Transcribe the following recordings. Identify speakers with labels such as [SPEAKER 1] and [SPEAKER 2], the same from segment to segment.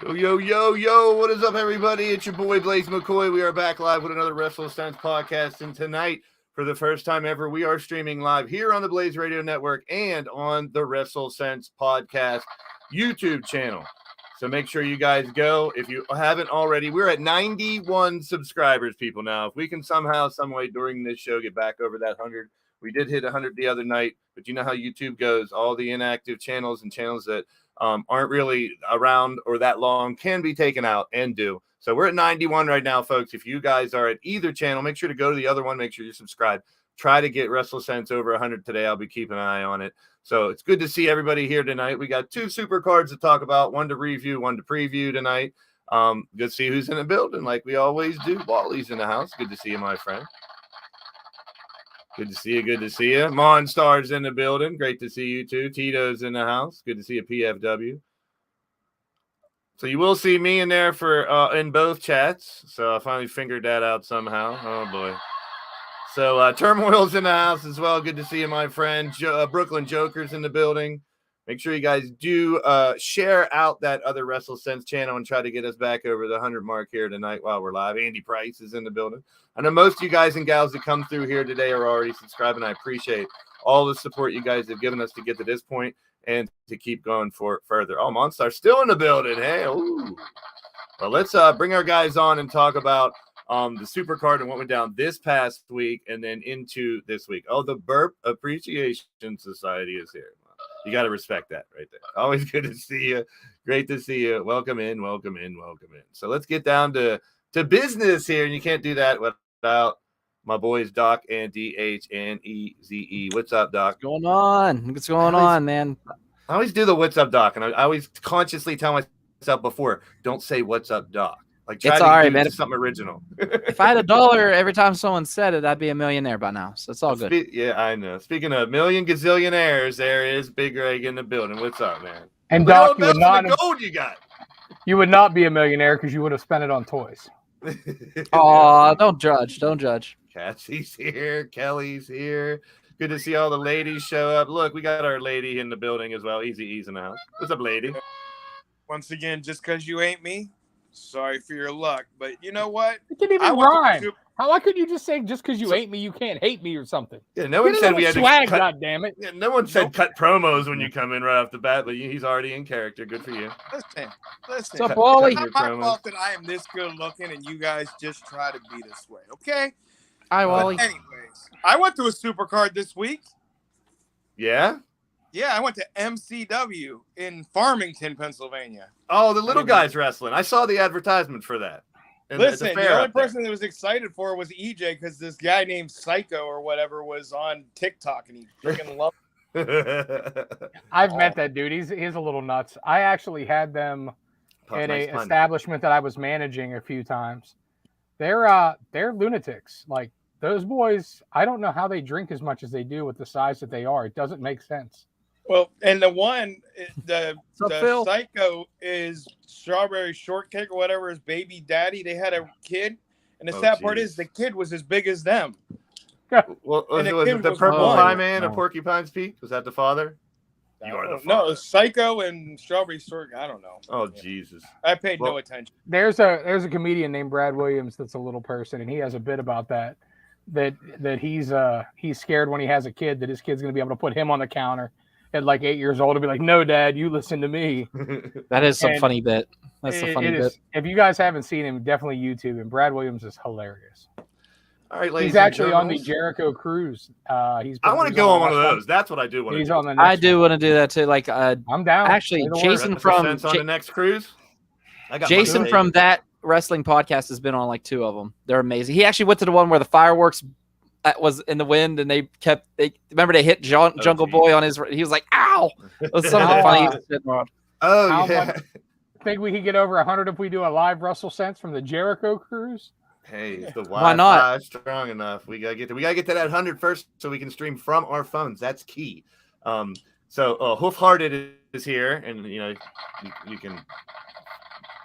[SPEAKER 1] Yo, what is up, everybody? It's your boy, Blaze McCoy. We are back live with another WrestleSense podcast, and tonight, for the first time ever, we are streaming live here on the Blaze Radio Network and on the WrestleSense podcast YouTube channel. So make sure you guys go. If you haven't already, we're at 91 subscribers, people, now. If we can somehow, some way during this show get back over that 100, we did hit 100 the other night, but you know how YouTube goes. All the inactive channels and channels that aren't really around or that long can be taken out and do. So we're at 91 right now, folks. If you guys are at either channel, make sure to go to the other one. Make sure you subscribe. Try to get WrestleSense over 100 today. I'll be keeping an eye on it. So it's good to see everybody here tonight. We got two super cards to talk about, one to review, one to preview tonight. Good to see who's in the building like we always do. Wally's in the house. Good to see you, my friend. Good to see you. Good to see you. Monstar's in the building. Great to see you too. Tito's in the house. Good to see you, PFW. So you will see me in there for in both chats. So I finally figured that out somehow. Oh boy. So Turmoil's in the house as well. Good to see you, my friend. Brooklyn Joker's in the building. Make sure you guys do share out that other WrestleSense channel and try to get us back over the 100 mark here tonight while we're live. Andy Price is in the building. I know most of you guys and gals that come through here today are already subscribing. I appreciate all the support you guys have given us to get to this point and to keep going for further. Oh, Monstar's still in the building. Hey, ooh. Well, let's bring our guys on and talk about the super card and what went down this past week and then into this week. Oh, the Burp Appreciation Society is here. You got to respect that right there. Always good to see you. Great to see you. Welcome in. So let's get down to business here. And you can't do that without my boys, Doc and DHNEZE. What's up, Doc?
[SPEAKER 2] What's going on, man?
[SPEAKER 1] I always do the what's up, Doc. And I always consciously tell myself before, don't say what's up, Doc. Like, try
[SPEAKER 2] it's
[SPEAKER 1] to
[SPEAKER 2] all right,
[SPEAKER 1] do
[SPEAKER 2] man.
[SPEAKER 1] Something original.
[SPEAKER 2] If I had $1 every time someone said it, I'd be a millionaire by now. So it's all good.
[SPEAKER 1] Yeah, I know. Speaking of million gazillionaires, there is Big Greg in the building. What's up, man?
[SPEAKER 3] And Doc, you would not be a millionaire because you would have spent it on toys.
[SPEAKER 2] Oh, don't judge.
[SPEAKER 1] Cassie's here. Kelly's here. Good to see all the ladies show up. Look, we got our lady in the building as well. Easy E's in the house. What's up, lady?
[SPEAKER 4] Once again, just because you ain't me, sorry for your luck. But you know what?
[SPEAKER 3] It didn't even rhyme. Why could you just say just because you ain't me, you can't hate me or something?
[SPEAKER 1] Yeah, no one said we had
[SPEAKER 3] swag,
[SPEAKER 1] to cut.
[SPEAKER 3] God damn it.
[SPEAKER 1] Yeah, no one said cut promos when you come in right off the bat, but he's already in character. Good for you.
[SPEAKER 4] Listen.
[SPEAKER 2] What's up, Wally?
[SPEAKER 4] It's not my fault that I am this good looking and you guys just try to be this way, okay?
[SPEAKER 2] Hi, Wally.
[SPEAKER 4] But anyways, I went to a supercard this week.
[SPEAKER 1] Yeah?
[SPEAKER 4] Yeah, I went to MCW in Farmington, Pennsylvania.
[SPEAKER 1] Oh, the little guys wrestling. I saw the advertisement for that. And
[SPEAKER 4] listen, the only person that was excited for was EJ because this guy named Psycho or whatever was on TikTok and he freaking loved
[SPEAKER 1] it.
[SPEAKER 3] I've met that dude. He's a little nuts. I actually had them at a establishment that I was managing a few times. They're lunatics. Like those boys, I don't know how they drink as much as they do with the size that they are. It doesn't make sense.
[SPEAKER 4] Well, and the Psycho is Strawberry Shortcake or whatever, his baby daddy. They had a kid, and the sad part is the kid was as big as them.
[SPEAKER 1] Well, was it the purple pie man of Porcupine's Peak? Was that the father? You are the father.
[SPEAKER 4] No, Psycho and Strawberry Shortcake. I don't know.
[SPEAKER 1] Oh, Jesus.
[SPEAKER 4] I paid no attention.
[SPEAKER 3] There's a comedian named Brad Williams that's a little person, and he has a bit about that he's scared when he has a kid that his kid's going to be able to put him on the counter at like 8 years old and be like, no, Dad, you listen to me.
[SPEAKER 2] That is some funny bit. That's a funny bit.
[SPEAKER 3] If you guys haven't seen him, definitely YouTube him. Brad Williams is hilarious.
[SPEAKER 1] All right, ladies.
[SPEAKER 3] He's actually on the Jericho cruise.
[SPEAKER 1] I want to go on one of those. That's what I do want to do.
[SPEAKER 3] I
[SPEAKER 2] do want to do that too. Like,
[SPEAKER 3] I'm down.
[SPEAKER 2] Actually, Jason from
[SPEAKER 1] on the next cruise.
[SPEAKER 2] Jason from that wrestling podcast has been on like 2 of them. They're amazing. He actually went to the one where the fireworks was in the wind and they hit Jungle Boy on his. He was like, "Ow!" It was some of the funniest shit.
[SPEAKER 1] Oh yeah.
[SPEAKER 3] Think we could get over 100 if we do a live WrestleSense from the Jericho cruise?
[SPEAKER 1] Hey, is the
[SPEAKER 2] Why not?
[SPEAKER 1] Strong enough? We gotta get to that 100 first, so we can stream from our phones. That's key. So Hoof Hearted is here, and you can.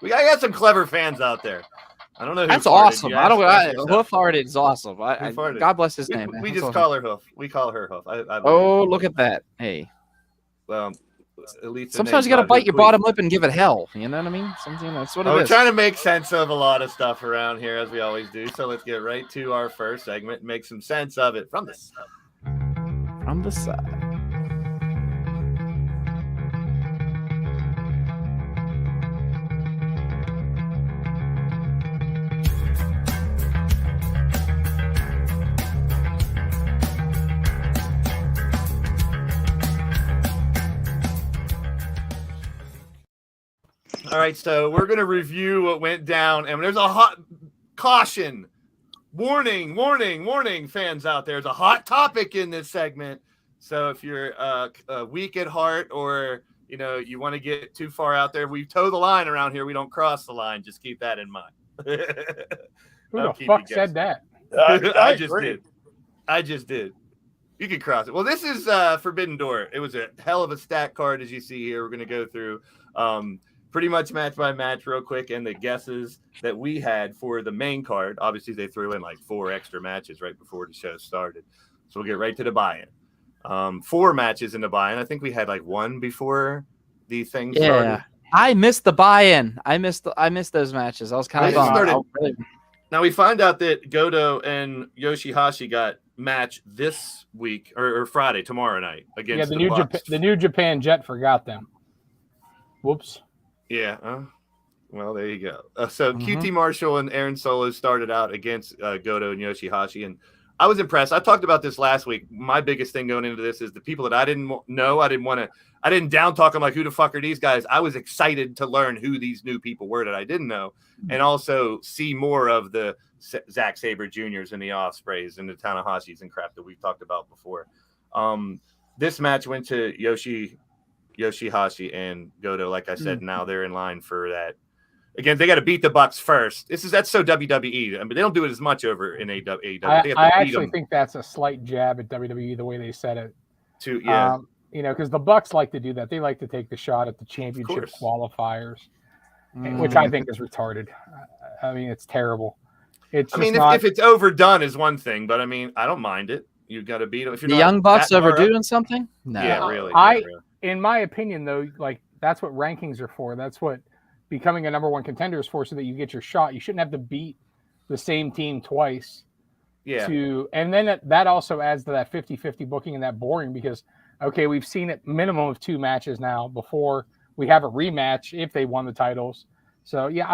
[SPEAKER 1] I got some clever fans out there. I don't know.
[SPEAKER 2] That's awesome. Hoof Hearted is awesome. God bless his name.
[SPEAKER 1] We just call her Hoof. We call her Hoof.
[SPEAKER 2] Oh, look at that. Hey.
[SPEAKER 1] at least
[SPEAKER 2] sometimes you got to bite your bottom lip and give it hell. You know what I mean? Something that's what it is.
[SPEAKER 1] We're trying to make sense of a lot of stuff around here, as we always do. So let's get right to our first segment and make some sense of it from the side.
[SPEAKER 2] From the side.
[SPEAKER 1] All right, so we're going to review what went down, and there's a hot caution, warning, fans out there. There's a hot topic in this segment. So if you're weak at heart or, you want to get too far out there, we toe the line around here. We don't cross the line. Just keep that in mind.
[SPEAKER 3] Who the fuck said that?
[SPEAKER 1] I just did. You can cross it. Well, this is Forbidden Door. It was a hell of a stat card, as you see here. We're going to go through pretty much match by match real quick, and the guesses that we had for the main card. Obviously, they threw in like 4 extra matches right before the show started. So we'll get right to the buy-in. 4 matches in the buy-in. I think we had like 1 before the thing started.
[SPEAKER 2] Yeah, I missed the buy-in. I missed those matches. I was kind of bummed.
[SPEAKER 1] Now we find out that Goto and Yoshihashi got match this week or Friday, tomorrow night against the Bucks.
[SPEAKER 3] The New Japan Jet forgot them. Whoops.
[SPEAKER 1] Yeah. Well, there you go. So QT Marshall and Aaron Solo started out against Goto and Yoshihashi, and I was impressed. I talked about this last week. My biggest thing going into this is the people that I didn't know. I didn't down talk them like, who the fuck are these guys? I was excited to learn who these new people were that I didn't know, and also see more of the Zack Sabre Juniors and the Ospreys and the Tanahashis and crap that we've talked about before. This match went to Yoshihashi and Goto. Like I said, now they're in line for that. Again, they got to beat the Bucks first. That's so WWE. I mean, they don't do it as much over in AEW.
[SPEAKER 3] I actually think that's a slight jab at WWE the way they said it. Because the Bucks like to do that. They like to take the shot at the championship qualifiers, which I think is retarded. I mean, it's terrible. If it's overdone is one thing, but I mean, I don't mind it. You've got to beat them. If you're
[SPEAKER 2] the Young Bucks overdoing something? No.
[SPEAKER 1] Yeah, really.
[SPEAKER 3] In my opinion, though, like that's what rankings are for. That's what becoming a number 1 contender is for, so that you get your shot. You shouldn't have to beat the same team twice.
[SPEAKER 1] Yeah.
[SPEAKER 3] And then that also adds to that 50-50 booking and that boring because, okay, we've seen it minimum of 2 matches now before we have a rematch if they won the titles. So, yeah,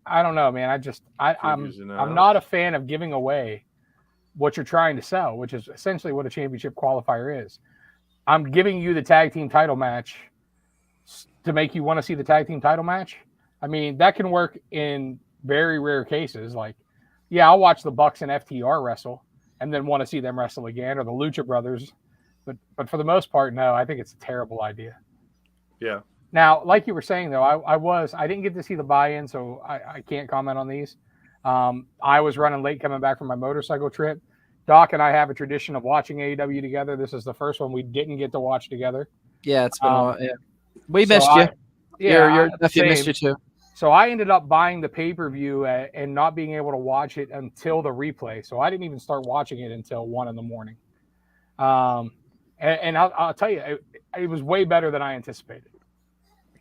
[SPEAKER 3] I don't know, man. I'm not a fan of giving away what you're trying to sell, which is essentially what a championship qualifier is. I'm giving you the tag team title match to make you want to see the tag team title match. I mean, that can work in very rare cases. Like, yeah, I'll watch the Bucks and FTR wrestle and then want to see them wrestle again, or the Lucha Brothers. But for the most part, no, I think it's a terrible idea.
[SPEAKER 1] Yeah.
[SPEAKER 3] Now, like you were saying, though, I didn't get to see the buy-in, so I can't comment on these. I was running late coming back from my motorcycle trip. Doc and I have a tradition of watching AEW together. This is the first one we didn't get to watch together.
[SPEAKER 2] Yeah, it's been we missed you. Your nephew missed you too.
[SPEAKER 3] So I ended up buying the pay-per-view and not being able to watch it until the replay. So I didn't even start watching it until 1 a.m. And I'll tell you, it was way better than I anticipated.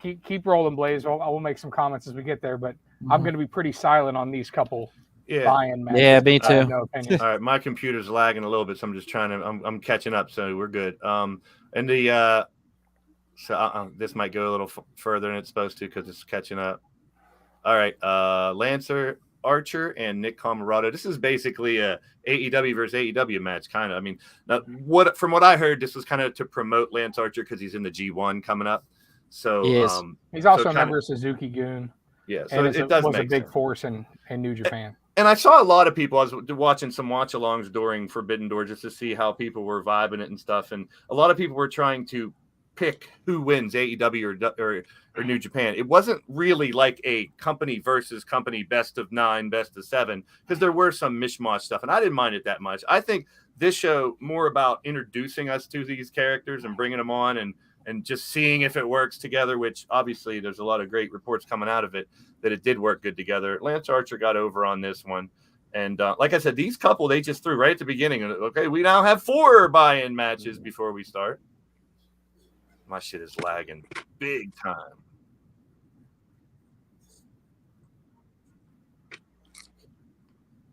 [SPEAKER 3] Keep rolling, Blaze. I will make some comments as we get there, but I'm going to be pretty silent on these couple buy-in matches.
[SPEAKER 2] Yeah, me too.
[SPEAKER 3] No opinion.
[SPEAKER 1] All right, my computer's lagging a little bit, so I'm just I'm catching up, so we're good. And the this might go a little further than it's supposed to because it's catching up. All right, Lancer Archer and Nick Camarado. This is basically a AEW versus AEW match, kind of. I mean, from what I heard, this was kind of to promote Lance Archer because he's in the G1 coming up. So
[SPEAKER 3] he's also a member of Suzuki Gun.
[SPEAKER 1] Yeah, so it does
[SPEAKER 3] was
[SPEAKER 1] make
[SPEAKER 3] a big
[SPEAKER 1] sense.
[SPEAKER 3] Force in New Japan.
[SPEAKER 1] And I saw a lot of people. I was watching some watch-alongs during Forbidden Door just to see how people were vibing it and stuff. And a lot of people were trying to pick who wins, AEW or New Japan. It wasn't really like a company versus company, best of 9, best of 7, because there were some mishmash stuff, and I didn't mind it that much. I think this show more about introducing us to these characters and bringing them on and just seeing if it works together, which obviously there's a lot of great reports coming out of it that it did work good together. Lance Archer got over on this one. And like I said, these couple, they just threw right at the beginning. Okay, we now have 4 buy-in matches before we start. My shit is lagging big time.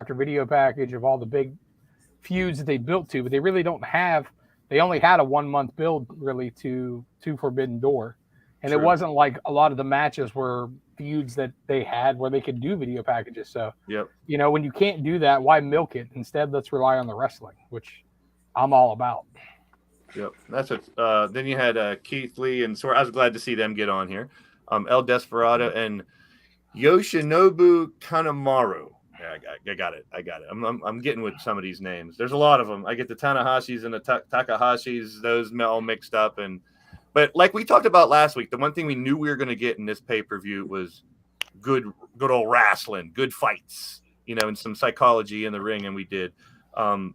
[SPEAKER 3] After video package of all the big feuds that they built to, but they really don't have. They only had a 1 month build really to Forbidden Door, and True. It wasn't like a lot of the matches were feuds that they had where they could do video packages. So, you know, when you can't do that, why milk it? Instead, let's rely on the wrestling, which I'm all about.
[SPEAKER 1] Yep, that's it. Then you had Keith Lee and I was glad to see them get on here. El Desperado and Yoshinobu Kanemaru. Yeah, I got it. I'm getting with some of these names. There's a lot of them. I get the Tanahashis and the Takahashis, those all mixed up. But like we talked about last week, the one thing we knew we were going to get in this pay-per-view was good old wrestling, good fights, you know, and some psychology in the ring, and we did.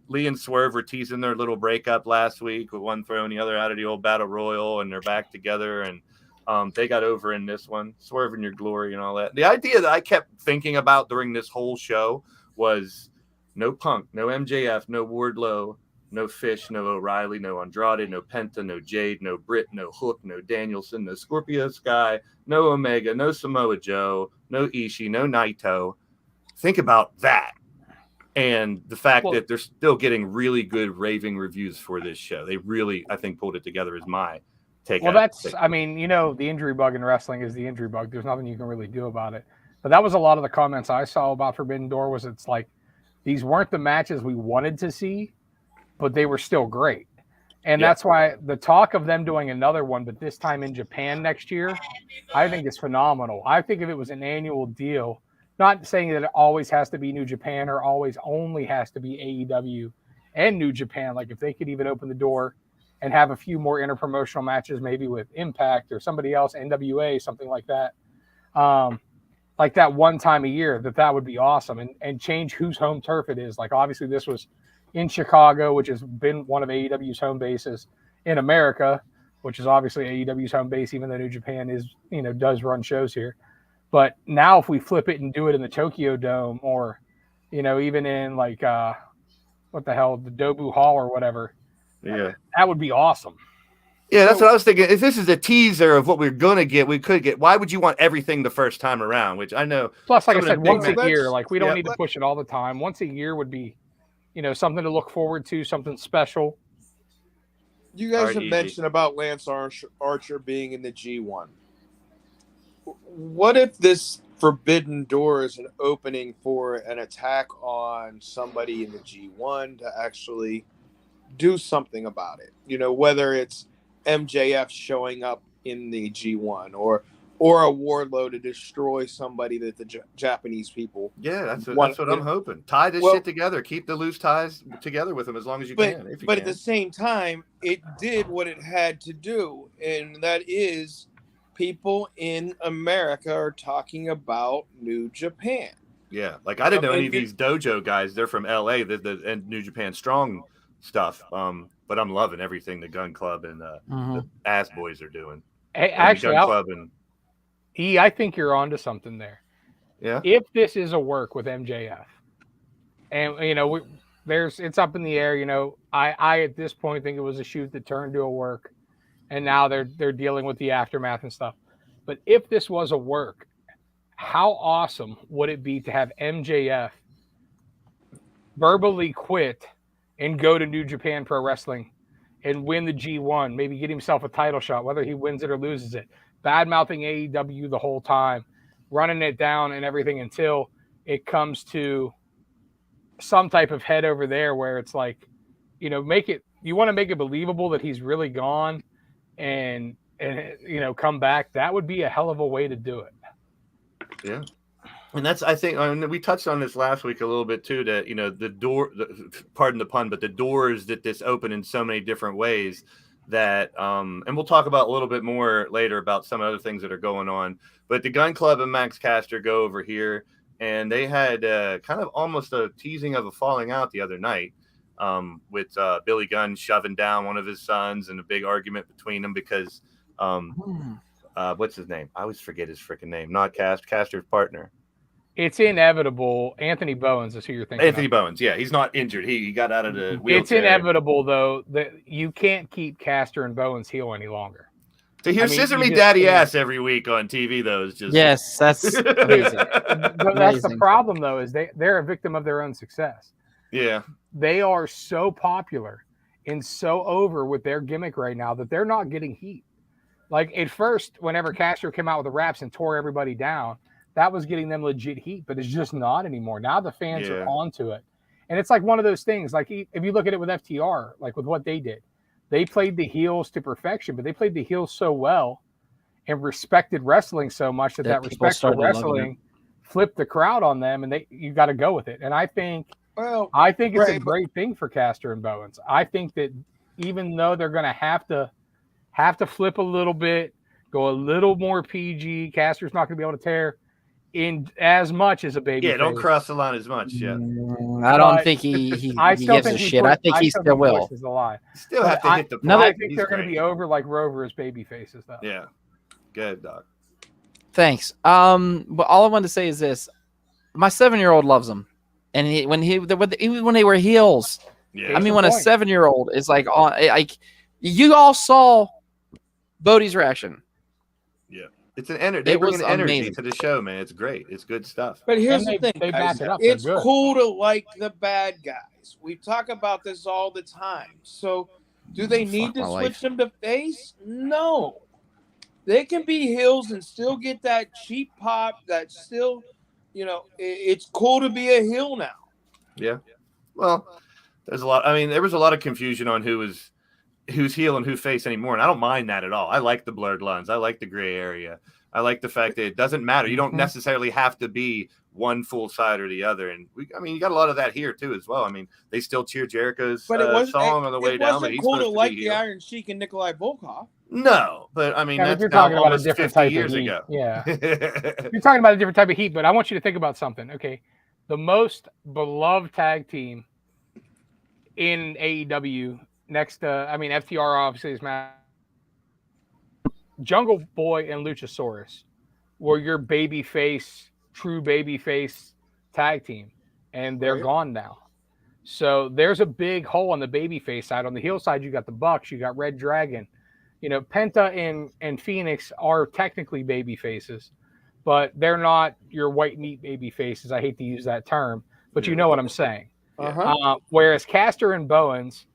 [SPEAKER 1] Lee and Swerve were teasing their little breakup last week with one throwing the other out of the old battle royal, and they're back together, and they got over in this one. Swerve in your glory and all that. The idea that I kept thinking about during this whole show was no Punk, no MJF, no Wardlow, no Fish, no O'Reilly, no Andrade, no Penta, no Jade, no Britt, no Hook, no Danielson, no Scorpio Sky, no Omega, no Samoa Joe, no Ishii, no Naito. Think about that. And the fact that they're still getting really good raving reviews for this show. They really, I think, pulled it together as my take.
[SPEAKER 3] Well, I mean, you know, the injury bug in wrestling is the injury bug. There's nothing you can really do about it. But that was a lot of the comments I saw about Forbidden Door was it's like these weren't the matches we wanted to see, but they were still great. And that's why the talk of them doing another one, but this time in Japan next year, I think is phenomenal. I think if it was an annual deal, not saying that it always has to be New Japan or always only has to be AEW and New Japan. Like if they could even open the door and have a few more interpromotional matches, maybe with Impact or somebody else, NWA, something like that. Like that one time a year, that would be awesome. And change whose home turf it is. Like obviously this was in Chicago, which has been one of AEW's home bases in America, which is obviously AEW's home base, even though New Japan is, you know, does run shows here. But now if we flip it and do it in the Tokyo Dome or, you know, even in like, what the hell, the Dobu Hall or whatever, that would be awesome.
[SPEAKER 1] Yeah, that's what I was thinking. If this is a teaser of what we're going to get, we could get, why would you want everything the first time around? Which I know.
[SPEAKER 3] Plus, like I said, once a year, like we don't need to push it all the time. Once a year would be, you know, something to look forward to, something special.
[SPEAKER 4] You guys have mentioned about Lance Archer being in the G1. What if this Forbidden Door is an opening for an attack on somebody in the G1 to actually do something about it? You know, whether it's MJF showing up in the G1 or a Wardlow to destroy somebody that the Japanese people.
[SPEAKER 1] Yeah, that's what I'm hoping. Tie this shit together. Keep the loose ties together with them as long as you can.
[SPEAKER 4] But at the same time, it did what it had to do, and that is people in America are talking about New Japan.
[SPEAKER 1] Yeah, like I didn't know any of these dojo guys. They're from LA, and New Japan Strong stuff. But I'm loving everything the Gun Club and the Ass Boys are doing.
[SPEAKER 3] Hey, actually, I think you're onto something there.
[SPEAKER 1] Yeah.
[SPEAKER 3] If this is a work with MJF, and you know, it's up in the air. You know, I at this point think it was a shoot that turned to a work. And now they're dealing with the aftermath and stuff. But if this was a work, how awesome would it be to have MJF verbally quit and go to New Japan Pro Wrestling and win the G1, maybe get himself a title shot, whether he wins it or loses it, bad-mouthing AEW the whole time, running it down and everything until it comes to some type of head over there where it's like, you know, you want to make it believable that he's really gone and you know, come back. That would be a hell of a way to do it.
[SPEAKER 1] Yeah. And that's, I think, we touched on this last week a little bit too, that, you know, pardon the pun, but the doors that this open in so many different ways that, and we'll talk about a little bit more later about some other things that are going on, but the Gun Club and Max Caster go over here and they had kind of almost a teasing of a falling out the other night. With Billy Gunn shoving down one of his sons and a big argument between them because what's his name? I always forget his freaking name. Not Caster's partner.
[SPEAKER 3] It's inevitable. Anthony Bowens is who you're thinking.
[SPEAKER 1] Anthony Bowens, yeah, he's not injured. He got out of the wheelchair.
[SPEAKER 3] It's inevitable though that you can't keep Caster and Bowens heel any longer.
[SPEAKER 1] To hear Scissor Me Daddy Ass every week on TV, though, is just
[SPEAKER 2] that's amazing.
[SPEAKER 3] That's the problem, though, is they're a victim of their own success.
[SPEAKER 1] Yeah,
[SPEAKER 3] they are so popular and so over with their gimmick right now that they're not getting heat. Like at first, whenever Caster came out with the raps and tore everybody down, that was getting them legit heat, but it's just not anymore. Now the fans are onto it. And it's like one of those things, like if you look at it with FTR, like with what they did, they played the heels to perfection, but they played the heels so well and respected wrestling so much that respect for wrestling flipped the crowd on them, and you got to go with it. And I think it's a great thing for Caster and Bowens. I think that even though they're going to have to flip a little bit, go a little more PG, Caster's not going to be able to tear in as much as a baby.
[SPEAKER 1] Yeah, don't cross the line as much. Yeah,
[SPEAKER 2] I don't think he gives a shit. I think he still will.
[SPEAKER 1] Still have to hit the.
[SPEAKER 3] I think they're going to be over like Rover as baby faces, though.
[SPEAKER 1] Yeah, good, Doc.
[SPEAKER 2] Thanks. But all I wanted to say is this: my 7-year-old loves him, and even when they were heels. Yeah. I mean, when a 7-year-old is like on, like you all saw Bodie's reaction.
[SPEAKER 1] Yeah. It's an energy. They bring an energy to the show, man. It's great. It's good stuff.
[SPEAKER 4] But here's the thing. It's cool to like the bad guys. We talk about this all the time. So do they need to switch them to face? No. They can be heels and still get that cheap pop that still, it's cool to be a heel now.
[SPEAKER 1] Yeah. Well, there was a lot of confusion on who's heel and who face anymore, and I don't mind that at all. I like the blurred lines. I like the gray area. I like the fact that it doesn't matter. You don't necessarily have to be one full side or the other. And you got a lot of that here too as well. I mean, they still cheer Jericho's song on the way down. But
[SPEAKER 4] it wasn't cool to like the Iron Sheik and Nikolai Volkov.
[SPEAKER 1] No, but I mean, that's you're talking about a different type of heat. Ago.
[SPEAKER 3] Yeah, you're talking about a different type of heat. But I want you to think about something. Okay, the most beloved tag team in AEW. Next, FTR obviously is Jungle Boy and Luchasaurus were your true babyface tag team, and they're gone now. So there's a big hole on the babyface side. On the heel side, you got the Bucks, you got Red Dragon. Penta and Phoenix are technically baby faces, but they're not your white meat baby faces. I hate to use that term, but you know what I'm saying. Whereas Caster and Bowens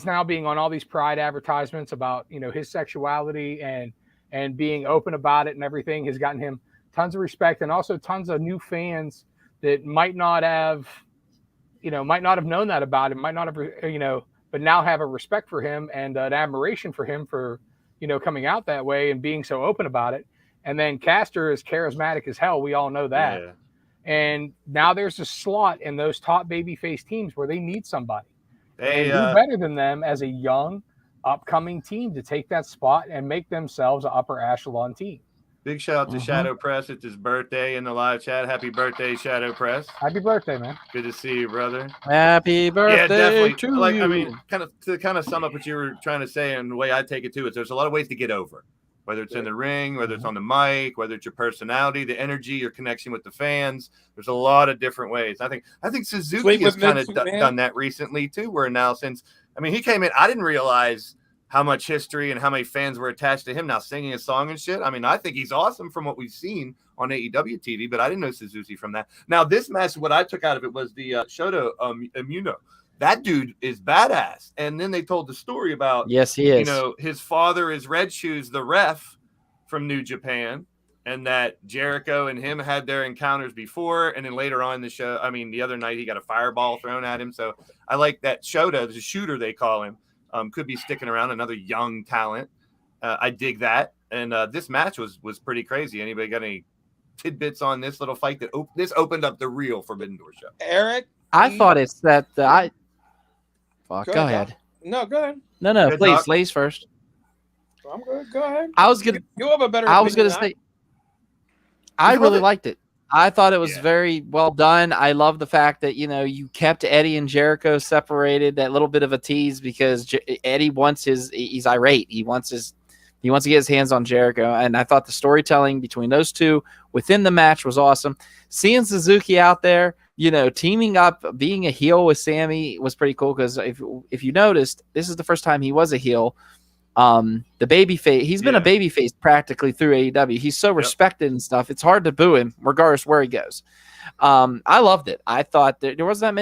[SPEAKER 3] now being on all these Pride advertisements about, his sexuality and being open about it and everything has gotten him tons of respect, and also tons of new fans that might not have known that about him, might not have, but now have a respect for him and an admiration for him for, coming out that way and being so open about it. And then Caster is charismatic as hell. We all know that. Yeah. And now there's a slot in those top babyface teams where they need somebody. And do better than them as a young, upcoming team to take that spot and make themselves an upper echelon team.
[SPEAKER 1] Big shout out to Shadow Press. It's his birthday in the live chat. Happy birthday, Shadow Press.
[SPEAKER 3] Happy birthday, man.
[SPEAKER 1] Good to see you, brother.
[SPEAKER 2] Happy birthday to you.
[SPEAKER 1] Kind of sum up what you were trying to say, and the way I take it too is there's a lot of ways to get over. Whether it's in the ring, whether it's on the mic, whether it's your personality, the energy, your connection with the fans. There's a lot of different ways. I think Suzuki has kind of done that recently too, where now he came in, I didn't realize how much history and how many fans were attached to him now singing a song and shit. I mean, I think he's awesome from what we've seen on AEW TV, but I didn't know Suzuki from that. Now, this match, what I took out of it was the Shota Immuno. That dude is badass. And then they told the story about,
[SPEAKER 2] yes, he is.
[SPEAKER 1] His father is Red Shoes, the ref from New Japan, and that Jericho and him had their encounters before. And then later on in the show, the other night he got a fireball thrown at him. So I like that Shota, the shooter they call him, could be sticking around, another young talent. I dig that. And this match was pretty crazy. Anybody got any tidbits on this little fight that this opened up the real Forbidden Door show?
[SPEAKER 4] Eric?
[SPEAKER 2] I thought it's that Go ahead.
[SPEAKER 4] No, go ahead.
[SPEAKER 2] No, good please, ladies first.
[SPEAKER 4] I'm good. Go ahead.
[SPEAKER 2] You have a better. I was gonna say. I really liked it. I thought it was very well done. I love the fact that you kept Eddie and Jericho separated. That little bit of a tease because Eddie he's irate. He wants to get his hands on Jericho, and I thought the storytelling between those two within the match was awesome. Seeing Suzuki out there, teaming up, being a heel with Sammy was pretty cool because if you noticed, this is the first time he was a heel The baby face, he's been a baby face practically through AEW. He's so respected and stuff. It's hard to boo him regardless where he goes. I loved it. I thought there wasn't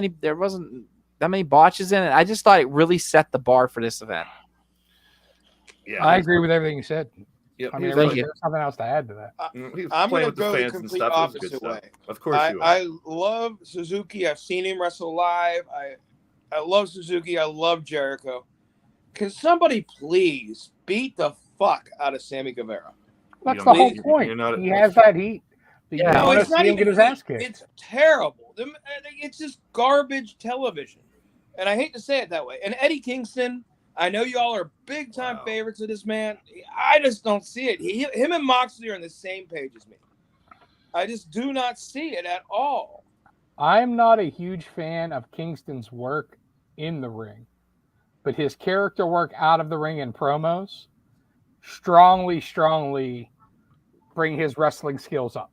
[SPEAKER 2] that many botches in it. I just thought it really set the bar for this event.
[SPEAKER 3] Yeah, I agree with everything you said.
[SPEAKER 1] Yep.
[SPEAKER 3] I mean, there's something else to add to that.
[SPEAKER 4] I'm going to go the complete opposite way.
[SPEAKER 1] Of course,
[SPEAKER 4] I love Suzuki. I've seen him wrestle live. I love Suzuki. I love Jericho. Can somebody please beat the fuck out of Sammy Guevara?
[SPEAKER 3] That's the whole point. He has that heat.
[SPEAKER 4] No, it's not even get his ass kicked. It's terrible. It's just garbage television. And I hate to say it that way. And Eddie Kingston, I know y'all are big time favorites of this man. I just don't see it. Him and Moxley are on the same page as me. I just do not see it at all.
[SPEAKER 3] I'm not a huge fan of Kingston's work in the ring, but his character work out of the ring and promos strongly bring his wrestling skills up.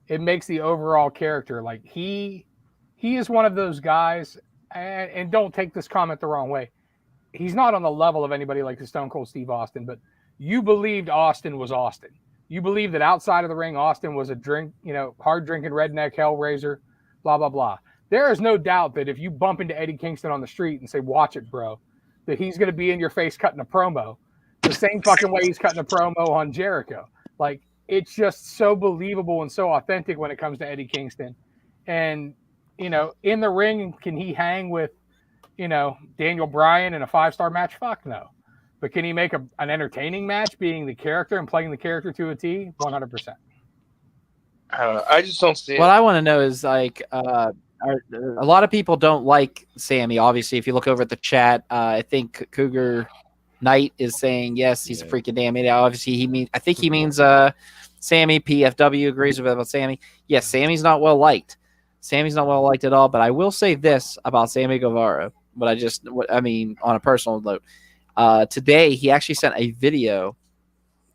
[SPEAKER 3] It makes the overall character like he is one of those guys, and don't take this comment the wrong way. He's not on the level of anybody like the Stone Cold Steve Austin, but you believed Austin was Austin. You believed that outside of the ring, Austin was a hard drinking redneck hellraiser, blah, blah, blah. There is no doubt that if you bump into Eddie Kingston on the street and say, watch it, bro, that he's going to be in your face cutting a promo the same fucking way he's cutting a promo on Jericho. Like, it's just so believable and so authentic when it comes to Eddie Kingston. And, in the ring, can he hang with, Daniel Bryan in a 5-star match? Fuck no. But can he make an entertaining match being the character and playing the character to a T? 100%.
[SPEAKER 4] I don't know. I just don't see it.
[SPEAKER 2] What I want to know is like, a lot of people don't like Sammy. Obviously, if you look over at the chat, I think Cougar Knight is saying yes, he's a freaking damn idiot. Obviously, I think he means Sammy. PFW agrees with Sammy. Yes, Sammy's not well liked. Sammy's not well liked at all. But I will say this about Sammy Guevara. On a personal note, today he actually sent a video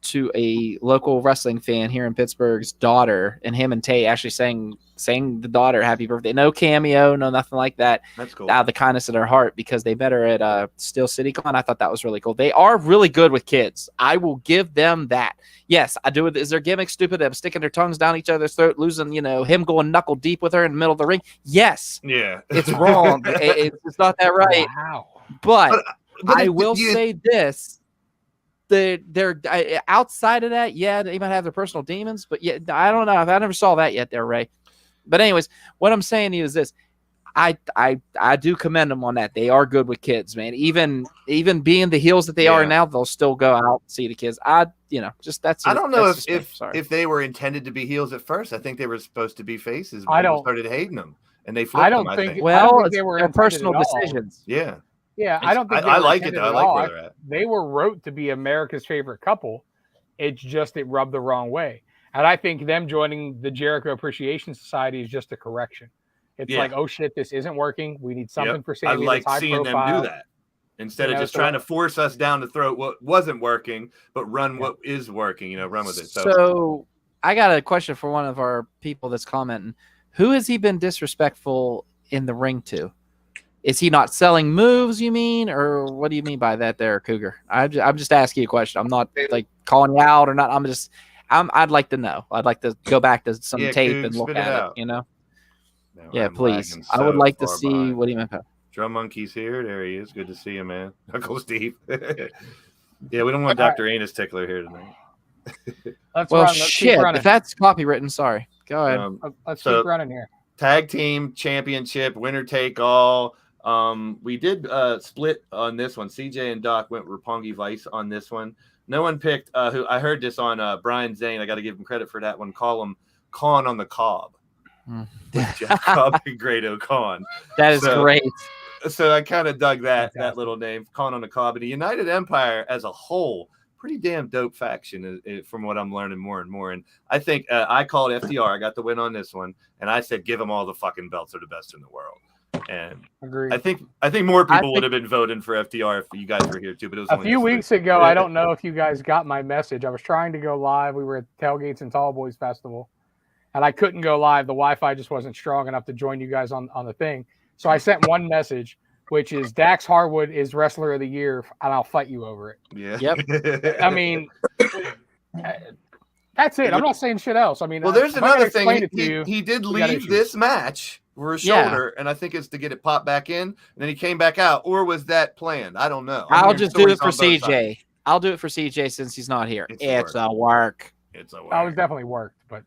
[SPEAKER 2] to a local wrestling fan here in Pittsburgh's daughter, and him and Tay actually sang the daughter happy birthday. No cameo, no nothing like that.
[SPEAKER 1] That's cool.
[SPEAKER 2] Out of the kindness of their heart, because they met her at Steel City Con. I thought that was really cool. They are really good with kids. I will give them that. Yes, I do. Is their gimmick stupid? Them sticking their tongues down each other's throat, losing, him going knuckle deep with her in the middle of the ring. Yes.
[SPEAKER 1] Yeah.
[SPEAKER 2] It's wrong. It's not that right.
[SPEAKER 3] Wow.
[SPEAKER 2] But I will say this. They're outside of that, they might have their personal demons, but I don't know. I never saw that yet there, Ray. But anyways, what I'm saying is this. I do commend them on that. They are good with kids, man. Even being the heels that they are now, they'll still go out and see the kids. I don't
[SPEAKER 1] know if they were intended to be heels at first. I think they were supposed to be faces. People started hating them, and they flipped them. I think
[SPEAKER 2] they were personal decisions.
[SPEAKER 1] Yeah.
[SPEAKER 3] Yeah, I don't think
[SPEAKER 1] I like it though. I like where they're at.
[SPEAKER 3] They were wrote to be America's favorite couple. It's just it rubbed the wrong way. And I think them joining the Jericho Appreciation Society is just a correction. It's like, oh shit, this isn't working. We need something for Sammy.
[SPEAKER 1] I like seeing them do that instead of just trying to force us down the throat what wasn't working, but run what is working. Run with it.
[SPEAKER 2] So I got a question for one of our people that's commenting. Who has he been disrespectful in the ring to? Is he not selling moves, you mean? Or what do you mean by that there, Cougar? I'm just asking you a question. I'm not like calling you out or not. I'd like to know. I'd like to go back to some tape and look at it, No, please. I would like to see what he meant.
[SPEAKER 1] Drum Monkey's here. There he is. Good to see you, man. Uncle Steve. We don't want Dr. Anus Tickler here tonight.
[SPEAKER 2] Shit. If that's copywritten, sorry. Go ahead.
[SPEAKER 3] Let's keep running here.
[SPEAKER 1] Tag team championship, winner take all. We did split on this one. CJ and Doc went Roppongi Vice on this one. No one picked who I heard this on Brian Zane. I got to give him credit for that one. Call him Khan on the Cobb. Jack Cobb and Grado Khan.
[SPEAKER 2] That is great.
[SPEAKER 1] So I kind of dug that little name, Khan on the Cobb. And the United Empire as a whole, pretty damn dope faction from what I'm learning more and more. And I think I called FTR. I got the win on this one. And I said, give them all the fucking belts. They're the best in the world. And
[SPEAKER 3] agreed.
[SPEAKER 1] I think more people would have been voting for FTR if you guys were here too. But it was
[SPEAKER 3] a few weeks ago. I don't know if you guys got my message. I was trying to go live. We were at Tailgates and Tall Boys Festival, and I couldn't go live. The Wi-Fi just wasn't strong enough to join you guys on the thing. So I sent one message. which is Dax Harwood is Wrestler of the Year, and I'll fight you over it.
[SPEAKER 1] Yeah.
[SPEAKER 2] Yep.
[SPEAKER 3] I mean, that's it. I'm not saying shit else. I mean,
[SPEAKER 1] well, there's another thing.
[SPEAKER 3] He
[SPEAKER 1] did leave this match for a shoulder, and I think it's to get it popped back in, and then he came back out. Or was that planned? I don't know.
[SPEAKER 2] I'll just do it for CJ. I'll do it for CJ since he's not here. It's a work.
[SPEAKER 1] It's a work.
[SPEAKER 3] I was definitely worked, but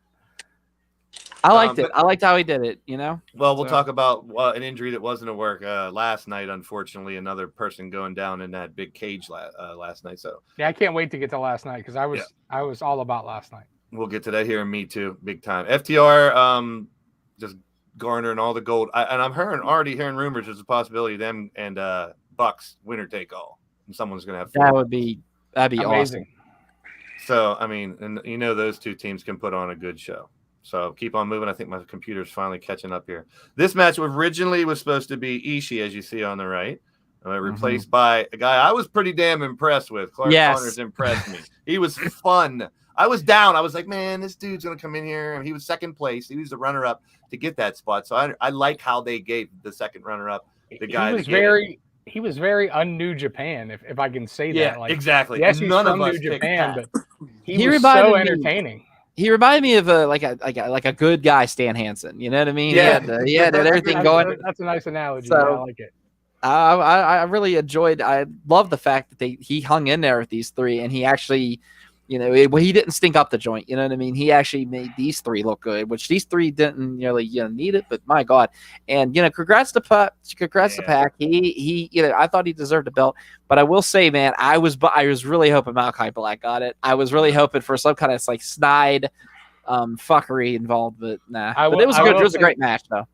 [SPEAKER 2] I liked it. I liked how he did it, you know?
[SPEAKER 1] Well, we'll talk about an injury that wasn't a work. Last night, unfortunately, another person going down in that big cage last night. So
[SPEAKER 3] yeah, I can't wait to get to last night because I was all about last night.
[SPEAKER 1] We'll get to that here in Me Too, big time. FTR just garnering all the gold. And I'm already hearing rumors there's a possibility of them and Bucks winner take all. And someone's going to have fun.
[SPEAKER 2] That'd be
[SPEAKER 3] amazing.
[SPEAKER 2] Awesome.
[SPEAKER 1] So, I mean, and those two teams can put on a good show. So keep on moving. I think my computer's finally catching up here. This match originally was supposed to be Ishii, as you see on the right, replaced by a guy I was pretty damn impressed with. Clark Connors impressed me. He was fun. I was down. I was like, man, this dude's going to come in here. And he was second place. He was the runner-up to get that spot. So I like how they gave the second runner-up the guy.
[SPEAKER 3] He was very un-New Japan, if I can say that.
[SPEAKER 1] Yeah, exactly.
[SPEAKER 3] Yes, he's
[SPEAKER 1] None
[SPEAKER 3] from
[SPEAKER 1] of us
[SPEAKER 3] New Japan, but
[SPEAKER 2] he
[SPEAKER 3] was so entertaining.
[SPEAKER 2] He reminded me of a good guy, Stan Hansen. You know what I mean?
[SPEAKER 1] Yeah,
[SPEAKER 2] he had everything going.
[SPEAKER 3] That's a nice analogy.
[SPEAKER 2] So,
[SPEAKER 3] I like it.
[SPEAKER 2] I really enjoyed. I love the fact that he hung in there with these three, and he actually, he didn't stink up the joint. You know what I mean? He actually made these three look good, which these three didn't really need it. But my God, and congrats to Pac. He I thought he deserved a belt, but I will say, man, I was really hoping Malachi Black got it. I was really hoping for some kind of snide fuckery involved, but nah. But it was good. It was a great match, though.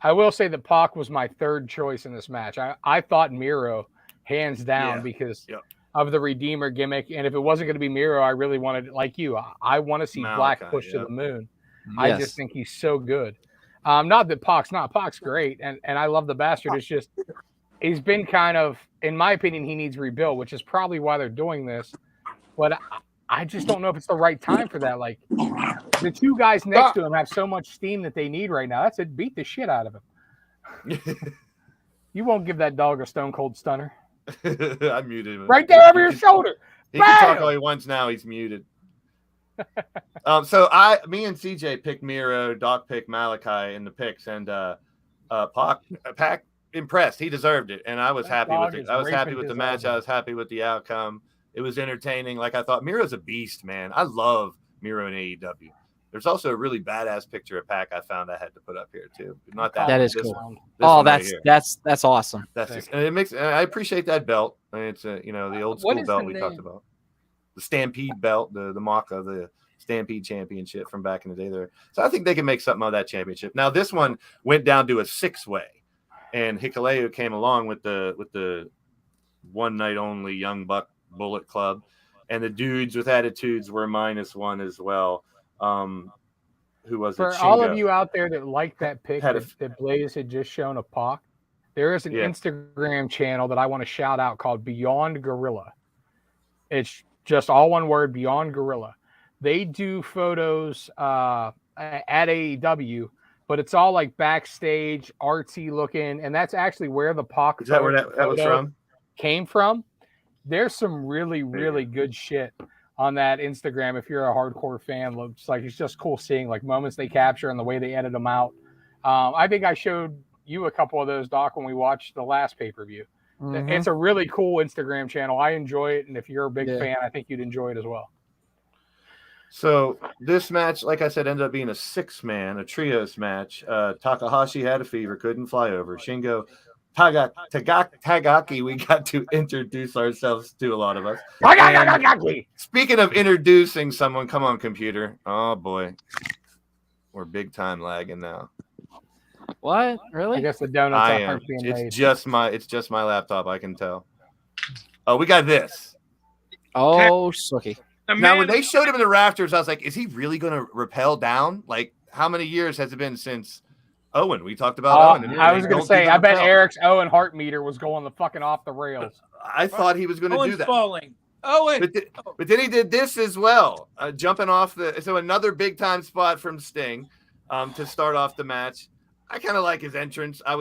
[SPEAKER 3] I will say that Pac was my third choice in this match. I thought Miro hands down because of the Redeemer gimmick. And if it wasn't going to be Miro, I really wanted, like you, I want to see Black push to the moon. Yes. I just think he's so good. Not that Pac's great. And I love the bastard. It's just, he's been kind of, in my opinion, he needs rebuild, which is probably why they're doing this. But I just don't know if it's the right time for that. Like, the two guys next to him have so much steam that they need right now. That's it. Beat the shit out of him. You won't give that dog a stone cold stunner.
[SPEAKER 1] I muted him.
[SPEAKER 3] Right there over your shoulder.
[SPEAKER 1] He can talk all he wants now. He's muted. So me and CJ picked Miro. Doc picked Malachi in the picks, and Pac impressed. He deserved it, and I was happy with it. I was happy with the match. I was happy with the outcome. It was entertaining. Like I thought, Miro's a beast, man. I love Miro in AEW. There's also a really badass picture of Pac I found I had to put up here too. Not that
[SPEAKER 2] is cool. Oh, that's awesome.
[SPEAKER 1] That's just, and it makes. I appreciate that belt. I mean, it's the old school belt we talked about, the Stampede belt, the Maka, the Stampede Championship from back in the day there. So I think they can make something of that championship. Now this one went down to a 6-way, and Hikuleo came along with the one night only Young Buck Bullet Club, and the dudes with attitudes were -1 as well. Who was
[SPEAKER 3] for
[SPEAKER 1] it?
[SPEAKER 3] For all of you out there that like that pic that Blaze had just shown of Pac, there is an Instagram channel that I want to shout out called Beyond Gorilla. It's just all one word, Beyond Gorilla. They do photos at AEW, but it's all like backstage, artsy looking, and that's actually where the Pac
[SPEAKER 1] is that where that was from?
[SPEAKER 3] Came from. There's some really, really good shit on that Instagram. If you're a hardcore fan, looks like it's just cool seeing like moments they capture and the way they edit them out. I think I showed you a couple of those, Doc, when we watched the last pay-per-view. Mm-hmm. It's a really cool Instagram channel. I enjoy it, and if you're a big fan, I think you'd enjoy it as well.
[SPEAKER 1] So this match, like I said, ended up being a 6-man, a trios match. Takahashi had a fever, couldn't fly over. Shingo Tagaki, we got to introduce ourselves to, a lot of us. Speaking of introducing someone, come on, computer. Oh boy, we're big time lagging now.
[SPEAKER 2] What? Really?
[SPEAKER 3] I guess the donuts
[SPEAKER 1] aren't being made. It's just my laptop. I can tell. Oh, we got this.
[SPEAKER 2] Oh, sucky.
[SPEAKER 1] Now, when they showed him in the rafters, I was like, is he really going to rappel down? Like, how many years has it been since Owen? We talked about Owen.
[SPEAKER 3] I was going to say, I bet Eric's Owen heart meter was going the fucking off the rails.
[SPEAKER 1] I thought he was going to do that.
[SPEAKER 5] Falling. Owen.
[SPEAKER 1] But then he did this as well, jumping off so another big time spot from Sting to start off the match. I kind of like his entrance. I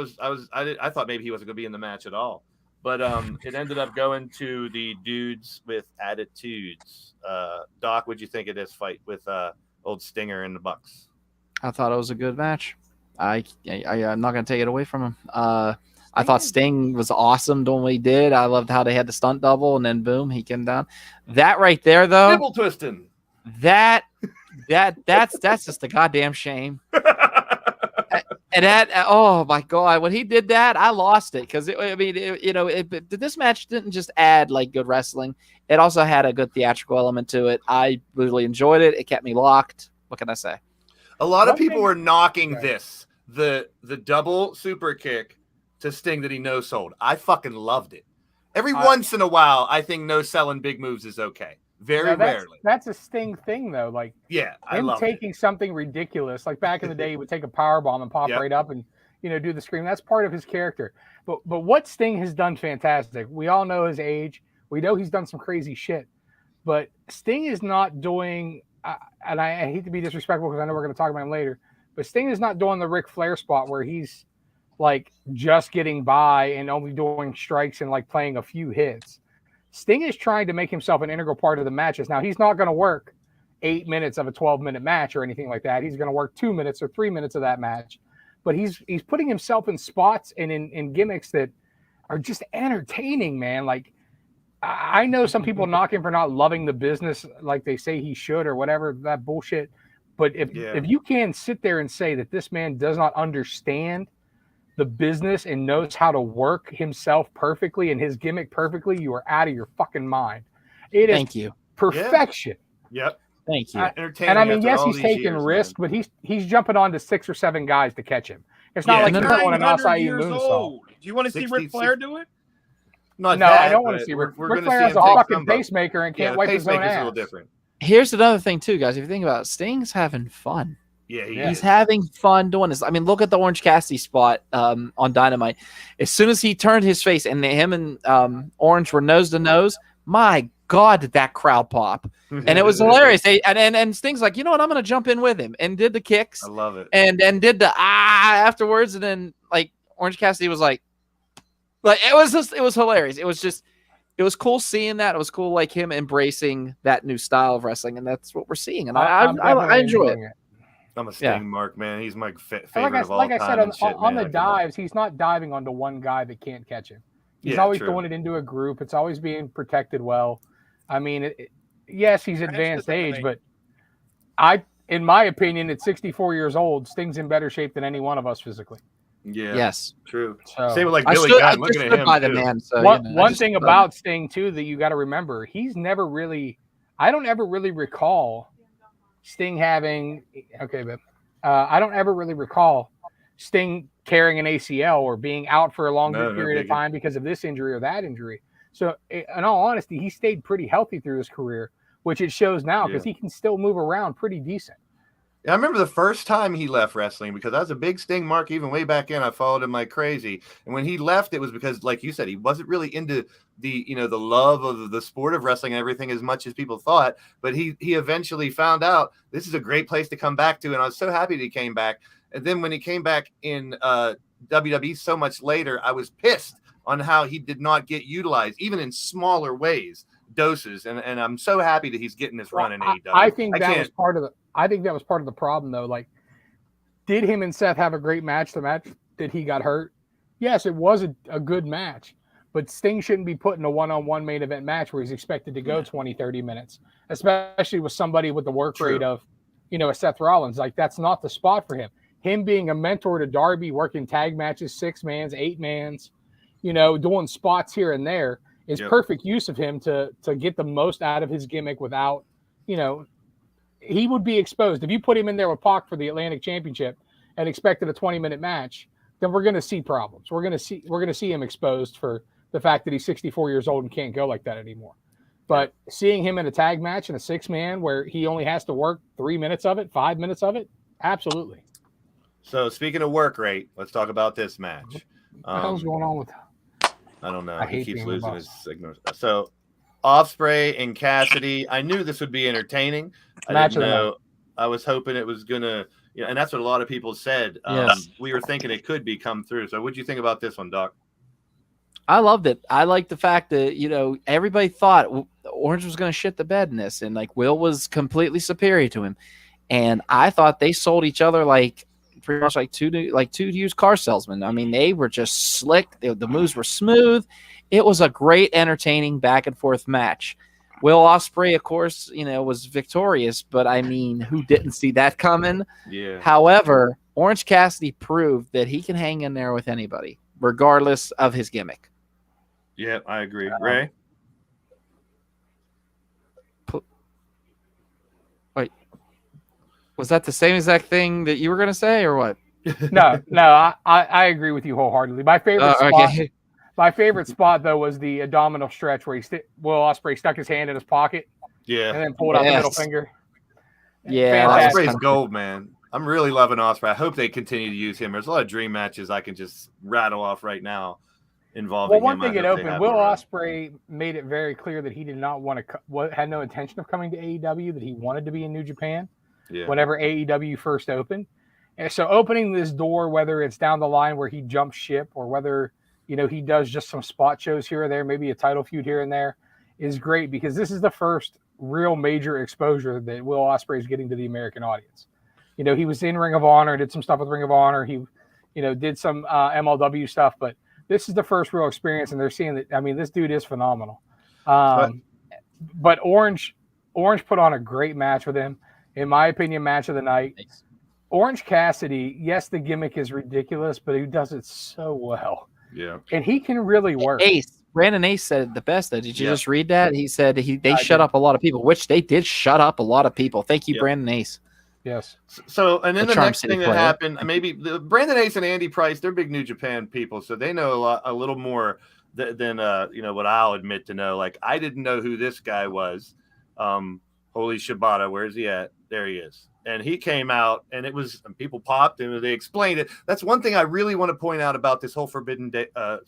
[SPEAKER 1] thought maybe he wasn't going to be in the match at all, but it ended up going to the dudes with attitudes. Doc, what'd you think of this fight with old Stinger and the Bucks?
[SPEAKER 2] I thought it was a good match. I'm not going to take it away from him. I thought Sting was awesome doing what he did. I loved how they had the stunt double, and then boom, he came down. That right there, though,
[SPEAKER 1] nipple twisting.
[SPEAKER 2] That's just a goddamn shame. And that, oh my God, when he did that, I lost it because this match didn't just add like good wrestling; it also had a good theatrical element to it. I really enjoyed it. It kept me locked. What can I say?
[SPEAKER 1] A lot of people were knocking the double super kick to Sting that he no-sold. I fucking loved it. Every once in a while, I think no-selling big moves is okay. Very rarely.
[SPEAKER 3] That's a Sting thing, though. Like, him taking something ridiculous. Like back in the day, he would take a power bomb and pop right up and do the scream. That's part of his character. But what Sting has done fantastic. We all know his age. We know he's done some crazy shit. But Sting is not doing. And I hate to be disrespectful because I know we're going to talk about him later. But Sting is not doing the Ric Flair spot where he's like just getting by and only doing strikes and like playing a few hits. Sting is trying to make himself an integral part of the matches. Now, he's not going to work 8 minutes of a 12-minute match or anything like that. He's going to work 2 minutes or 3 minutes of that match. But he's putting himself in spots and in gimmicks that are just entertaining, man. Like, I know some people knock him for not loving the business like they say he should or whatever, that bullshit. But if you can sit there and say that this man does not understand the business and knows how to work himself perfectly and his gimmick perfectly, you are out of your fucking mind. It is perfection.
[SPEAKER 1] Yep.
[SPEAKER 2] Thank you.
[SPEAKER 3] And I mean, yes, he's taking risks, but he's jumping on to 6 or 7 guys to catch him. It's not like he's doing an acai moonsault.
[SPEAKER 5] Do you want to see Ric Flair do it?
[SPEAKER 3] No, I don't want to see Ric Flair as a fucking pacemaker and can't wipe his own ass.
[SPEAKER 1] A little different.
[SPEAKER 2] Here's another thing too, guys. If you think about it, Sting's having fun.
[SPEAKER 1] Yeah,
[SPEAKER 2] he's having fun doing this. I mean, look at the Orange Cassidy spot on Dynamite. As soon as he turned his face and him and Orange were nose to nose, my God, did that crowd pop. And it was hilarious. And Sting's like, you know what, I'm going to jump in with him, and did the kicks.
[SPEAKER 1] I love it.
[SPEAKER 2] And did the afterwards. And then like Orange Cassidy was like it was hilarious. It was cool seeing that. It was cool like him embracing that new style of wrestling. And that's what we're seeing. And I enjoy it.
[SPEAKER 1] I'm a Sting mark, man. He's my favorite of all
[SPEAKER 3] time. Like I said, on the
[SPEAKER 1] man,
[SPEAKER 3] dives, he's not diving onto one guy that can't catch him. He's always throwing it into a group. It's always being protected well. I mean, yes, he's advanced age, but in my opinion, at 64 years old, Sting's in better shape than any one of us physically.
[SPEAKER 1] Yeah.
[SPEAKER 2] Yes.
[SPEAKER 1] True.
[SPEAKER 3] So,
[SPEAKER 1] same with like Billy Gunn. Looking at him,
[SPEAKER 2] by the man. So,
[SPEAKER 3] one thing about Sting too that you got to remember, he's never really. I don't ever really recall Sting having. Okay, but I don't ever really recall Sting carrying an ACL or being out for a longer period of time because of this injury or that injury. So, in all honesty, he stayed pretty healthy through his career, which it shows now because he can still move around pretty decent.
[SPEAKER 1] I remember the first time he left wrestling because I was a big Sting mark even way back in. I followed him like crazy. And when he left, it was because, like you said, he wasn't really into the love of the sport of wrestling and everything as much as people thought. But he eventually found out this is a great place to come back to. And I was so happy that he came back. And then when he came back in WWE so much later, I was pissed on how he did not get utilized, even in smaller ways, doses. And I'm so happy that he's getting this run in AEW.
[SPEAKER 3] I think that was part of the problem, though. Like, did him and Seth have a great match? The match that he got hurt? Yes, it was a good match. But Sting shouldn't be put in a one-on-one main event match where he's expected to go 20, 30 minutes, especially with somebody with the work rate of, a Seth Rollins. Like, that's not the spot for him. Him being a mentor to Darby, working tag matches, 6-mans, 8-mans, doing spots here and there is perfect use of him to get the most out of his gimmick without, he would be exposed. If you put him in there with Pac for the Atlantic Championship and expected a 20-minute match, then we're going to see problems. We're going to see him exposed for the fact that he's 64 years old and can't go like that anymore. But seeing him in a tag match in a 6-man where he only has to work 3 minutes of it, 5 minutes of it, absolutely.
[SPEAKER 1] So speaking of work rate, let's talk about this match.
[SPEAKER 3] What the hell's going on with that?
[SPEAKER 1] I don't know. He keeps losing his signals. So Ospreay and Cassidy, I knew this would be entertaining. I didn't know. I was hoping it was gonna, you know, and that's what a lot of people said.
[SPEAKER 2] Yes.
[SPEAKER 1] We were thinking it could be come through. So what'd you think about this one, Doc?
[SPEAKER 2] I loved it. I liked the fact that, you know, everybody thought Orange was going to shit the bed in this, and like Will was completely superior to him. And I thought they sold each other like pretty much like two used car salesmen. I mean, they were just slick. The moves were smooth. It was a great, entertaining back and forth match. Will Ospreay, of course, you know, was victorious, but I mean, who didn't see that coming?
[SPEAKER 1] Yeah.
[SPEAKER 2] However, Orange Cassidy proved that he can hang in there with anybody, regardless of his gimmick.
[SPEAKER 1] Yeah, I agree. Ray?
[SPEAKER 2] Wait, was that the same exact thing that you were going to say, or what?
[SPEAKER 3] No, I agree with you wholeheartedly. My favorite spot though was the abdominal stretch where Will Ospreay stuck his hand in his pocket,
[SPEAKER 1] Yeah,
[SPEAKER 3] and then pulled out the middle finger.
[SPEAKER 2] Yeah,
[SPEAKER 1] Ospreay's gold, man. I'm really loving Ospreay. I hope they continue to use him. There's a lot of dream matches I can just rattle off right now involving him.
[SPEAKER 3] Well, one thing it opened, Will Ospreay made it very clear that he did not want to, had no intention of coming to AEW, that he wanted to be in New Japan whenever AEW first opened. And so opening this door, whether it's down the line where he jumps ship or whether, you know, he does just some spot shows here or there, maybe a title feud here and there, is great because this is the first real major exposure that Will Ospreay is getting to the American audience. You know, he was in Ring of Honor, did some stuff with Ring of Honor. He, you know, did some MLW stuff, but this is the first real experience, and they're seeing that. I mean, this dude is phenomenal. But Orange put on a great match with him. In my opinion, match of the night.
[SPEAKER 2] Thanks.
[SPEAKER 3] Orange Cassidy, yes, the gimmick is ridiculous, but he does it so well.
[SPEAKER 1] Yeah.
[SPEAKER 3] And he can really work.
[SPEAKER 2] Brandon Ace said it the best, though. Did you just read that? He said they shut up a lot of people, which they did shut up a lot of people. Thank you, Brandon Ace.
[SPEAKER 3] Yes.
[SPEAKER 1] So, and then the next thing that happened, maybe Brandon Ace and Andy Price, they're big New Japan people, so they know a little more than you know, what I'll admit to know. Like, I didn't know who this guy was. Holy Shibata, where's he at? There he is. And he came out, and people popped, and they explained it. That's one thing I really want to point out about this whole Forbidden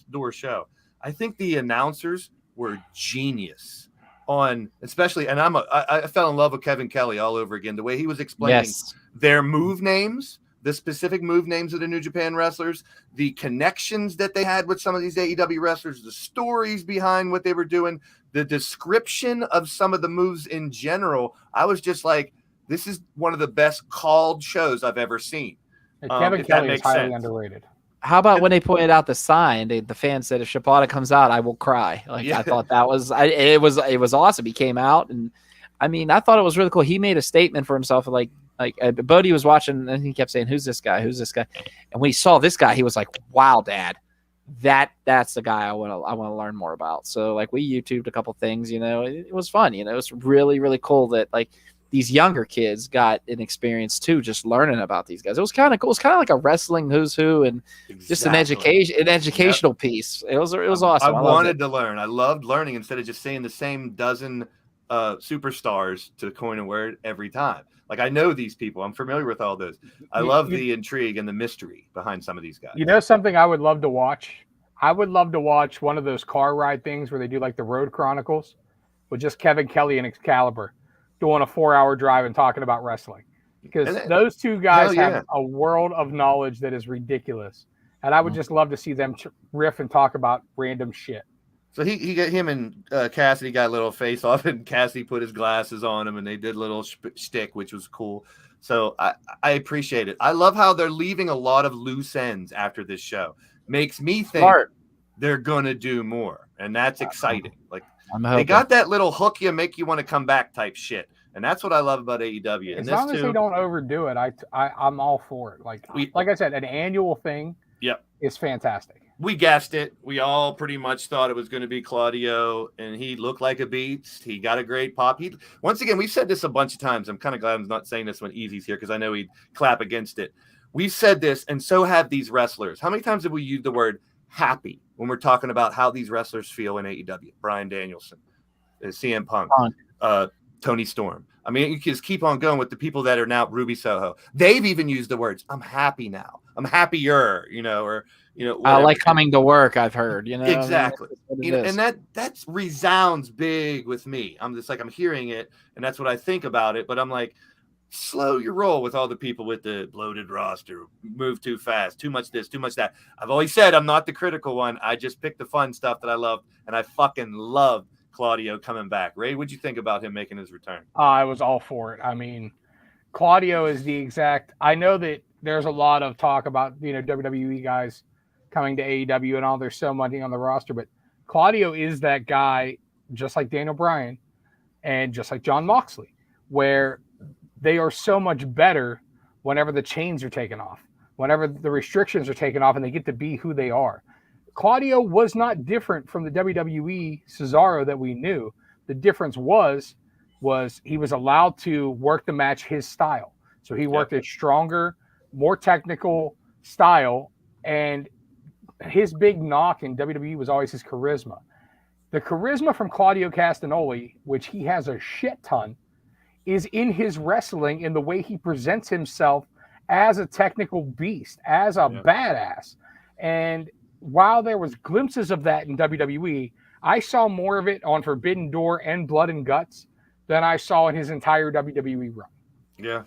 [SPEAKER 1] Door show. I think the announcers were genius on, especially, and I fell in love with Kevin Kelly all over again. The way he was explaining their move names, the specific move names of the New Japan wrestlers, the connections that they had with some of these AEW wrestlers, the stories behind what they were doing, the description of some of the moves in general. I was just like, this is one of the best called shows I've ever seen.
[SPEAKER 3] Kevin Kelly is highly underrated.
[SPEAKER 2] How about when they pointed out the sign? The fan said, "If Shibata comes out, I will cry." Like I thought that was, it was awesome. He came out, and I mean, I thought it was really cool. He made a statement for himself. Like Bodie was watching, and he kept saying, "Who's this guy? Who's this guy?" And when he saw this guy, he was like, "Wow, Dad, that's the guy I want to learn more about." So like we YouTubed a couple things. You know, it was fun. You know, it's really really cool that like these younger kids got an experience too, just learning about these guys. It was kind of cool. It was kind of like a wrestling who's who, and just an educational piece. It was awesome.
[SPEAKER 1] I wanted to learn. I loved learning instead of just saying the same dozen superstars to coin a word every time. Like, I know these people. I'm familiar with all those. I love the intrigue and the mystery behind some of these guys.
[SPEAKER 3] You know something I would love to watch? I would love to watch one of those car ride things where they do like the Road Chronicles with just Kevin Kelly and Excalibur doing a 4-hour drive and talking about wrestling, because those two guys have a world of knowledge that is ridiculous, and I would just love to see them riff and talk about random shit.
[SPEAKER 1] So he got him and Cassidy got a little face off, and Cassidy put his glasses on him, and they did a little shtick, which was cool. So I appreciate it. I love how they're leaving a lot of loose ends after this show. Makes me think they're gonna do more, and that's exciting. Like, they got that little hook you, make you want to come back type shit. And that's what I love about AEW.
[SPEAKER 3] As long as they don't overdo it, I'm all for it. Like I said, an annual thing is fantastic.
[SPEAKER 1] We guessed it. We all pretty much thought it was going to be Claudio, and he looked like a beast. He got a great pop. Once again, we've said this a bunch of times. I'm kind of glad I'm not saying this when Easy's here, because I know he'd clap against it. We've said this, and so have these wrestlers. How many times have we used the word happy when we're talking about how these wrestlers feel in AEW? Bryan Danielson, CM Punk, Tony Storm. I mean, you can just keep on going with the people that are now Ruby Soho. They've even used the words, "I'm happy now. I'm happier," or
[SPEAKER 2] I like coming to work. I've heard,
[SPEAKER 1] exactly. I mean, and that resounds big with me. I'm just like, I'm hearing it, and that's what I think about it. But I'm like, slow your roll with all the people with the bloated roster, move too fast, too much this, too much that. I've always said I'm not the critical one. I just pick the fun stuff that I love, and I fucking love Claudio coming back. Ray, what'd you think about him making his return?
[SPEAKER 3] I was all for it. I mean, Claudio is the exact. I know that there's a lot of talk about WWE guys coming to AEW and all. There's so money on the roster, but Claudio is that guy, just like Daniel Bryan and just like Jon Moxley, where they are so much better whenever the chains are taken off, whenever the restrictions are taken off, and they get to be who they are. Claudio was not different from the WWE Cesaro that we knew. The difference was he was allowed to work the match his style. So he worked a stronger, more technical style, and his big knock in WWE was always his charisma. The charisma from Claudio Castagnoli, which he has a shit ton, is in his wrestling, in the way he presents himself as a technical beast, as a badass. And while there was glimpses of that in WWE, I saw more of it on Forbidden Door and Blood and Guts than I saw in his entire WWE run.
[SPEAKER 1] Yeah.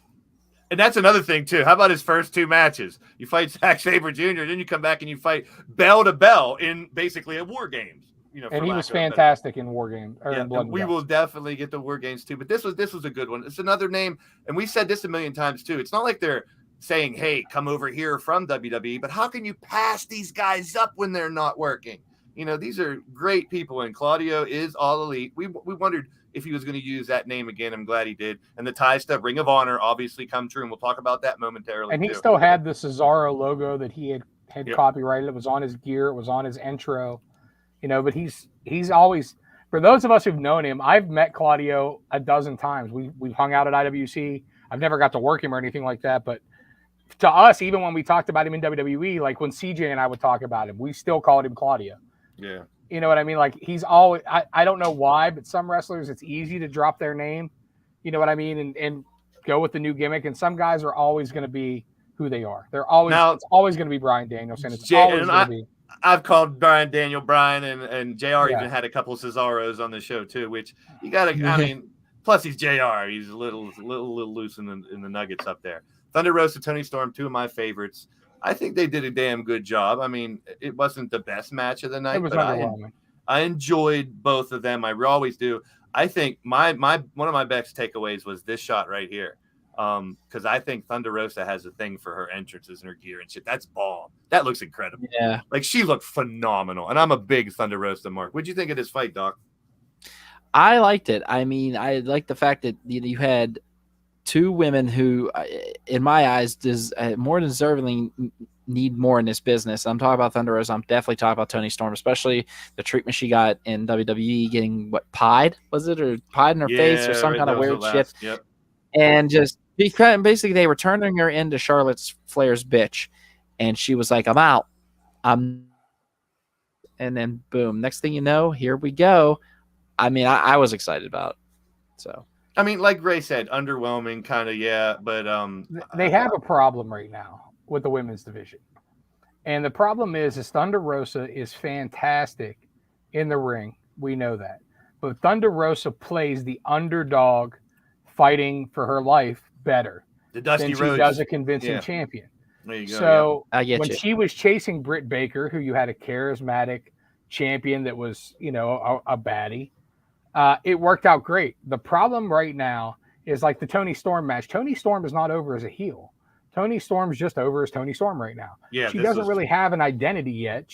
[SPEAKER 1] And that's another thing, too. How about his first two matches? You fight Zack Sabre Jr., then you come back and you fight bell to bell in basically a War Games.
[SPEAKER 3] And he was fantastic in War Games.
[SPEAKER 1] We will definitely get the War Games, too. But this was a good one. It's another name, and we said this a million times, too. It's not like they're saying, hey, come over here from WWE, but how can you pass these guys up when they're not working? These are great people, and Claudio is all elite. We wondered if he was going to use that name again. I'm glad he did. And the tie stuff, Ring of Honor, obviously come true, and we'll talk about that momentarily.
[SPEAKER 3] And he still had the Cesaro logo that he had copyrighted. It was on his gear. It was on his intro. But he's always, for those of us who've known him, I've met Claudio a dozen times. We've hung out at IWC. I've never got to work him or anything like that, but to us, even when we talked about him in WWE, like when CJ and I would talk about him, we still called him Claudio.
[SPEAKER 1] Yeah.
[SPEAKER 3] You know what I mean? Like he's always, I don't know why, but some wrestlers, it's easy to drop their name, you know what I mean? And go with the new gimmick. And some guys are always going to be who they are. It's always going to be Bryan Danielson. It's always going to be.
[SPEAKER 1] I've called Bryan Daniel Bryan, and JR even had a couple of Cesaros on the show too, which you got to, I mean, plus he's JR. He's a little loose in the nuggets up there. Thunder Rosa, Tony Storm, two of my favorites. I think they did a damn good job. I mean, it wasn't the best match of the night, but I enjoyed both of them. I always do. I think my one of my best takeaways was this shot right here. Because I think Thunder Rosa has a thing for her entrances and her gear and shit. That's bomb. That looks incredible.
[SPEAKER 2] Yeah.
[SPEAKER 1] Like she looked phenomenal. And I'm a big Thunder Rosa mark. What'd you think of this fight, Doc?
[SPEAKER 2] I liked it. I mean, I liked the fact that you had two women who, in my eyes, more deservingly need more in this business. I'm talking about Thunder Rosa. I'm definitely talking about Toni Storm, especially the treatment she got in WWE, getting pied? Was it? Or pied in her face or some kind of weird shit.
[SPEAKER 1] Yep.
[SPEAKER 2] And just basically they were turning her into Charlotte's Flair's bitch. And she was like, I'm out. And then boom, next thing you know, here we go. I mean, I was excited about it. So,
[SPEAKER 1] I mean, like Ray said, underwhelming kind of, but
[SPEAKER 3] they have a problem right now with the women's division. And the problem is Thunder Rosa is fantastic in the ring. We know that. But Thunder Rosa plays the underdog fighting for her life better than she does a convincing champion.
[SPEAKER 1] There you go.
[SPEAKER 3] So
[SPEAKER 2] when
[SPEAKER 3] she was chasing Britt Baker, who you had a charismatic champion that was, a baddie, it worked out great. The problem right now is like the Toni Storm match. Toni Storm is not over as a heel. Toni Storm's just over as Toni Storm right now.
[SPEAKER 1] Yeah,
[SPEAKER 3] she doesn't really have an identity yet.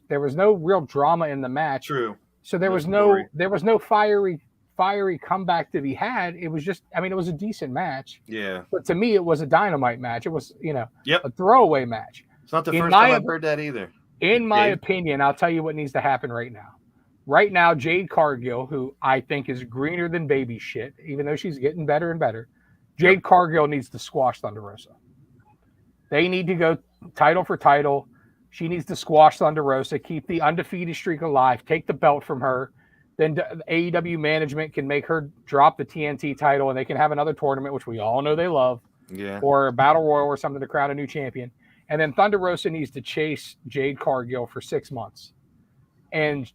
[SPEAKER 3] There was no real drama in the match.
[SPEAKER 1] True.
[SPEAKER 3] So there was no fiery comeback to be had. It was just, it was a decent match.
[SPEAKER 1] Yeah.
[SPEAKER 3] But to me, it was a dynamite match. It was,
[SPEAKER 1] a
[SPEAKER 3] throwaway match.
[SPEAKER 1] It's not the first time I've heard that either.
[SPEAKER 3] In my opinion, I'll tell you what needs to happen right now. Right now, Jade Cargill, who I think is greener than baby shit, even though she's getting better and better, Jade Cargill needs to squash Thunder Rosa. They need to go title for title. She needs to squash Thunder Rosa, keep the undefeated streak alive, take the belt from her. Then AEW management can make her drop the TNT title, and they can have another tournament, which we all know they love, or a battle royal or something to crown a new champion. And then Thunder Rosa needs to chase Jade Cargill for 6 months. And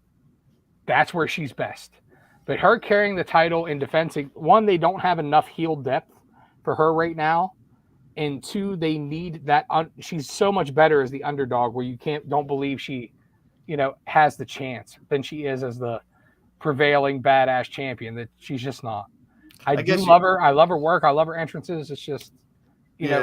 [SPEAKER 3] that's where she's best. But her carrying the title in defense, one, they don't have enough heel depth for her right now. And 2, they need that. She's so much better as the underdog, where you don't believe she, has the chance than she is as the prevailing badass champion. That she's just not. I do love her. I love her work. I love her entrances. It's just,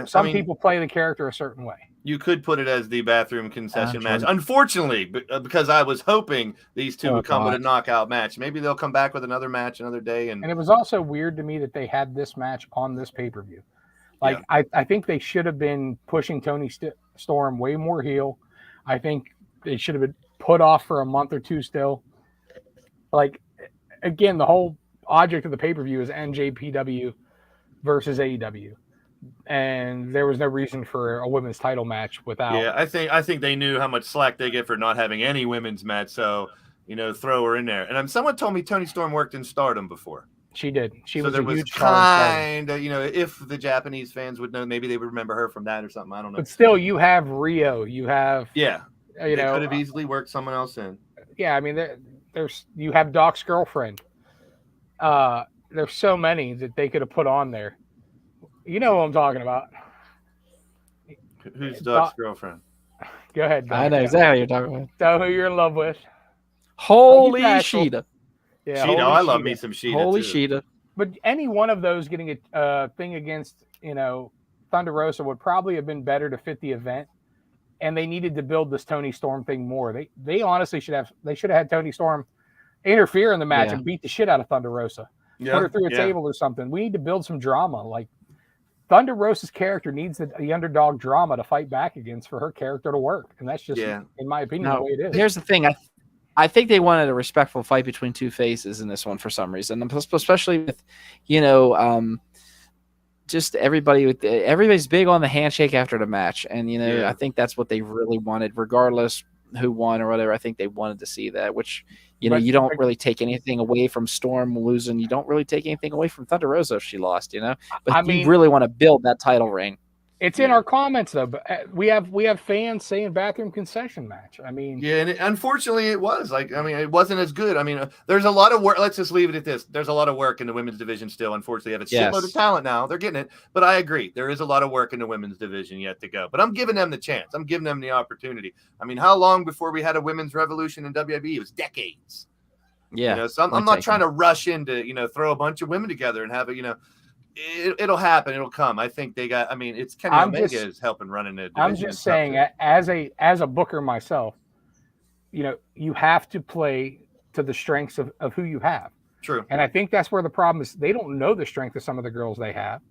[SPEAKER 3] some people play the character a certain way.
[SPEAKER 1] You could put it as the bathroom concession match. Unfortunately, because I was hoping these two would come with a knockout match. Maybe they'll come back with another match another day. And
[SPEAKER 3] it was also weird to me that they had this match on this pay-per-view. Like, I think they should have been pushing Toni Storm way more heel. I think they should have been put off for a month or two still. Like, again, the whole object of the pay-per-view is NJPW versus AEW. And there was no reason for a women's title match without.
[SPEAKER 1] Yeah, I think they knew how much slack they get for not having any women's match. So, throw her in there. And someone told me Toni Storm worked in Stardom before.
[SPEAKER 3] She did. She was
[SPEAKER 1] a
[SPEAKER 3] huge
[SPEAKER 1] kind of, if the Japanese fans would know, maybe they would remember her from that or something. I don't know.
[SPEAKER 3] But still, you have Rio. You have.
[SPEAKER 1] Yeah. They could have easily worked someone else in.
[SPEAKER 3] Yeah, I mean, you have Doc's girlfriend. There's so many that they could have put on there. You know what I'm talking about.
[SPEAKER 1] Who's Doc's girlfriend?
[SPEAKER 3] Go ahead, Doc.
[SPEAKER 2] I know exactly what you're talking about.
[SPEAKER 3] Tell who you're in love with.
[SPEAKER 2] Holy Sheeta.
[SPEAKER 3] Yeah,
[SPEAKER 1] Sheeta. I love me some Sheeta.
[SPEAKER 2] Holy
[SPEAKER 1] too.
[SPEAKER 2] Sheeta.
[SPEAKER 3] But any one of those getting a thing against, Thunder Rosa would probably have been better to fit the event. And they needed to build this Toni Storm thing more. They honestly should have had Toni Storm interfere in the match and beat the shit out of Thunder Rosa.
[SPEAKER 1] Yeah,
[SPEAKER 3] put her through a table or something. We need to build some drama. Like, Thunder Rosa's character needs the underdog drama to fight back against for her character to work. And that's just, in my opinion, the way it is.
[SPEAKER 2] Here's the thing. I think they wanted a respectful fight between two faces in this one for some reason, especially with, just everybody's big on the handshake after the match. And, I think that's what they really wanted, regardless who won or whatever. I think they wanted to see that, which, you don't really take anything away from Storm losing. You don't really take anything away from Thunder Rosa if she lost, but you really want to build that title ring.
[SPEAKER 3] It's in our comments though, but we have fans saying bathroom concession match. I mean,
[SPEAKER 1] and unfortunately it was it wasn't as good. There's a lot of work. Let's just leave it at this. There's a lot of work in the women's division still. Unfortunately, they have a shitload of talent now. They're getting it, but I agree. There is a lot of work in the women's division yet to go, but I'm giving them the chance. I'm giving them the opportunity. How long before we had a women's revolution in WWE? It was decades.
[SPEAKER 2] Yeah.
[SPEAKER 1] So I'm not trying to rush into, throw a bunch of women together and have it, it'll happen. It'll come. I think they got. It's Kenny Omega is helping running it.
[SPEAKER 3] I'm just saying, as a booker myself, you have to play to the strengths of who you have.
[SPEAKER 1] True.
[SPEAKER 3] And I think that's where the problem is. They don't know the strength of some of the girls they have,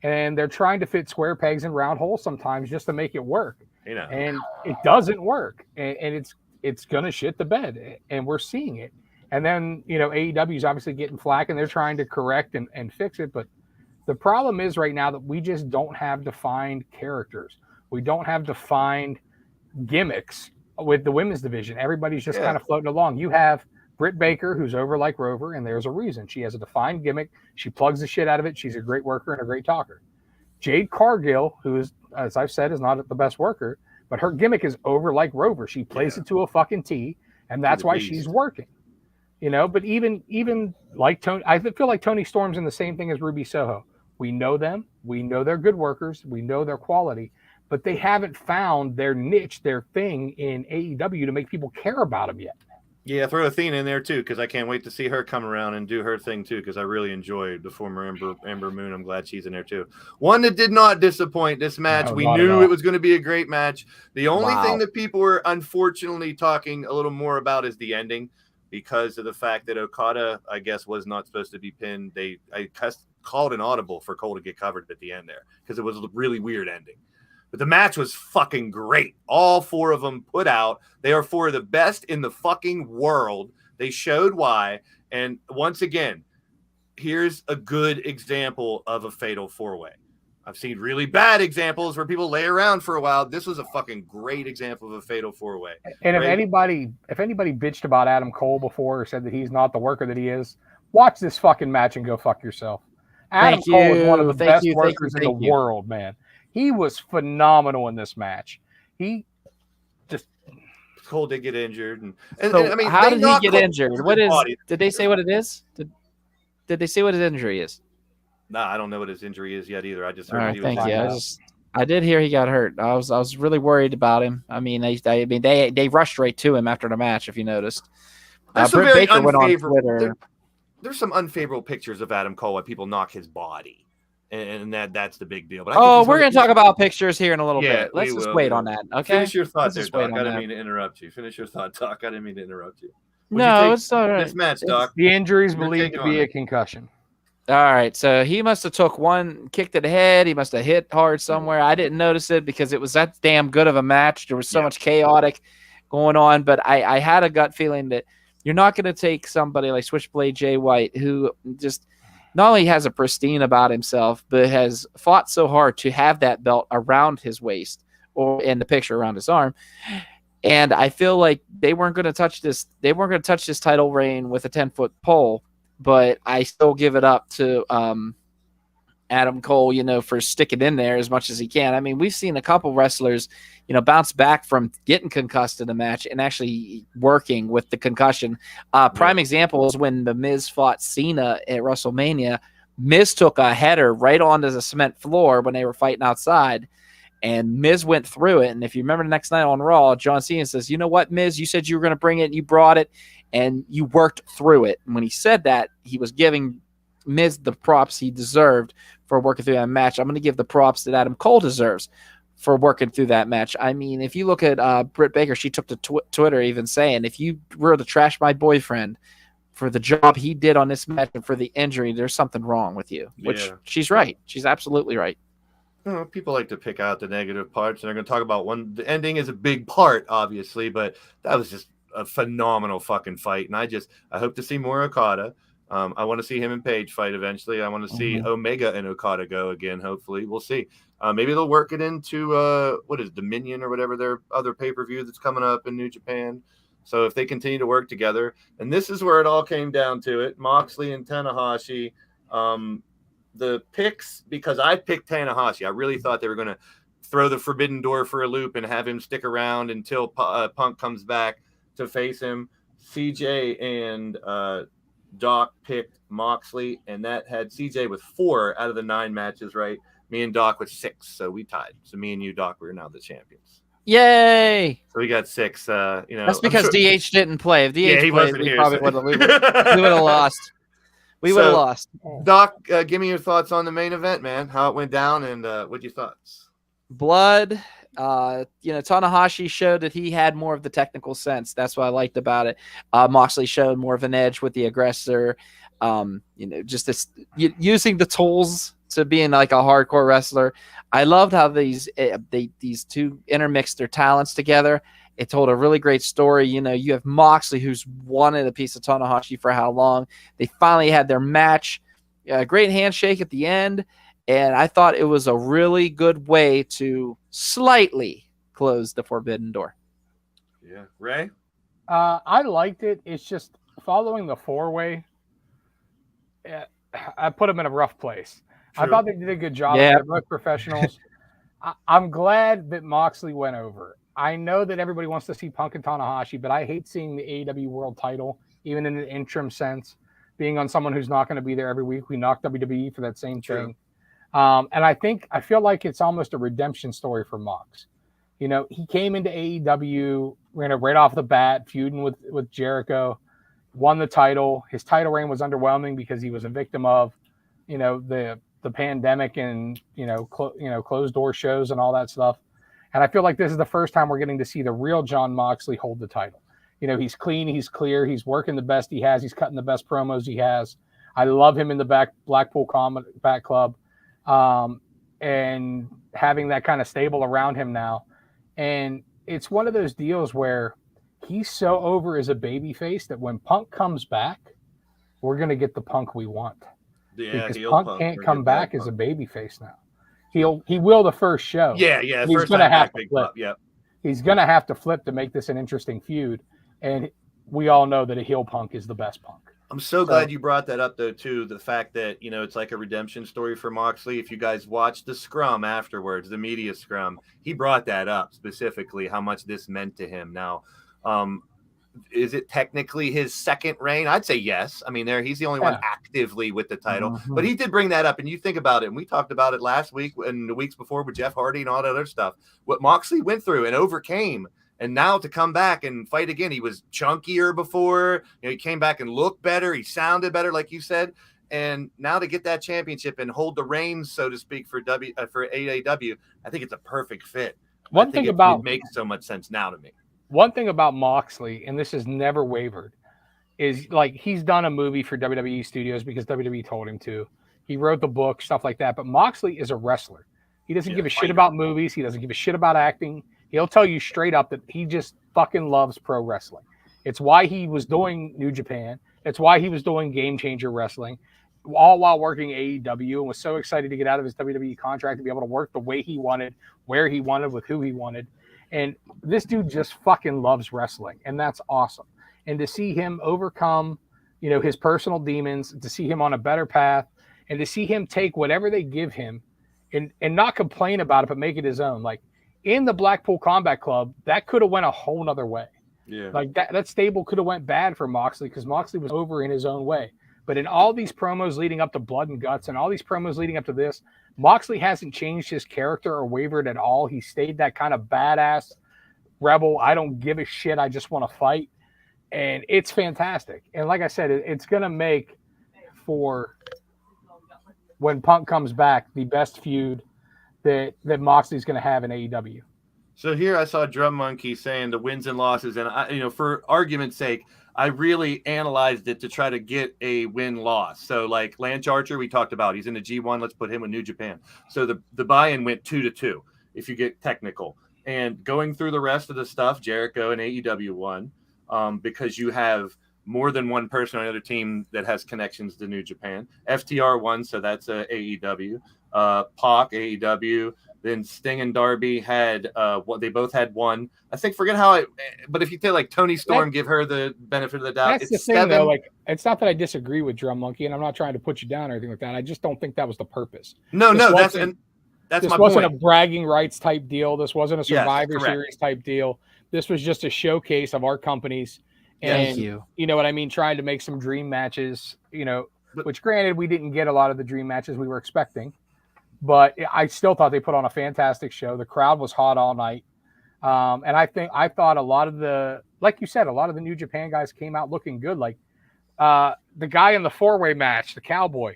[SPEAKER 3] and they're trying to fit square pegs in round holes sometimes just to make it work. And it doesn't work, and it's gonna shit the bed, and we're seeing it. And then AEW is obviously getting flack, and they're trying to correct and fix it, but. The problem is right now that we just don't have defined characters. We don't have defined gimmicks with the women's division. Everybody's just kind of floating along. You have Britt Baker, who's over like Rover, and there's a reason. She has a defined gimmick. She plugs the shit out of it. She's a great worker and a great talker. Jade Cargill, who is, as I've said, is not the best worker, but her gimmick is over like Rover. She plays it to a fucking T, and that's why she's working. But even like Tony, I feel like Toni Storm's in the same thing as Ruby Soho. We know them. We know they're good workers. We know their quality, but they haven't found their niche, their thing in AEW to make people care about them yet.
[SPEAKER 1] Yeah, throw Athena in there too, because I can't wait to see her come around and do her thing too, because I really enjoyed the former Ember Moon. I'm glad she's in there too. One that did not disappoint this match. We knew it was going to be a great match. The only thing that people were unfortunately talking a little more about is the ending, because of the fact that Okada, I guess, was not supposed to be pinned. I called an audible for Cole to get covered at the end there because it was a really weird ending. But the match was fucking great. All four of them put out. They are four of the best in the fucking world. They showed why. And once again, here's a good example of a fatal four-way. I've seen really bad examples where people lay around for a while. This was a fucking great example of a fatal four-way.
[SPEAKER 3] And if anybody bitched about Adam Cole before or said that he's not the worker that he is, watch this fucking match and go fuck yourself. Adam Cole is one of the best workers in the world, man. He was phenomenal in this match.
[SPEAKER 1] Cole did get injured,
[SPEAKER 2] how did he get injured? What is? Did they say what it is? Did they say what his injury is?
[SPEAKER 1] Nah, I don't know what his injury is yet either. I just
[SPEAKER 2] All
[SPEAKER 1] heard
[SPEAKER 2] right,
[SPEAKER 1] he was
[SPEAKER 2] thank you.
[SPEAKER 1] injured.
[SPEAKER 2] I did hear he got hurt. I was really worried about him. I mean, they rushed right to him after the match. If you noticed,
[SPEAKER 1] There's some
[SPEAKER 2] Britt
[SPEAKER 1] very
[SPEAKER 2] Baker went on
[SPEAKER 1] unfavorable.
[SPEAKER 2] Twitter.
[SPEAKER 1] There's some unfavorable pictures of Adam Cole why people knock his body, and that's the big deal. But I think
[SPEAKER 2] We're gonna talk about pictures here in a little bit. Let's just wait on that. Okay.
[SPEAKER 1] Finish your thought there,
[SPEAKER 2] Let's just wait
[SPEAKER 1] Doc.
[SPEAKER 2] on
[SPEAKER 1] I didn't
[SPEAKER 2] that.
[SPEAKER 1] mean to interrupt you. Finish your thought, Doc. I didn't mean to interrupt you.
[SPEAKER 2] No, it's all right.
[SPEAKER 1] This match, Doc.
[SPEAKER 3] The injury is
[SPEAKER 1] Your
[SPEAKER 3] believed
[SPEAKER 1] take
[SPEAKER 3] to be
[SPEAKER 1] on
[SPEAKER 3] a concussion.
[SPEAKER 2] All right, so he must have took one kick to the head. He must have hit hard somewhere. I didn't notice it because it was that damn good of a match. There was so much chaotic going on, but I had a gut feeling that you're not going to take somebody like Switchblade Jay White, who just not only has a pristine about himself, but has fought so hard to have that belt around his waist or in the picture around his arm. And I feel like they weren't going to touch this. They weren't going to touch this title reign with a 10-foot pole. But I still give it up to Adam Cole, for sticking in there as much as he can. I mean, we've seen a couple wrestlers, bounce back from getting concussed in the match and actually working with the concussion. Prime example is when The Miz fought Cena at WrestleMania. Miz took a header right onto the cement floor when they were fighting outside, and Miz went through it. And if you remember the next night on Raw, John Cena says, "You know what, Miz? You said you were going to bring it. You brought it. And you worked through it." And when he said that, he was giving Miz the props he deserved for working through that match. I'm going to give the props that Adam Cole deserves for working through that match. I mean, if you look at Britt Baker, she took to Twitter even saying, if you were to trash my boyfriend for the job he did on this match and for the injury, there's something wrong with you, which she's right. She's absolutely right.
[SPEAKER 1] People like to pick out the negative parts, and they're going to talk about the ending is a big part, obviously, but that was just a phenomenal fucking fight, and I hope to see more Okada. I want to see him and Paige fight eventually. I want to see Omega and Okada go again. Hopefully, we'll see. Maybe they'll work it into what is Dominion or whatever their other pay-per-view that's coming up in New Japan. So if they continue to work together, and this is where it all came down to it, Moxley and Tanahashi. The picks, because I picked Tanahashi. I really thought they were going to throw the Forbidden Door for a loop and have him stick around until Punk comes back to face him. CJ and Doc picked Moxley, and that had CJ with 4 out of the 9 matches, right? Me and Doc with 6, so we tied. So me and you, Doc, we're now the champions.
[SPEAKER 2] Yay!
[SPEAKER 1] So we got 6.
[SPEAKER 2] That's because DH didn't play. If DH
[SPEAKER 1] he
[SPEAKER 2] played,
[SPEAKER 1] wasn't
[SPEAKER 2] we
[SPEAKER 1] here,
[SPEAKER 2] probably
[SPEAKER 1] so-
[SPEAKER 2] would have lost. We would have lost.
[SPEAKER 1] Doc, give me your thoughts on the main event, man. How it went down, and what your thoughts?
[SPEAKER 2] Blood. Tanahashi showed that he had more of the technical sense. That's what I liked about it. Moxley showed more of an edge with the aggressor. Just this using the tools to being like a hardcore wrestler. I loved how these two intermixed their talents together. It told a really great story. You have Moxley, who's wanted a piece of Tanahashi for how long. They finally had their match. Great handshake at the end. And I thought it was a really good way to slightly close the Forbidden Door.
[SPEAKER 1] Yeah. Ray?
[SPEAKER 3] I liked it. It's just following the 4-way. I put them in a rough place. True. I thought they did a good job.
[SPEAKER 2] Yeah.
[SPEAKER 3] They're both professionals. I'm glad that Moxley went over. I know that everybody wants to see Punk and Tanahashi, but I hate seeing the AEW World title, even in an interim sense, being on someone who's not going to be there every week. We knocked WWE for that same thing. And I feel like it's almost a redemption story for Mox. He came into AEW, right off the bat, feuding with Jericho, won the title. His title reign was underwhelming because he was a victim of, the pandemic and, closed door shows and all that stuff. And I feel like this is the first time we're getting to see the real Jon Moxley hold the title. He's clean, he's clear, he's working the best he has, he's cutting the best promos he has. I love him in the Blackpool Combat Club. And having that kind of stable around him now. And it's one of those deals where he's so over as a babyface that when Punk comes back, we're going to get the Punk we want.
[SPEAKER 1] Yeah,
[SPEAKER 3] because Punk can't come back as a babyface now. He will the first show.
[SPEAKER 1] Yeah.
[SPEAKER 3] He's going to have to flip.
[SPEAKER 1] Club, yeah.
[SPEAKER 3] He's going to have to flip to make this an interesting feud. And we all know that a heel Punk is the best Punk.
[SPEAKER 1] I'm so glad you brought that up, though, too. The fact that, it's like a redemption story for Moxley. If you guys watched the scrum afterwards, the media scrum, he brought that up specifically, how much this meant to him. Now, is it technically his second reign? I'd say yes. I mean, he's the only one actively with the title, but he did bring that up. And you think about it, and we talked about it last week and the weeks before with Jeff Hardy and all that other stuff, what Moxley went through and overcame. And now to come back and fight again, he was chunkier before. He came back and looked better. He sounded better, like you said. And now to get that championship and hold the reins, so to speak, for AEW, I think it's a perfect fit. It makes so much sense now to me.
[SPEAKER 3] One thing about Moxley, and this has never wavered, is like he's done a movie for WWE Studios because WWE told him to. He wrote the book, stuff like that. But Moxley is a wrestler. He doesn't give a shit about movies. He doesn't give a shit about acting. He'll tell you straight up that he just fucking loves pro wrestling. It's why he was doing New Japan. It's why he was doing Game Changer Wrestling, all while working AEW, and was so excited to get out of his WWE contract to be able to work the way he wanted, where he wanted, with who he wanted. And this dude just fucking loves wrestling, and that's awesome. And to see him overcome, his personal demons, to see him on a better path, and to see him take whatever they give him and not complain about it, but make it his own. Like in the Blackpool Combat Club, that could have went a whole nother way.
[SPEAKER 1] Yeah.
[SPEAKER 3] Like that stable could have went bad for Moxley because Moxley was over in his own way. But in all these promos leading up to Blood and Guts and all these promos leading up to this, Moxley hasn't changed his character or wavered at all. He stayed that kind of badass rebel. I don't give a shit. I just want to fight. And it's fantastic. And like I said, it's going to make for when Punk comes back, the best feud that Moxley's going to have in AEW.
[SPEAKER 1] So here I saw Drum Monkey saying the wins and losses. And, for argument's sake, I really analyzed it to try to get a win-loss. So, like Lance Archer, we talked about. He's in the G1. Let's put him with New Japan. So the buy-in went 2-2, if you get technical. And going through the rest of the stuff, Jericho and AEW won because you have more than one person on the other team that has connections to New Japan. FTR won, so that's AEW. Pac, AEW. Then Sting and Darby had they both had one. I think but if you take like Tony Storm, give her the benefit of the doubt.
[SPEAKER 3] That's the thing, though. Like, it's not that I disagree with Drum Monkey, and I'm not trying to put you down or anything like that. I just don't think that was the purpose.
[SPEAKER 1] No, that's my point.
[SPEAKER 3] This wasn't a bragging rights type deal. This wasn't a Survivor Series type deal. This was just a showcase of our companies. And you know what I mean? Trying to make some dream matches, which granted, we didn't get a lot of the dream matches we were expecting. But I still thought they put on a fantastic show. The crowd was hot all night. And I thought a lot of like you said, a lot of the New Japan guys came out looking good. Like the guy in the 4-way match, the Cowboy.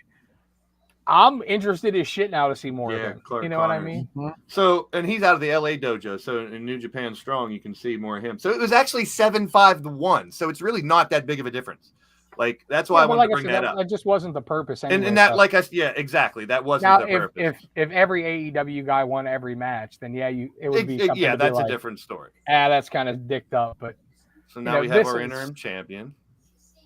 [SPEAKER 3] I'm interested as shit now to see more of him.
[SPEAKER 1] Clark
[SPEAKER 3] Connors. What I mean?
[SPEAKER 1] So, and he's out of the LA dojo. So in New Japan Strong, you can see more of him. So it was actually 7-5-1. So it's really not that big of a difference. Like, that's why I wanted to bring that up.
[SPEAKER 3] That just wasn't the purpose. Anyway,
[SPEAKER 1] and that, exactly. That wasn't the purpose.
[SPEAKER 3] If every AEW guy won every match, then it would be something.
[SPEAKER 1] Yeah, that's a different story.
[SPEAKER 3] That's kind of dicked up. But
[SPEAKER 1] so now we have our interim champion.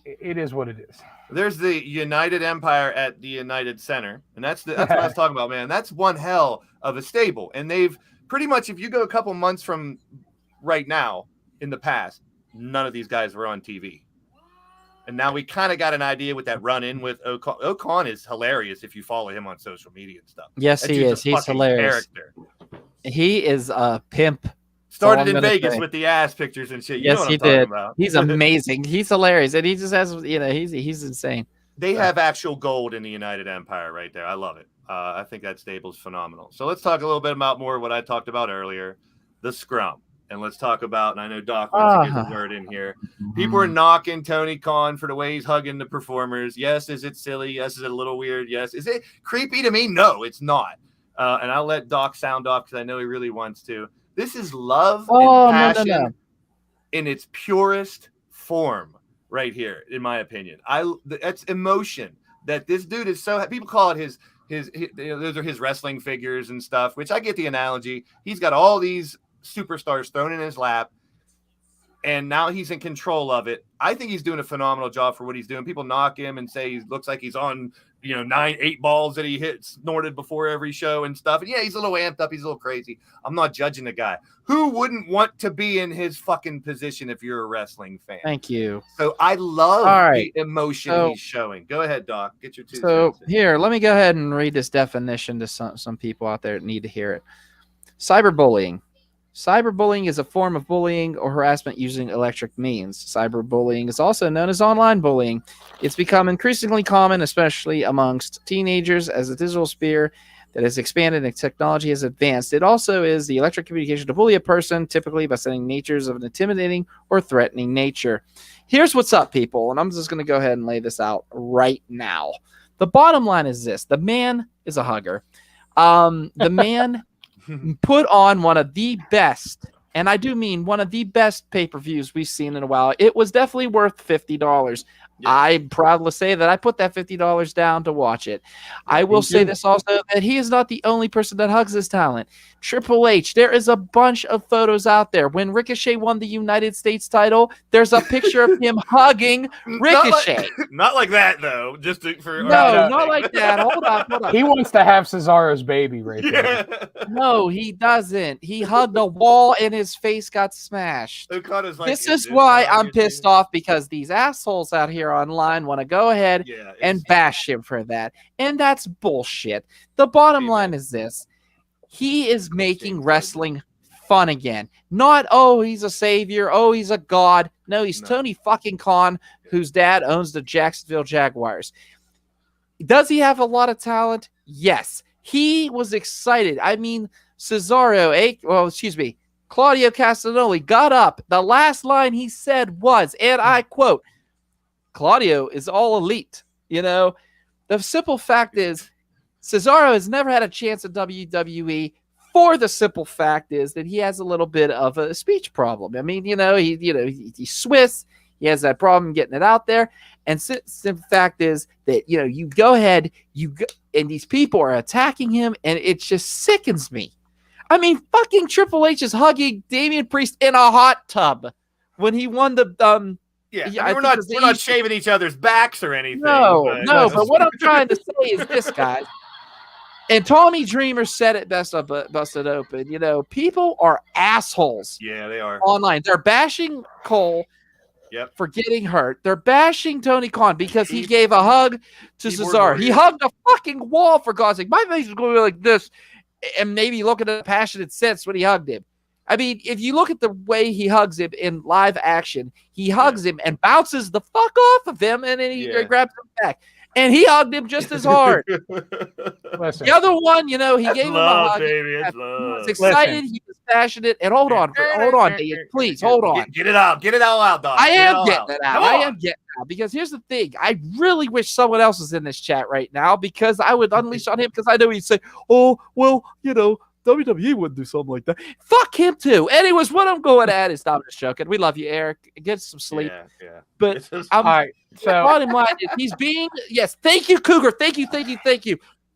[SPEAKER 3] It is what it is.
[SPEAKER 1] There's the United Empire at the United Center, and that's what I was talking about, man. That's one hell of a stable, and they've pretty much, if you go a couple months from right now in the past, none of these guys were on TV. And now we kind of got an idea with that run-in with Ocon. Ocon is hilarious if you follow him on social media and stuff.
[SPEAKER 2] Yes, he is. He's hilarious. Character. He is a pimp.
[SPEAKER 1] Started in Vegas with the ass pictures and shit.
[SPEAKER 2] Yes, he did. He's amazing. He's hilarious. And he just has, he's insane.
[SPEAKER 1] They have actual gold in the United Empire right there. I love it. I think that stable's phenomenal. So let's talk a little bit about more what I talked about earlier, the scrum. And let's talk about, and I know Doc wants to get the word in here. People are knocking Tony Khan for the way he's hugging the performers. Yes, is it silly? Yes, is it a little weird? Yes. Is it creepy to me? No, it's not. And I'll let Doc sound off because I know he really wants to. This is love and passion in its purest form right here, in my opinion. That's emotion that this dude is so. People call it his those are his wrestling figures and stuff, which I get the analogy. He's got all these superstars thrown in his lap, and now he's in control of it. I think he's doing a phenomenal job for what he's doing. People knock him and say he looks like he's on 9-8 balls that he snorted before every show and stuff. And yeah, he's a little amped up, he's a little crazy. I'm not judging the guy. Who wouldn't want to be in his fucking position if you're a wrestling fan?
[SPEAKER 2] Thank you.
[SPEAKER 1] So I love the emotion he's showing. Go ahead, Doc, get your 2
[SPEAKER 2] cents in. Here, let me go ahead and read this definition to some people out there that need to hear it. Cyberbullying. Cyberbullying is a form of bullying or harassment using electric means. Cyberbullying is also known as online bullying. It's become increasingly common, especially amongst teenagers, as a digital sphere that has expanded and technology has advanced. It also is the electric communication to bully a person, typically by sending natures of an intimidating or threatening nature. Here's what's up, people, and I'm just going to go ahead and lay this out right now. The bottom line is this. The man is a hugger. The man put on one of the best, and I do mean one of the best pay-per-views we've seen in a while. It was definitely worth $50. Yes. I'm proud to say that I put that $50 down to watch it. I will say this also, that he is not the only person that hugs his talent. Triple H, there is a bunch of photos out there. When Ricochet won the United States title, there's a picture of him hugging Ricochet.
[SPEAKER 1] Not like that, though.
[SPEAKER 2] Not like that. Hold on.
[SPEAKER 3] He wants to have Cesaro's baby right there.
[SPEAKER 2] No, he doesn't. He hugged a wall and his face got smashed. This is why I'm pissed off, because these assholes out here online want to go ahead and bash him for that. And that's bullshit. The bottom line is this. He is making wrestling fun again. Not, oh, he's a savior. Oh, he's a god. No, he's Tony fucking Khan, whose dad owns the Jacksonville Jaguars. Does he have a lot of talent? Yes. He was excited. I mean, Claudio Castagnoli got up. The last line he said was, and I quote, Claudio is all elite. You know, the simple fact is Cesaro has never had a chance at WWE, for the simple fact is that he has a little bit of a speech problem. I mean, he's Swiss. He has that problem getting it out there. And the fact is that, you go ahead, and these people are attacking him, and it just sickens me. I mean, fucking Triple H is hugging Damian Priest in a hot tub when he won the
[SPEAKER 1] we're not shaving each other's backs or anything.
[SPEAKER 2] But what I'm trying to say is this, guys. And Tommy Dreamer said it best of Busted Open. People are assholes.
[SPEAKER 1] Yeah, they are.
[SPEAKER 2] Online. They're bashing Cole for getting hurt. They're bashing Tony Khan because he gave a hug to Cesaro. He hugged a fucking wall, for God's sake. My face is going to be like this, and maybe look at a passionate sense when he hugged him. I mean, if you look at the way he hugs him in live action, he hugs him and bounces the fuck off of him, and then he grabs him back. And he hugged him just as hard. The other one, he gave him a hug.
[SPEAKER 1] Baby,
[SPEAKER 2] he was excited. He was passionate. And hold on, Dave, please, hold on.
[SPEAKER 1] Get it out. Get it all out, dog.
[SPEAKER 2] I am getting it out. Because here's the thing. I really wish someone else was in this chat right now, because I would unleash on him, because I know he'd say, oh, well, WWE wouldn't do something like that. Fuck him too. Anyways, what I'm going at is, I'm just joking. We love you, Eric. Get some sleep.
[SPEAKER 1] Yeah.
[SPEAKER 2] But
[SPEAKER 3] all right. So
[SPEAKER 2] bottom line is he's being thank you, Cougar. Thank you.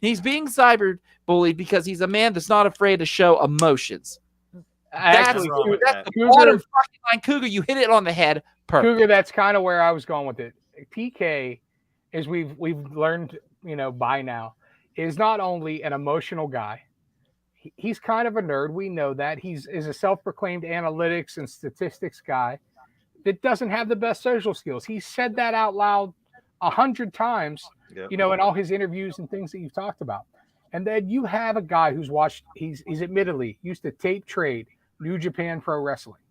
[SPEAKER 2] He's being cyber bullied because he's a man that's not afraid to show emotions. That's the bottom fucking line, Cougar. You hit it on the head. Perfect.
[SPEAKER 3] Cougar, that's kind of where I was going with it. PK, as we've learned, by now, is not only an emotional guy. He's kind of a nerd. We know that. He's a self-proclaimed analytics and statistics guy that doesn't have the best social skills. He said that out loud 100 times, in all his interviews and things that you've talked about. And then you have a guy who's he's admittedly used to tape trade New Japan Pro Wrestling.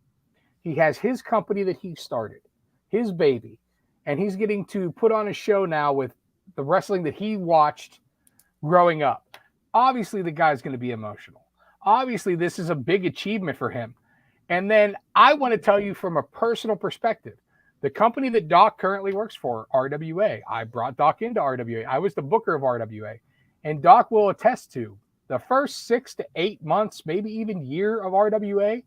[SPEAKER 3] He has his company that he started, his baby, and he's getting to put on a show now with the wrestling that he watched growing up. Obviously, the guy's going to be emotional. Obviously, this is a big achievement for him. And then I want to tell you from a personal perspective, the company that Doc currently works for, RWA, I brought Doc into RWA. I was the booker of RWA. And Doc will attest to the first 6 to 8 months, maybe even year of RWA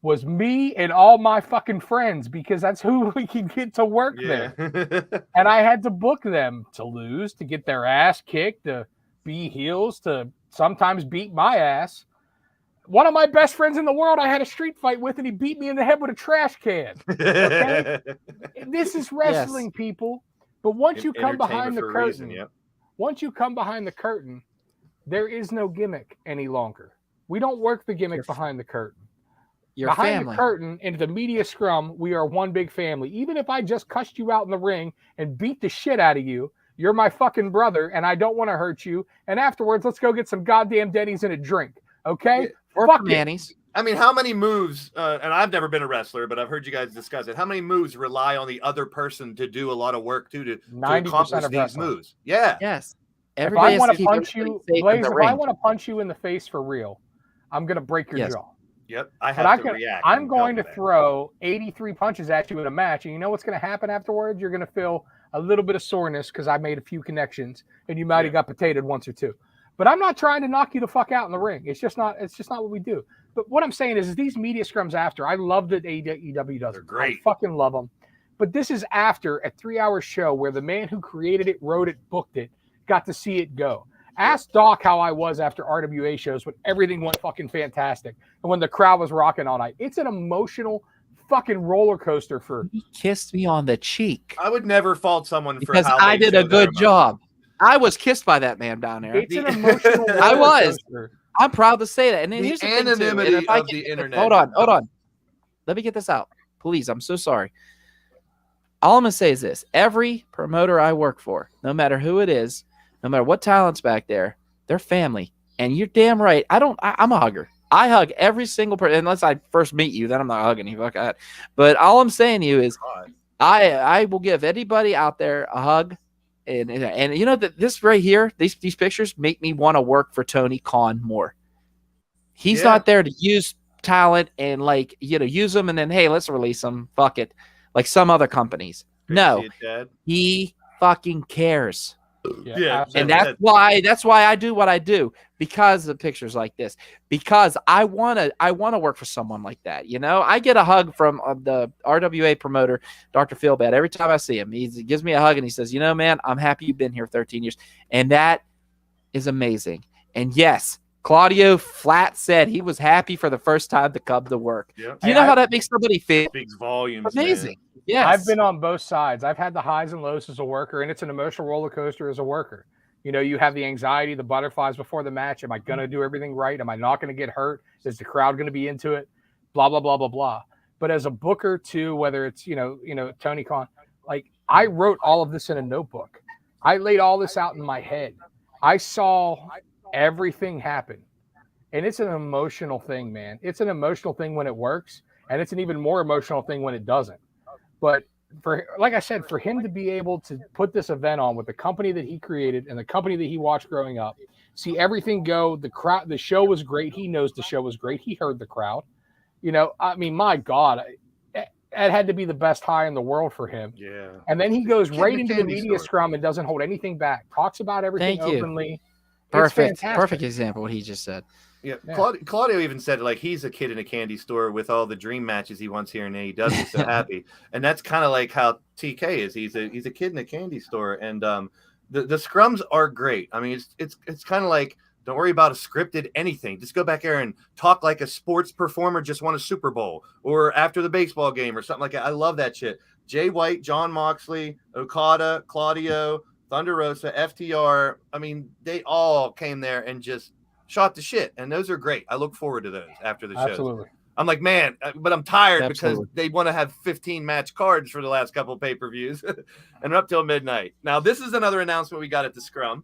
[SPEAKER 3] was me and all my fucking friends, because that's who we could get to work there. And I had to book them to lose, to get their ass kicked, to be heels, to sometimes beat my ass. One of my best friends in the world I had a street fight with, and he beat me in the head with a trash can. Okay? This is wrestling, people. But once you come behind the curtain, there is no gimmick any longer. We don't work the gimmick behind the curtain. Behind the curtain, into the media scrum, we are one big family. Even if I just cussed you out in the ring and beat the shit out of you, you're my fucking brother, and I don't want to hurt you. And afterwards, let's go get some goddamn Denny's and a drink. Okay?
[SPEAKER 2] Or Manny's.
[SPEAKER 1] I mean, how many moves, and I've never been a wrestler, but I've heard you guys discuss it. How many moves rely on the other person to do a lot of work to
[SPEAKER 3] 90%
[SPEAKER 1] accomplish
[SPEAKER 3] of
[SPEAKER 1] these
[SPEAKER 3] wrestling.
[SPEAKER 1] moves? Yeah.
[SPEAKER 2] Yes.
[SPEAKER 3] If I want to
[SPEAKER 2] keep
[SPEAKER 3] punch you,
[SPEAKER 2] safe in
[SPEAKER 3] Blaze,
[SPEAKER 2] the
[SPEAKER 3] if I
[SPEAKER 2] ring.
[SPEAKER 3] want to punch you in the face for real, I'm going to break your
[SPEAKER 2] Yes.
[SPEAKER 3] jaw.
[SPEAKER 1] Yep. I
[SPEAKER 3] But
[SPEAKER 1] have to react.
[SPEAKER 3] I'm
[SPEAKER 1] and
[SPEAKER 3] going to
[SPEAKER 1] help that.
[SPEAKER 3] throw 83 punches at you in a match, and you know what's going to happen afterwards? You're going to feel a little bit of soreness because I made a few connections, and you might have got potatoed once or two. But I'm not trying to knock you the fuck out in the ring. It's just not what we do. But what I'm saying is these media scrums after, I love that AEW does.
[SPEAKER 1] They're great.
[SPEAKER 3] I fucking love them. But this is after a 3-hour show where the man who created it, wrote it, booked it, got to see it go. Ask Doc how I was after RWA shows when everything went fucking fantastic and when the crowd was rocking all night. It's an emotional fucking roller coaster for.
[SPEAKER 2] He kissed me on the cheek.
[SPEAKER 1] I would never fault someone
[SPEAKER 2] because
[SPEAKER 1] for how
[SPEAKER 2] I
[SPEAKER 1] they
[SPEAKER 2] did
[SPEAKER 1] show
[SPEAKER 2] a good
[SPEAKER 1] their
[SPEAKER 2] job. I was kissed by that man down there.
[SPEAKER 3] It's an emotional roller
[SPEAKER 2] I was.
[SPEAKER 3] coaster.
[SPEAKER 2] I'm proud to say that. And then
[SPEAKER 1] The
[SPEAKER 2] here's the thing, too.
[SPEAKER 1] anonymity
[SPEAKER 2] And if I
[SPEAKER 1] of the internet.
[SPEAKER 2] Hold on. Let me get this out. Please, I'm so sorry. All I'm going to say is this. Every promoter I work for, no matter who it is, no matter what talent's back there, they're family. And you're damn right. I'm a hugger. I hug every single person. Unless I first meet you, then I'm not hugging you. Fuck that. But all I'm saying to you is I will give anybody out there a hug. And you know that this right here, these pictures make me want to work for Tony Khan more. He's not there to use talent and use them and then, hey, let's release them. Fuck it. Like some other companies. No, he fucking cares.
[SPEAKER 3] Yeah,
[SPEAKER 2] and that's why I do what I do, because of pictures like this, because I want to work for someone like that. You know, I get a hug from the RWA promoter, Dr. Feelbad, every time I see him. He gives me a hug and he says, you know, man, I'm happy you've been here 13 years. And that is amazing. And yes, Claudio flat said he was happy for the first time to come to work.
[SPEAKER 1] Yep.
[SPEAKER 2] You know how that makes somebody feel?
[SPEAKER 1] Speaks volumes.
[SPEAKER 2] Amazing.
[SPEAKER 1] Man.
[SPEAKER 2] Yes.
[SPEAKER 3] I've been on both sides. I've had the highs and lows as a worker, and it's an emotional roller coaster as a worker. You know, you have the anxiety, the butterflies before the match. Am I going to do everything right? Am I not going to get hurt? Is the crowd going to be into it? Blah, blah, blah, blah, blah. But as a booker too, whether it's, you know, Tony Khan, like I wrote all of this in a notebook. I laid all this out in my head. I saw everything happen. And it's an emotional thing, man. It's an emotional thing when it works, and it's an even more emotional thing when it doesn't. But like I said, for him to be able to put this event on with the company that he created and the company that he watched growing up, see everything go, the show was great. He knows the show was great. He heard the crowd. You know, I mean, my God, it had to be the best high in the world for him.
[SPEAKER 1] Yeah.
[SPEAKER 3] And then he goes right into the media scrum and doesn't hold anything back. Talks about everything openly.
[SPEAKER 2] Perfect example what he just said.
[SPEAKER 1] Yeah. Claudio even said like he's a kid in a candy store with all the dream matches he wants here in AEW. He's so happy, and that's kind of like how TK is. He's a kid in a candy store, and the scrums are great. I mean, it's kind of like, don't worry about a scripted anything. Just go back there and talk like a sports performer just won a Super Bowl or after the baseball game or something like that. I love that shit. Jay White, John Moxley, Okada, Claudio, Thunder Rosa, FTR. I mean, they all came there and just shot the shit, and those are great. I look forward to those after the show.
[SPEAKER 3] Absolutely.
[SPEAKER 1] I'm like, man, but I'm tired because they want to have 15 match cards for the last couple of pay-per-views and up till midnight. Now, this is another announcement we got at the Scrum.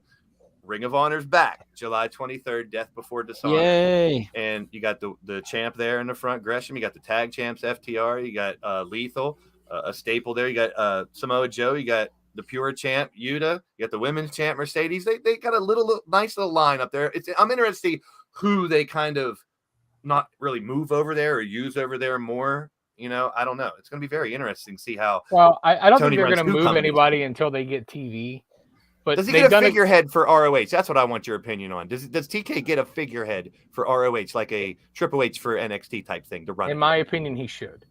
[SPEAKER 1] Ring of Honor's back, July 23rd, Death Before Dishonor.
[SPEAKER 2] Yay.
[SPEAKER 1] And you got the champ there in the front, Gresham. You got the tag champs, FTR. You got Lethal, a staple there. You got Samoa Joe. You got the pure champ, Yuta. You got the women's champ, Mercedes. They got a nice little line up there. I'm interested to see who they kind of not really move over there or use over there more. You know, I don't know. It's going to be very interesting to see how.
[SPEAKER 3] Well, I don't
[SPEAKER 1] Tony
[SPEAKER 3] think they're going to move
[SPEAKER 1] companies.
[SPEAKER 3] Anybody until they get TV. But
[SPEAKER 1] does he get a figurehead for ROH? That's what I want your opinion on. Does TK get a figurehead for ROH, like a Triple H for NXT type thing to run?
[SPEAKER 3] In my opinion, he should.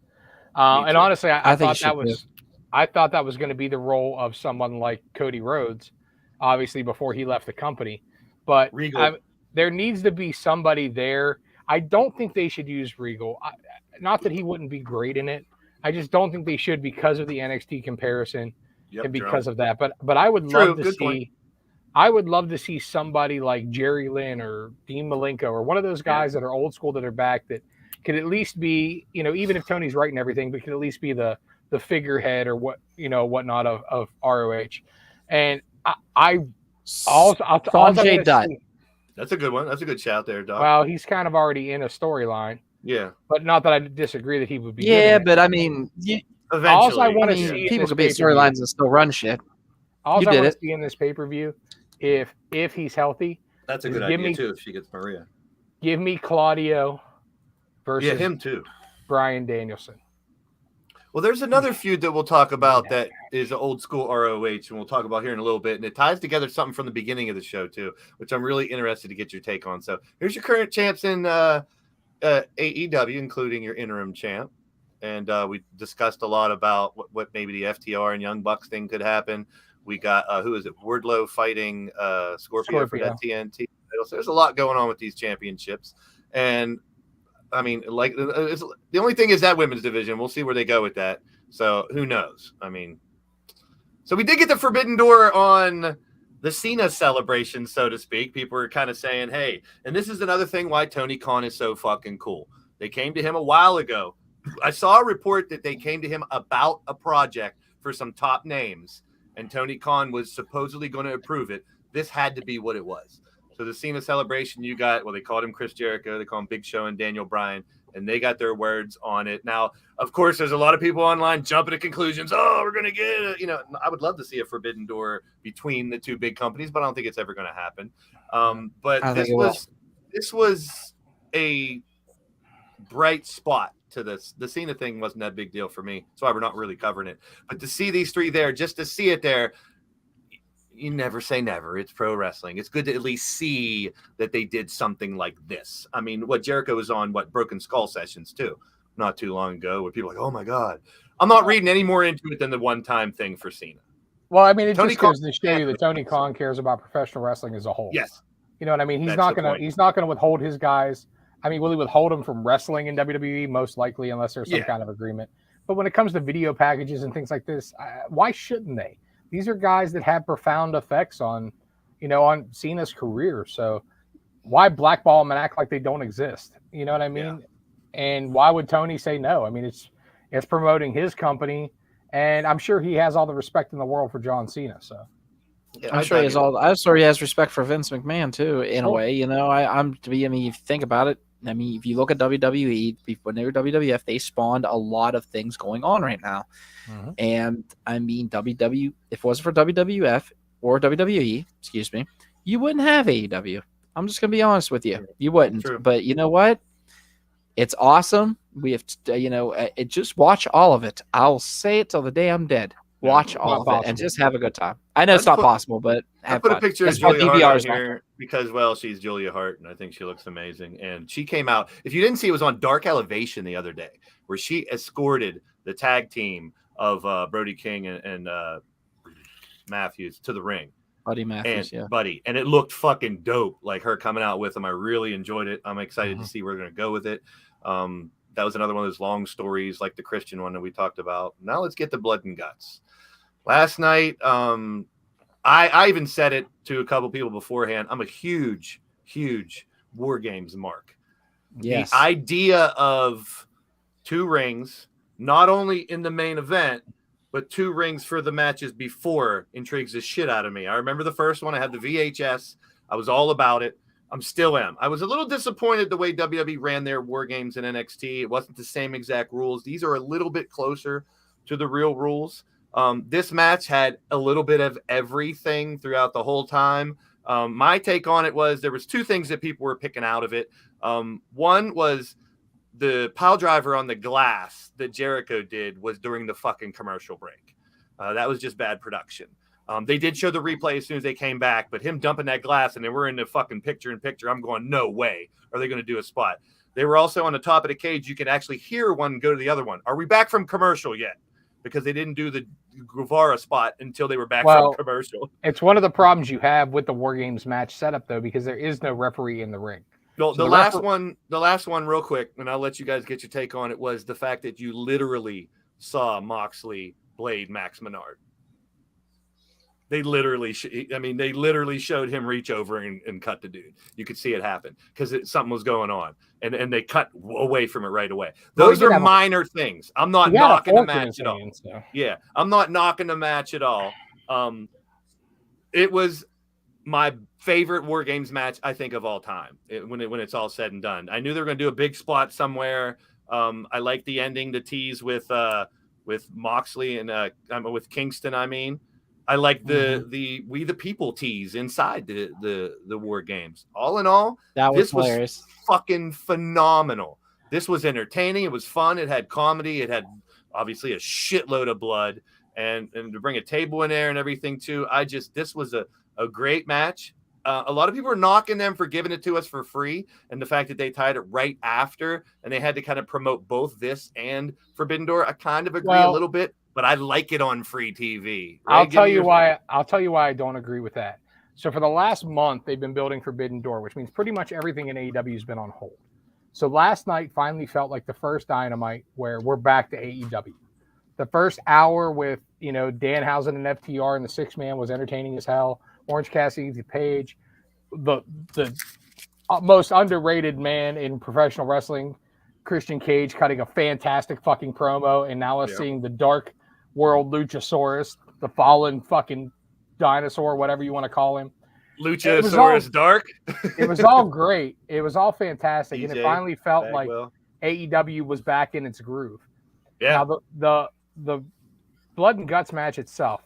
[SPEAKER 3] And honestly, I thought that was. I thought that was going to be the role of someone like Cody Rhodes, obviously before he left the company. But there needs to be somebody there. I don't think they should use Regal. Not that he wouldn't be great in it. I just don't think they should because of the NXT comparison and because of that. But I would love to see. I would love to see somebody like Jerry Lynn or Dean Malenko or one of those guys that are old school that are back that could at least be, you know, even if Tony's writing everything, but could at least be the figurehead or whatnot of ROH. And
[SPEAKER 2] Sanjay Dutt.
[SPEAKER 1] That's a good one. That's a good shout there, Doc.
[SPEAKER 3] Well, he's kind of already in a storyline.
[SPEAKER 1] Yeah.
[SPEAKER 3] But not that I disagree that he would be.
[SPEAKER 2] Yeah,
[SPEAKER 3] doing
[SPEAKER 2] but
[SPEAKER 3] it.
[SPEAKER 2] I mean,
[SPEAKER 1] Eventually,
[SPEAKER 3] all I want to see in
[SPEAKER 2] people
[SPEAKER 3] this
[SPEAKER 2] could be
[SPEAKER 3] pay-per-view-
[SPEAKER 2] storylines and still run shit.
[SPEAKER 3] All
[SPEAKER 2] You
[SPEAKER 3] I
[SPEAKER 2] did
[SPEAKER 3] want
[SPEAKER 2] it.
[SPEAKER 3] to see in this pay-per-view, if he's healthy,
[SPEAKER 5] That's a
[SPEAKER 3] is
[SPEAKER 5] good
[SPEAKER 3] give
[SPEAKER 5] idea
[SPEAKER 3] me-
[SPEAKER 5] too. If she gets Maria,
[SPEAKER 3] give me Claudio versus
[SPEAKER 1] yeah, him too.
[SPEAKER 3] Brian Danielson.
[SPEAKER 1] Well, there's another feud that we'll talk about that is old school ROH, and we'll talk about here in a little bit. And it ties together something from the beginning of the show, too, which I'm really interested to get your take on. So here's your current champs in AEW, including your interim champ. And we discussed a lot about what maybe the FTR and Young Bucks thing could happen. We got, who is it, Wardlow fighting Scorpio for that TNT. So there's a lot going on with these championships. And I mean, like, the only thing is that women's division. We'll see where they go with that. So who knows? I mean, so we did get the Forbidden Door on the Cena celebration, so to speak. People are kind of saying, hey, and this is another thing why Tony Khan is so fucking cool. They came to him a while ago. I saw a report that they came to him about a project for some top names, and Tony Khan was supposedly going to approve it. This had to be what it was. So the Cena celebration, you got, well, they called him Chris Jericho, they call him Big Show and Daniel Bryan, and they got their words on it. Now, of course, there's a lot of people online jumping to conclusions. Oh, we're going to get it. You know, I would love to see a Forbidden Door between the two big companies, but I don't think it's ever going to happen. But this was a bright spot to this. The Cena thing wasn't that big deal for me. That's why we're not really covering it. But to see these three there, just to see it there, you never say never. It's pro wrestling. It's good to at least see that they did something like this. I mean, what Jericho was on, Broken Skull sessions too, not too long ago, where people are like, oh my God. I'm not reading any more into it than the one-time thing for Cena.
[SPEAKER 3] Well, I mean, it just goes to show you that Tony Khan cares about professional wrestling as a whole.
[SPEAKER 1] Yes.
[SPEAKER 3] You know what I mean? He's
[SPEAKER 1] That's
[SPEAKER 3] not gonna withhold his guys. I mean, will he withhold them from wrestling in WWE? Most likely, unless there's some kind of agreement. But when it comes to video packages and things like this, why shouldn't they? These are guys that have profound effects on Cena's career. So why blackball them and act like they don't exist? You know what I mean? Yeah. And why would Tony say no? I mean, it's promoting his company, and I'm sure he has all the respect in the world for John Cena. So
[SPEAKER 2] yeah, I'm sure he has respect for Vince McMahon too, in a way. You know, I mean, if you think about it, I mean, if you look at WWE, when they were WWF, they spawned a lot of things going on right now. Mm-hmm. And I mean, if it wasn't for WWF or WWE, excuse me, you wouldn't have AEW. I'm just going to be honest with you. You wouldn't. True. But you know what? It's awesome. We have to, just watch all of it. I'll say it till the day I'm dead. Watch all of it and just have a good time. I know it's not possible, but
[SPEAKER 1] I put a picture of Julia Hart here because, well, she's Julia Hart, and I think she looks amazing. And she came out. If you didn't see, it was on Dark Elevation the other day, where she escorted the tag team of Brody King and Matthews to the ring.
[SPEAKER 2] Buddy Matthews,
[SPEAKER 1] Buddy. And it looked fucking dope, like her coming out with them. I really enjoyed it. I'm excited to see where they're going to go with it. That was another one of those long stories like the Christian one that we talked about. Now let's get to Blood and Guts. Last night, I even said it to a couple people beforehand. I'm a huge, huge War Games mark.
[SPEAKER 2] Yes.
[SPEAKER 1] The idea of 2 rings, not only in the main event, but 2 rings for the matches before intrigues the shit out of me. I remember the first one. I had the VHS. I was all about it. I'm still am. I was a little disappointed the way WWE ran their War Games in NXT. It wasn't the same exact rules. These are a little bit closer to the real rules. This match had a little bit of everything throughout the whole time. My take on it was there was 2 things that people were picking out of it. One was the pile driver on the glass that Jericho did was during the fucking commercial break. That was just bad production. They did show the replay as soon as they came back, but him dumping that glass and then we're in the fucking picture-in-picture, I'm going, no way are they going to do a spot. They were also on the top of the cage. You can actually hear one go to the other one. Are we back from commercial yet? Because they didn't do the Guevara spot until they were back from commercial.
[SPEAKER 3] It's one of the problems you have with the War Games match setup, though, because there is no referee in the ring.
[SPEAKER 1] No, so the last one, real quick, and I'll let you guys get your take on it, was the fact that you literally saw Moxley blade Max Menard. They literally showed him reach over and cut the dude. You could see it happen because something was going on, and they cut away from it right away. Those are minor things. I'm not knocking the match at all. Yeah, I'm not knocking the match at all. It was my favorite War Games match, I think, of all time when it's all said and done. I knew they were going to do a big spot somewhere. I like the ending, the tease with Moxley and with Kingston. I mean, I like the We the People tease inside the War Games. All in all, this was fucking phenomenal. This was entertaining. It was fun. It had comedy. It had obviously a shitload of blood, and to bring a table in there and everything too. This was a great match. A lot of people are knocking them for giving it to us for free, and the fact that they tied it right after, and they had to kind of promote both this and Forbidden Door. I kind of agree a little bit, but I like it on free TV. Right?
[SPEAKER 3] I'll tell you why I don't agree with that. So for the last month, they've been building Forbidden Door, which means pretty much everything in AEW has been on hold. So last night finally felt like the first Dynamite where we're back to AEW. The first hour with, Danhausen and FTR and the 6-man was entertaining as hell. Orange Cassidy Page, the most underrated man in professional wrestling, Christian Cage, cutting a fantastic fucking promo, and now us seeing the Dark World Luchasaurus, the fallen fucking dinosaur, whatever you want to call him.
[SPEAKER 1] Luchasaurus Dark.
[SPEAKER 3] It was all great. It was all fantastic, and it finally felt like AEW was back in its groove. Yeah. Now the Blood and Guts match itself,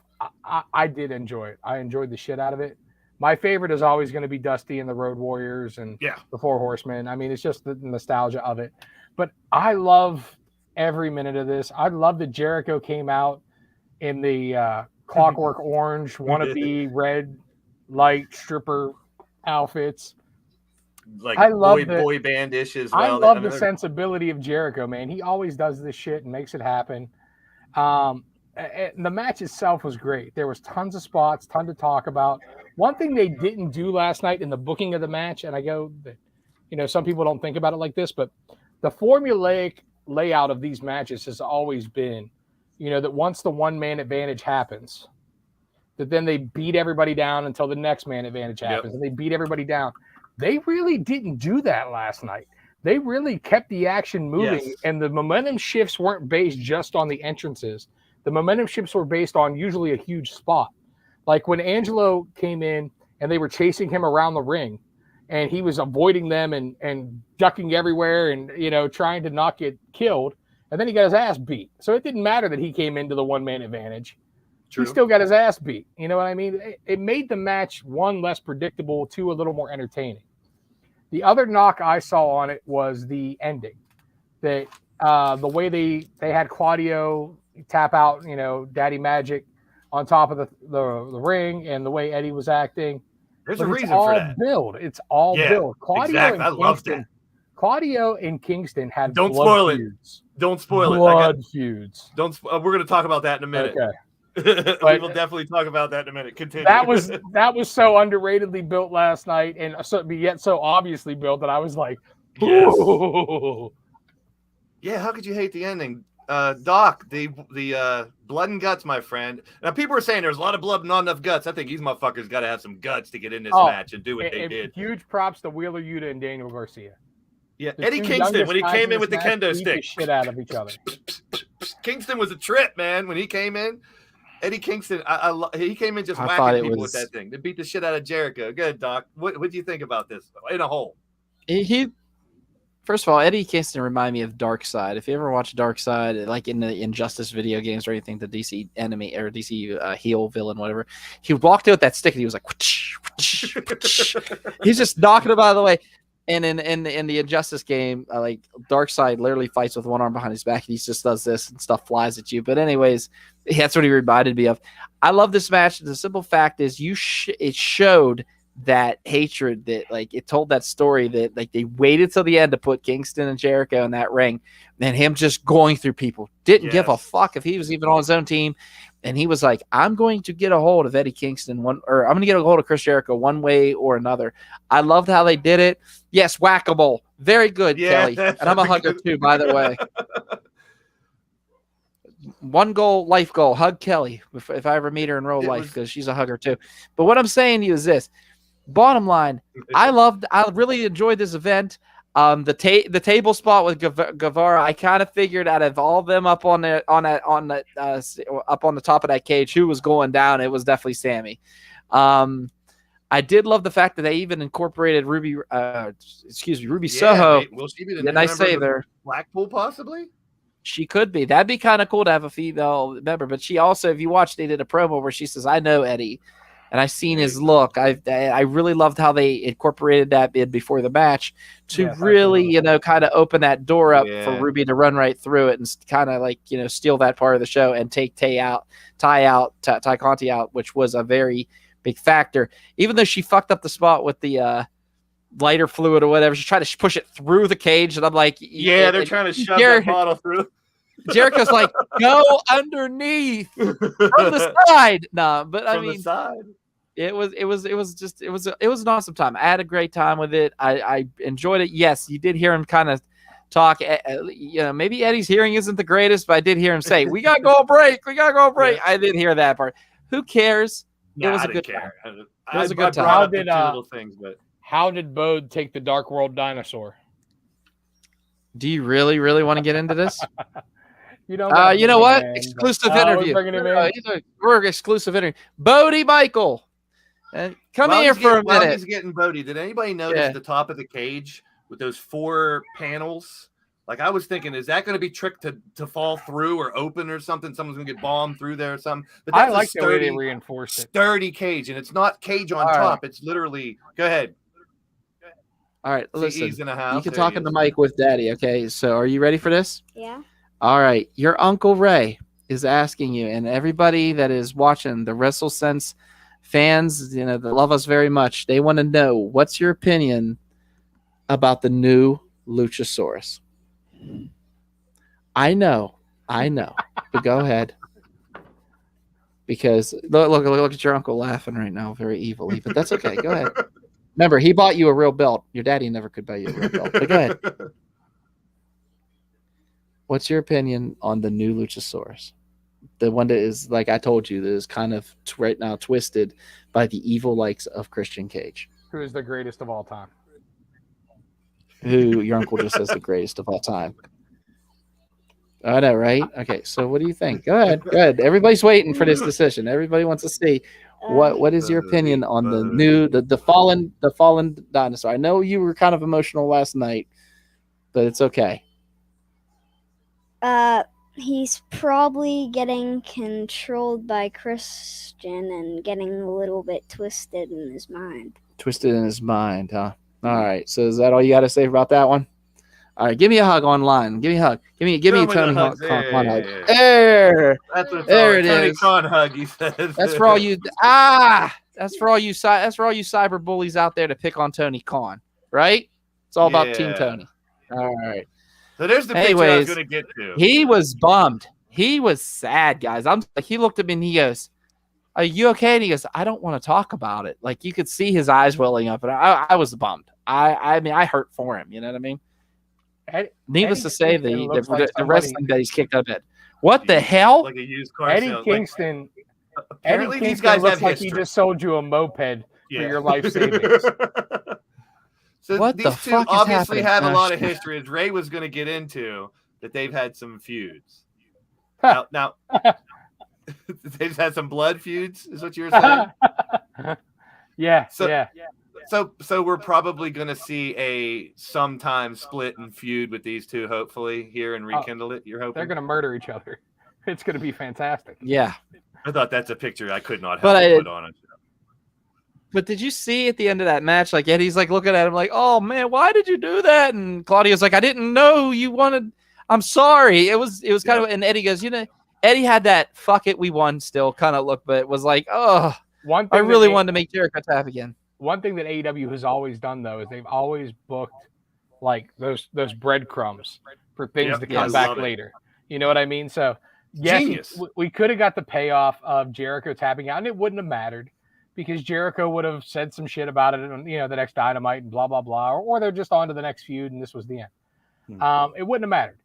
[SPEAKER 3] I did enjoy it. I enjoyed the shit out of it. My favorite is always going to be Dusty and the Road Warriors and the Four Horsemen. I mean, it's just the nostalgia of it. But I love every minute of this. I love that Jericho came out in the Clockwork Orange wannabe red light stripper outfits.
[SPEAKER 1] Like I love boy band-ish as well.
[SPEAKER 3] I love the sensibility of Jericho, man. He always does this shit and makes it happen. The match itself was great. There was tons of spots, ton to talk about. One thing they didn't do last night in the booking of the match, and I go, some people don't think about it like this, but the formulaic layout of these matches has always been, that once the one-man advantage happens, that then they beat everybody down until the next man advantage happens, and they beat everybody down. They really didn't do that last night. They really kept the action moving, and the momentum shifts weren't based just on the entrances. The momentum shifts were based on usually a huge spot. Like when Angelo came in and they were chasing him around the ring, and he was avoiding them and ducking everywhere and, trying to not get killed. And then he got his ass beat. So it didn't matter that he came into the one-man advantage. True. He still got his ass beat. You know what I mean? It made the match, one, less predictable, two, a little more entertaining. The other knock I saw on it was the ending. That the way they had Claudio tap out, Daddy Magic on top of the ring, and the way Eddie was acting.
[SPEAKER 1] There's a reason for that.
[SPEAKER 3] It's all build.
[SPEAKER 1] Claudio I love that.
[SPEAKER 3] Claudio and Kingston had
[SPEAKER 1] Don't
[SPEAKER 3] blood
[SPEAKER 1] spoil
[SPEAKER 3] feuds.
[SPEAKER 1] It. Don't spoil
[SPEAKER 3] blood feuds.
[SPEAKER 1] We're going to talk about that in a minute.
[SPEAKER 3] Okay.
[SPEAKER 1] We will definitely talk about that in a minute. Continue.
[SPEAKER 3] That was so underratedly built last night, and yet so obviously built that I was like, ooh.
[SPEAKER 1] Yeah, how could you hate the ending? Doc, the blood and guts, my friend. Now, people are saying there's a lot of blood and not enough guts. I think these motherfuckers got to have some guts to get in this match and do what they did.
[SPEAKER 3] Huge props to Wheeler Yuta and Daniel Garcia.
[SPEAKER 1] Yeah, Eddie Kingston, when he came in with the kendo stick.
[SPEAKER 3] Shit out of each other.
[SPEAKER 1] Kingston was a trip, man. When he came in, Eddie Kingston, he came in just whacking people with that thing. They beat the shit out of Jericho. Good, Doc. What do you think about this? In a whole.
[SPEAKER 2] First of all, Eddie Kingston reminded me of Darkseid. If you ever watch Darkseid, like in the Injustice video games or anything, the DC enemy or DC heel villain, whatever, he walked out with that stick and he was like, whoosh, whoosh, whoosh. He's just knocking him out of the way. And in the Injustice game, like Darkseid literally fights with one arm behind his back. And he just does this and stuff flies at you. But anyways, that's what he reminded me of. I love this match. The simple fact is, it showed that hatred, that like it told that story that like they waited till the end to put Kingston and Jericho in that ring, and him just going through people, didn't give a fuck if he was even on his own team, and he was like, I'm going to get a hold of Eddie Kingston I'm going to get a hold of Chris Jericho one way or another. I loved how they did it. Yes, whack-a-mole, very good, Kelly, and I'm a hugger too, by the way. One goal, life goal, hug Kelly if I ever meet her in real life, because she's a hugger too. But what I'm saying to you is this. Bottom line, I really enjoyed this event. The table spot with Guevara, I kind of figured out of all of them up on the top of that cage who was going down. It was definitely Sammy. I did love the fact that they even incorporated Ruby Soho.
[SPEAKER 1] Will she be the
[SPEAKER 2] Yeah,
[SPEAKER 1] new
[SPEAKER 2] nice
[SPEAKER 1] member of
[SPEAKER 2] save
[SPEAKER 1] the
[SPEAKER 2] there.
[SPEAKER 1] Blackpool, possibly?
[SPEAKER 2] She could be. That'd be kind of cool to have a female member. But she also, if you watch, they did a promo where she says, "I know Eddie, and I've seen his look." I really loved how they incorporated that bid before the match to really, kind of open that door up for Ruby to run right through it and kind of like, steal that part of the show and take Ty Conti out, which was a very big factor. Even though she fucked up the spot with the lighter fluid or whatever, she tried to push it through the cage, and I'm like,
[SPEAKER 1] they're trying to shove that bottle through.
[SPEAKER 2] Jericho's like, go underneath from the side. No, but I mean, it was an awesome time. I had a great time with it. I enjoyed it. Yes, you did hear him kind of talk. Maybe Eddie's hearing isn't the greatest, but I did hear him say, "We gotta go break. We gotta go break." Yeah. I did hear that part. Who cares? It was a good time. It was a good time.
[SPEAKER 3] How did Bode take the Dark World dinosaur?
[SPEAKER 2] Do you really want to get into this?
[SPEAKER 3] You know
[SPEAKER 2] what? Exclusive interview. We're exclusive interview. Bodie Michael. Come here for a minute.
[SPEAKER 1] While he's getting Bodie, did anybody notice the top of the cage with those 4 panels? Like, I was thinking, is that going to be tricked to fall through or open or something? Someone's going to get bombed through there or something. But that's
[SPEAKER 3] I like the way they reinforced it.
[SPEAKER 1] Sturdy cage, and it's not cage on top. It's literally. Go ahead.
[SPEAKER 2] All right, listen.
[SPEAKER 1] He's in the house.
[SPEAKER 2] You can talk in the mic with Daddy, okay? So are you ready for this?
[SPEAKER 6] Yeah.
[SPEAKER 2] All right. Your Uncle Ray is asking you, and everybody that is watching, the WrestleSense fans, that love us very much, they want to know, what's your opinion about the new Luchasaurus? I know, but go ahead. Because look at your uncle laughing right now, very evilly, but that's okay. Go ahead. Remember, he bought you a real belt. Your daddy never could buy you a real belt. But go ahead. What's your opinion on the new Luchasaurus? The one that is, like I told you, that is kind of right now twisted by the evil likes of Christian Cage.
[SPEAKER 3] Who is the greatest of all time?
[SPEAKER 2] Who your uncle just says the greatest of all time. I know, right? Okay, so what do you think? Go ahead. Everybody's waiting for this decision. Everybody wants to see what is your opinion on the new the fallen dinosaur. I know you were kind of emotional last night, but it's okay.
[SPEAKER 6] He's probably getting controlled by Christian and getting a little bit twisted in his mind.
[SPEAKER 2] Twisted in his mind, huh? All right. So is that all you got to say about that one? All right. Give me a hug online. Give me a hug. Give me a Tony Khan hug. There. There it is.
[SPEAKER 1] Tony Khan hug. He says.
[SPEAKER 2] That's for all you. That's for all you cyber bullies out there to pick on Tony Khan, right? It's all about Team Tony. All right.
[SPEAKER 1] So there's the picture I was going to get to.
[SPEAKER 2] He was bummed. He was sad, guys. He looked at me and he goes, "Are you okay?" And he goes, "I don't want to talk about it." Like, you could see his eyes welling up, and I was bummed. I mean, I hurt for him. You know what I mean? Needless to say, the wrestling that he's kicked out of bed. What the hell?
[SPEAKER 1] Like a used car
[SPEAKER 3] Eddie
[SPEAKER 1] sale.
[SPEAKER 3] Kingston.
[SPEAKER 1] Apparently
[SPEAKER 3] Eddie
[SPEAKER 1] these
[SPEAKER 3] Kingston
[SPEAKER 1] guys
[SPEAKER 3] looks
[SPEAKER 1] have
[SPEAKER 3] like
[SPEAKER 1] history.
[SPEAKER 3] he just sold you a moped for your life savings.
[SPEAKER 1] So
[SPEAKER 2] what
[SPEAKER 1] these
[SPEAKER 2] the
[SPEAKER 1] two
[SPEAKER 2] fuck is
[SPEAKER 1] obviously
[SPEAKER 2] happening?
[SPEAKER 1] have a lot of history, as Ray was going to get into, that they've had some feuds. now they've had some blood feuds, is what you were saying?
[SPEAKER 3] Yeah.
[SPEAKER 1] So we're probably going to see a sometime split and feud with these two, hopefully, here and rekindle it. You're hoping
[SPEAKER 3] they're going to murder each other. It's going to be fantastic.
[SPEAKER 2] Yeah.
[SPEAKER 1] I thought that's a picture I could not help but put on it.
[SPEAKER 2] But did you see at the end of that match, like, Eddie's like looking at him like, "Oh man, why did you do that?" And Claudio's like, "I didn't know you wanted. I'm sorry." It was kind of, and Eddie goes, Eddie had that "fuck it, we won" still kind of look, but it was like, oh, I really wanted to make Jericho tap again.
[SPEAKER 3] One thing that AEW has always done, though, is they've always booked like those breadcrumbs for things to come back later. You know what I mean? So yes, we could have got the payoff of Jericho tapping out, and it wouldn't have mattered, because Jericho would have said some shit about it on, the next Dynamite and blah, blah, blah, or they're just on to the next feud and this was the end. It wouldn't have mattered.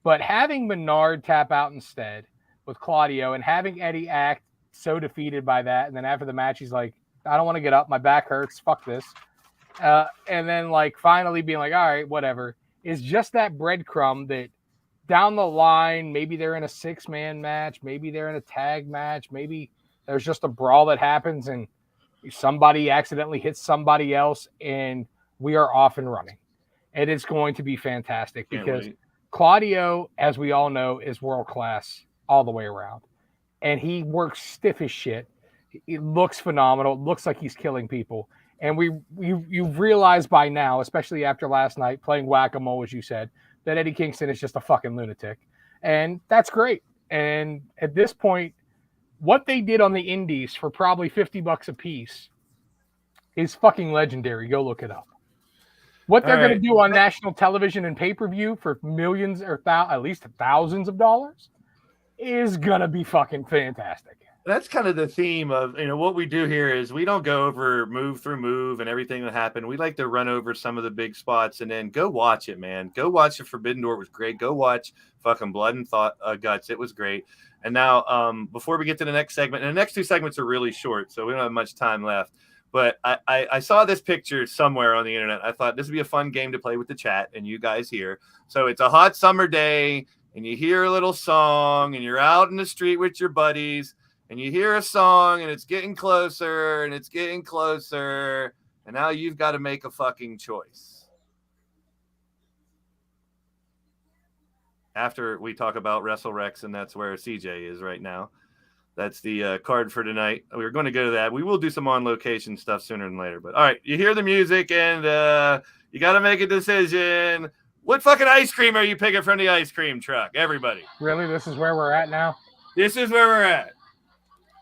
[SPEAKER 3] But having Menard tap out instead with Claudio and having Eddie act so defeated by that, and then after the match, he's like, "I don't want to get up. My back hurts. Fuck this." And then, like, finally being like, "All right, whatever," is just that breadcrumb that down the line, maybe they're in a 6-man match, maybe they're in a tag match, maybe there's just a brawl that happens, and somebody accidentally hits somebody else, and we are off and running. And it's going to be fantastic because Claudio, as we all know, is world class all the way around. And he works stiff as shit. It looks phenomenal. It looks like he's killing people. And you've realized by now, especially after last night, playing whack-a-mole, as you said, that Eddie Kingston is just a fucking lunatic. And that's great. And at this point, what they did on the indies for probably $50 a piece is fucking legendary. Go look it up. What they're going to do on national television and pay-per-view for millions or at least thousands of dollars is going to be fucking fantastic.
[SPEAKER 1] That's kind of the theme of, what we do here is we don't go over move through move and everything that happened. We like to run over some of the big spots and then go watch it, man. Go watch it. Forbidden Door was great. Go watch fucking Blood and Guts. It was great. And now, before we get to the next segment, and the next two segments are really short, so we don't have much time left. But I saw this picture somewhere on the internet. I thought this would be a fun game to play with the chat and you guys here. So it's a hot summer day and you hear a little song and you're out in the street with your buddies and you hear a song and it's getting closer and it's getting closer. And now you've got to make a fucking choice. After we talk about WrestleRex, and that's where CJ is right now. That's the card for tonight. We're going to go to that. We will do some on-location stuff sooner than later. But, all right, you hear the music, and you got to make a decision. What fucking ice cream are you picking from the ice cream truck? Everybody.
[SPEAKER 3] Really? This is where we're at now?
[SPEAKER 1] This is where we're at.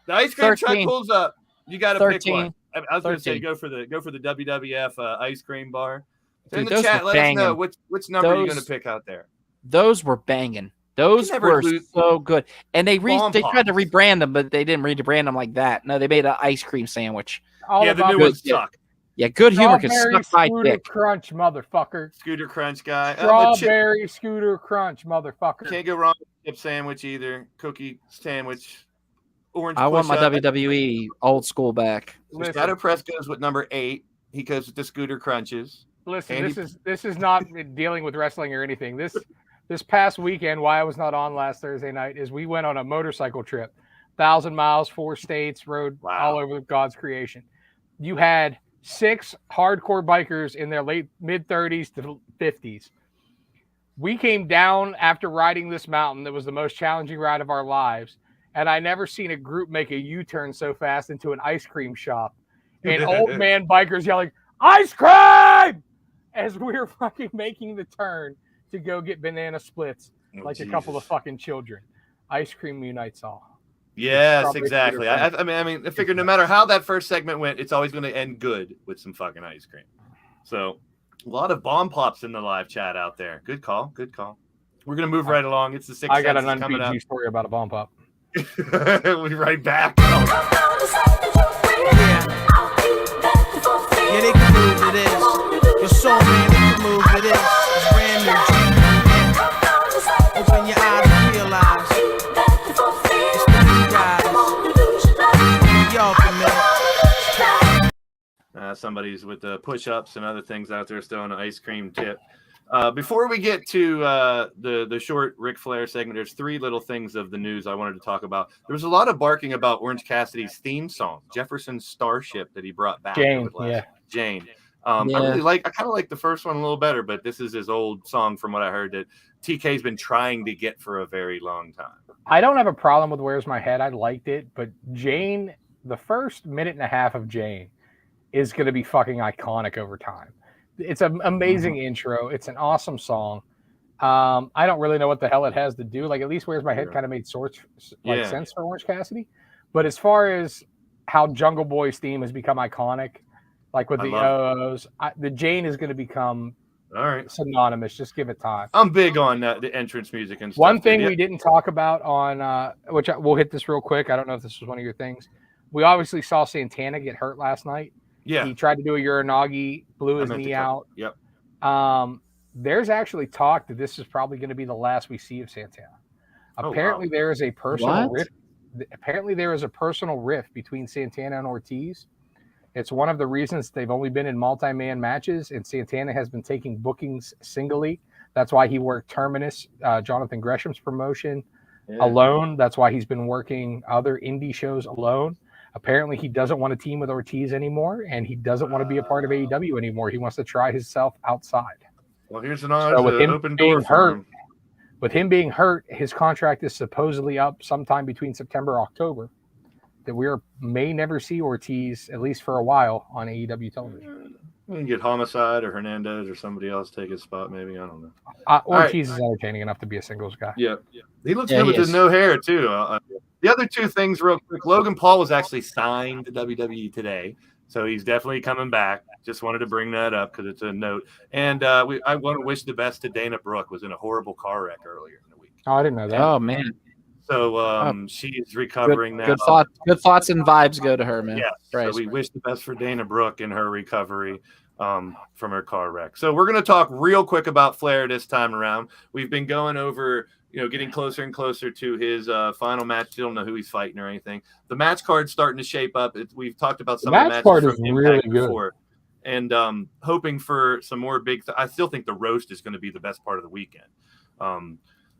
[SPEAKER 1] The ice cream truck pulls up. You got to pick one. I was going to say go for the WWF ice cream bar. In the chat, let us know which number you're going to pick out there.
[SPEAKER 2] Those were banging. Those were so good. And they tried to rebrand them, but they didn't rebrand them like that. No, they made an ice cream sandwich.
[SPEAKER 1] The new ones suck.
[SPEAKER 2] Yeah, Good Humor can suck my dick.
[SPEAKER 3] Crunch, motherfucker.
[SPEAKER 1] Scooter Crunch guy.
[SPEAKER 3] Strawberry Scooter Crunch, motherfucker.
[SPEAKER 1] Can't go wrong with chip sandwich either. Cookie sandwich. Orange.
[SPEAKER 2] I want my WWE old school back.
[SPEAKER 1] Shadow Press goes with number 8. He goes with the Scooter Crunches.
[SPEAKER 3] Listen, this is not dealing with wrestling or anything. This past weekend, why I was not on last Thursday night, is we went on a motorcycle trip, 1,000 miles, 4 states, rode all over God's creation. You had 6 hardcore bikers in their mid-30s to 50s. We came down after riding this mountain that was the most challenging ride of our lives, and I never seen a group make a U-turn so fast into an ice cream shop. And old man bikers yelling, "Ice cream!" as we were fucking making the turn to go get banana splits a couple of fucking children. Ice cream unites all.
[SPEAKER 1] Yes, exactly. I figure no matter how that first segment went, it's always going to end good with some fucking ice cream. So a lot of bomb pops in the live chat out there. Good call. We're going to move right along. It's the 6
[SPEAKER 3] I got an un-PG story about a bomb pop.
[SPEAKER 1] We'll be right back.
[SPEAKER 7] Yeah, they can move to this. Your soul, man, they can move to this. It's brand new. Open your eyes and realize it's the new guys. Y'all can
[SPEAKER 1] Somebody's with the push-ups and other things out there still on an ice cream tip. Before we get to the short Ric Flair segment, there's 3 little things of the news I wanted to talk about. There was a lot of barking about Orange Cassidy's theme song, Jefferson's Starship, that he brought back.
[SPEAKER 3] Jane.
[SPEAKER 1] I kind of like the first one a little better, but this is his old song from what I heard that TK's been trying to get for a very long time.
[SPEAKER 3] I don't have a problem with Where's My Head. I liked it, but Jane, the first minute and a half of Jane is going to be fucking iconic over time. It's an amazing intro. It's an awesome song. I don't really know what the hell it has to do. At least Where's My Head kind of made sense for Orange Cassidy. But as far as how Jungle Boy's theme has become iconic, with the OOs, the Jane is going to become synonymous. Just give it time.
[SPEAKER 1] I'm big on the entrance music and stuff.
[SPEAKER 3] One thing we didn't talk about on, we'll hit this real quick. I don't know if this was one of your things. We obviously saw Santana get hurt last night.
[SPEAKER 1] Yeah.
[SPEAKER 3] He tried to do a Uranagi, blew his knee out.
[SPEAKER 1] Yep.
[SPEAKER 3] There's actually talk that this is probably going to be the last we see of Santana. Apparently there is a personal rift. Apparently there is a personal rift between Santana and Ortiz. It's one of the reasons they've only been in multi-man matches, and Santana has been taking bookings singly. That's why he worked Terminus, Jonathan Gresham's promotion, alone. That's why he's been working other indie shows alone. Apparently, he doesn't want to team with Ortiz anymore, and he doesn't want to be a part of AEW anymore. He wants to try himself outside.
[SPEAKER 1] Well, here's an open door for
[SPEAKER 3] hurt,
[SPEAKER 1] him.
[SPEAKER 3] With him being hurt, his contract is supposedly up sometime between September and October. That we may never see Ortiz, at least for a while, on AEW television.
[SPEAKER 1] We can get Homicide or Hernandez or somebody else take his spot, maybe. I don't know.
[SPEAKER 3] Ortiz is entertaining enough to be a singles guy.
[SPEAKER 1] Yeah. He looks good with his no hair, too. The other two things, real quick. Logan Paul was actually signed to WWE today, so he's definitely coming back. Just wanted to bring that up because it's a note. And I want to wish the best to Dana Brooke. Was in a horrible car wreck earlier in the week.
[SPEAKER 3] Oh, I didn't know that.
[SPEAKER 2] Oh, man.
[SPEAKER 1] So she's recovering now.
[SPEAKER 2] Good thoughts and vibes go to her, man.
[SPEAKER 1] Yeah. So we wish the best for Dana Brooke in her recovery from her car wreck. So we're going to talk real quick about Flair this time around. We've been going over, getting closer and closer to his final match. Still don't know who he's fighting or anything. The match card's starting to shape up. We've talked about some of the matches
[SPEAKER 3] card
[SPEAKER 1] from
[SPEAKER 3] is
[SPEAKER 1] Impact
[SPEAKER 3] really good.
[SPEAKER 1] before. And hoping for some more big I still think the roast is going to be the best part of the weekend.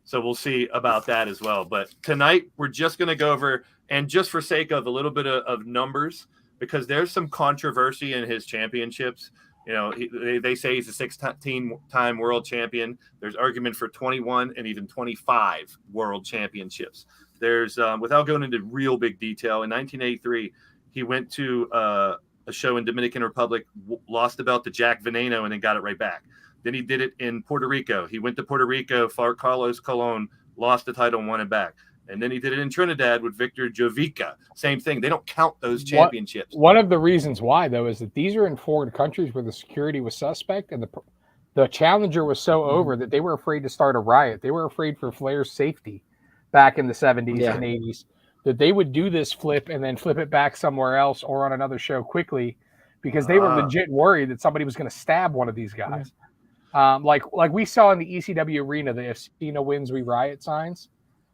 [SPEAKER 1] So we'll see about that as well. But tonight we're just going to go over, and just for sake of a little bit of numbers, because there's some controversy in his championships. They say he's a 16-time world champion. There's argument for 21 and even 25 world championships. There's, without going into real big detail, in 1983, he went to a show in Dominican Republic, lost the belt to Jack Veneno, and then got it right back. Then he did it in Puerto Rico. He went to Puerto Rico, fought Carlos Colon, lost the title and won it back. And then he did it in Trinidad with Victor Jovica. Same thing. They don't count those championships.
[SPEAKER 3] One of the reasons why, though, is that these are in foreign countries where the security was suspect and the challenger was so over that they were afraid to start a riot. They were afraid for Flair's safety back in the 70s and 80s, that they would do this flip and then flip it back somewhere else or on another show quickly because they were legit worried that somebody was going to stab one of these guys. Like we saw in the ECW arena, the if Cena wins, we riot signs.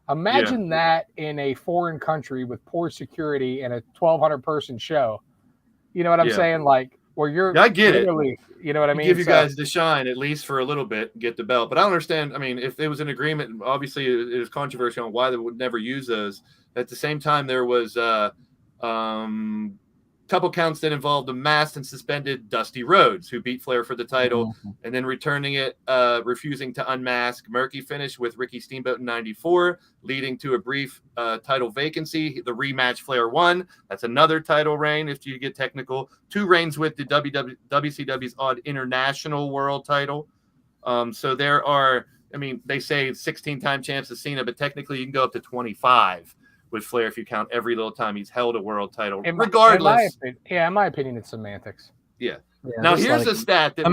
[SPEAKER 3] Imagine that in a foreign country with poor security and a 1,200 person show. You know what I'm saying? Like, where you're,
[SPEAKER 1] I get it.
[SPEAKER 3] You know what I mean?
[SPEAKER 1] Give you guys the shine at least for a little bit, get the belt. But I don't understand. I mean, if there was an agreement, obviously it was controversial on why they would never use those. At the same time, there was couple counts that involved a masked and suspended Dusty Rhodes, who beat Flair for the title, and then returning it, refusing to unmask. Murky finish with Ricky Steamboat in 94, leading to a brief title vacancy. The rematch Flair won. That's another title reign if you get technical. 2 reigns with the WCW's odd international world title. So there are, they say 16-time champs of Cena, but technically you can go up to 25 with Flair if you count every little time he's held a world title. Regardless.
[SPEAKER 3] In my opinion, it's semantics.
[SPEAKER 1] Yeah. Now here's a stat that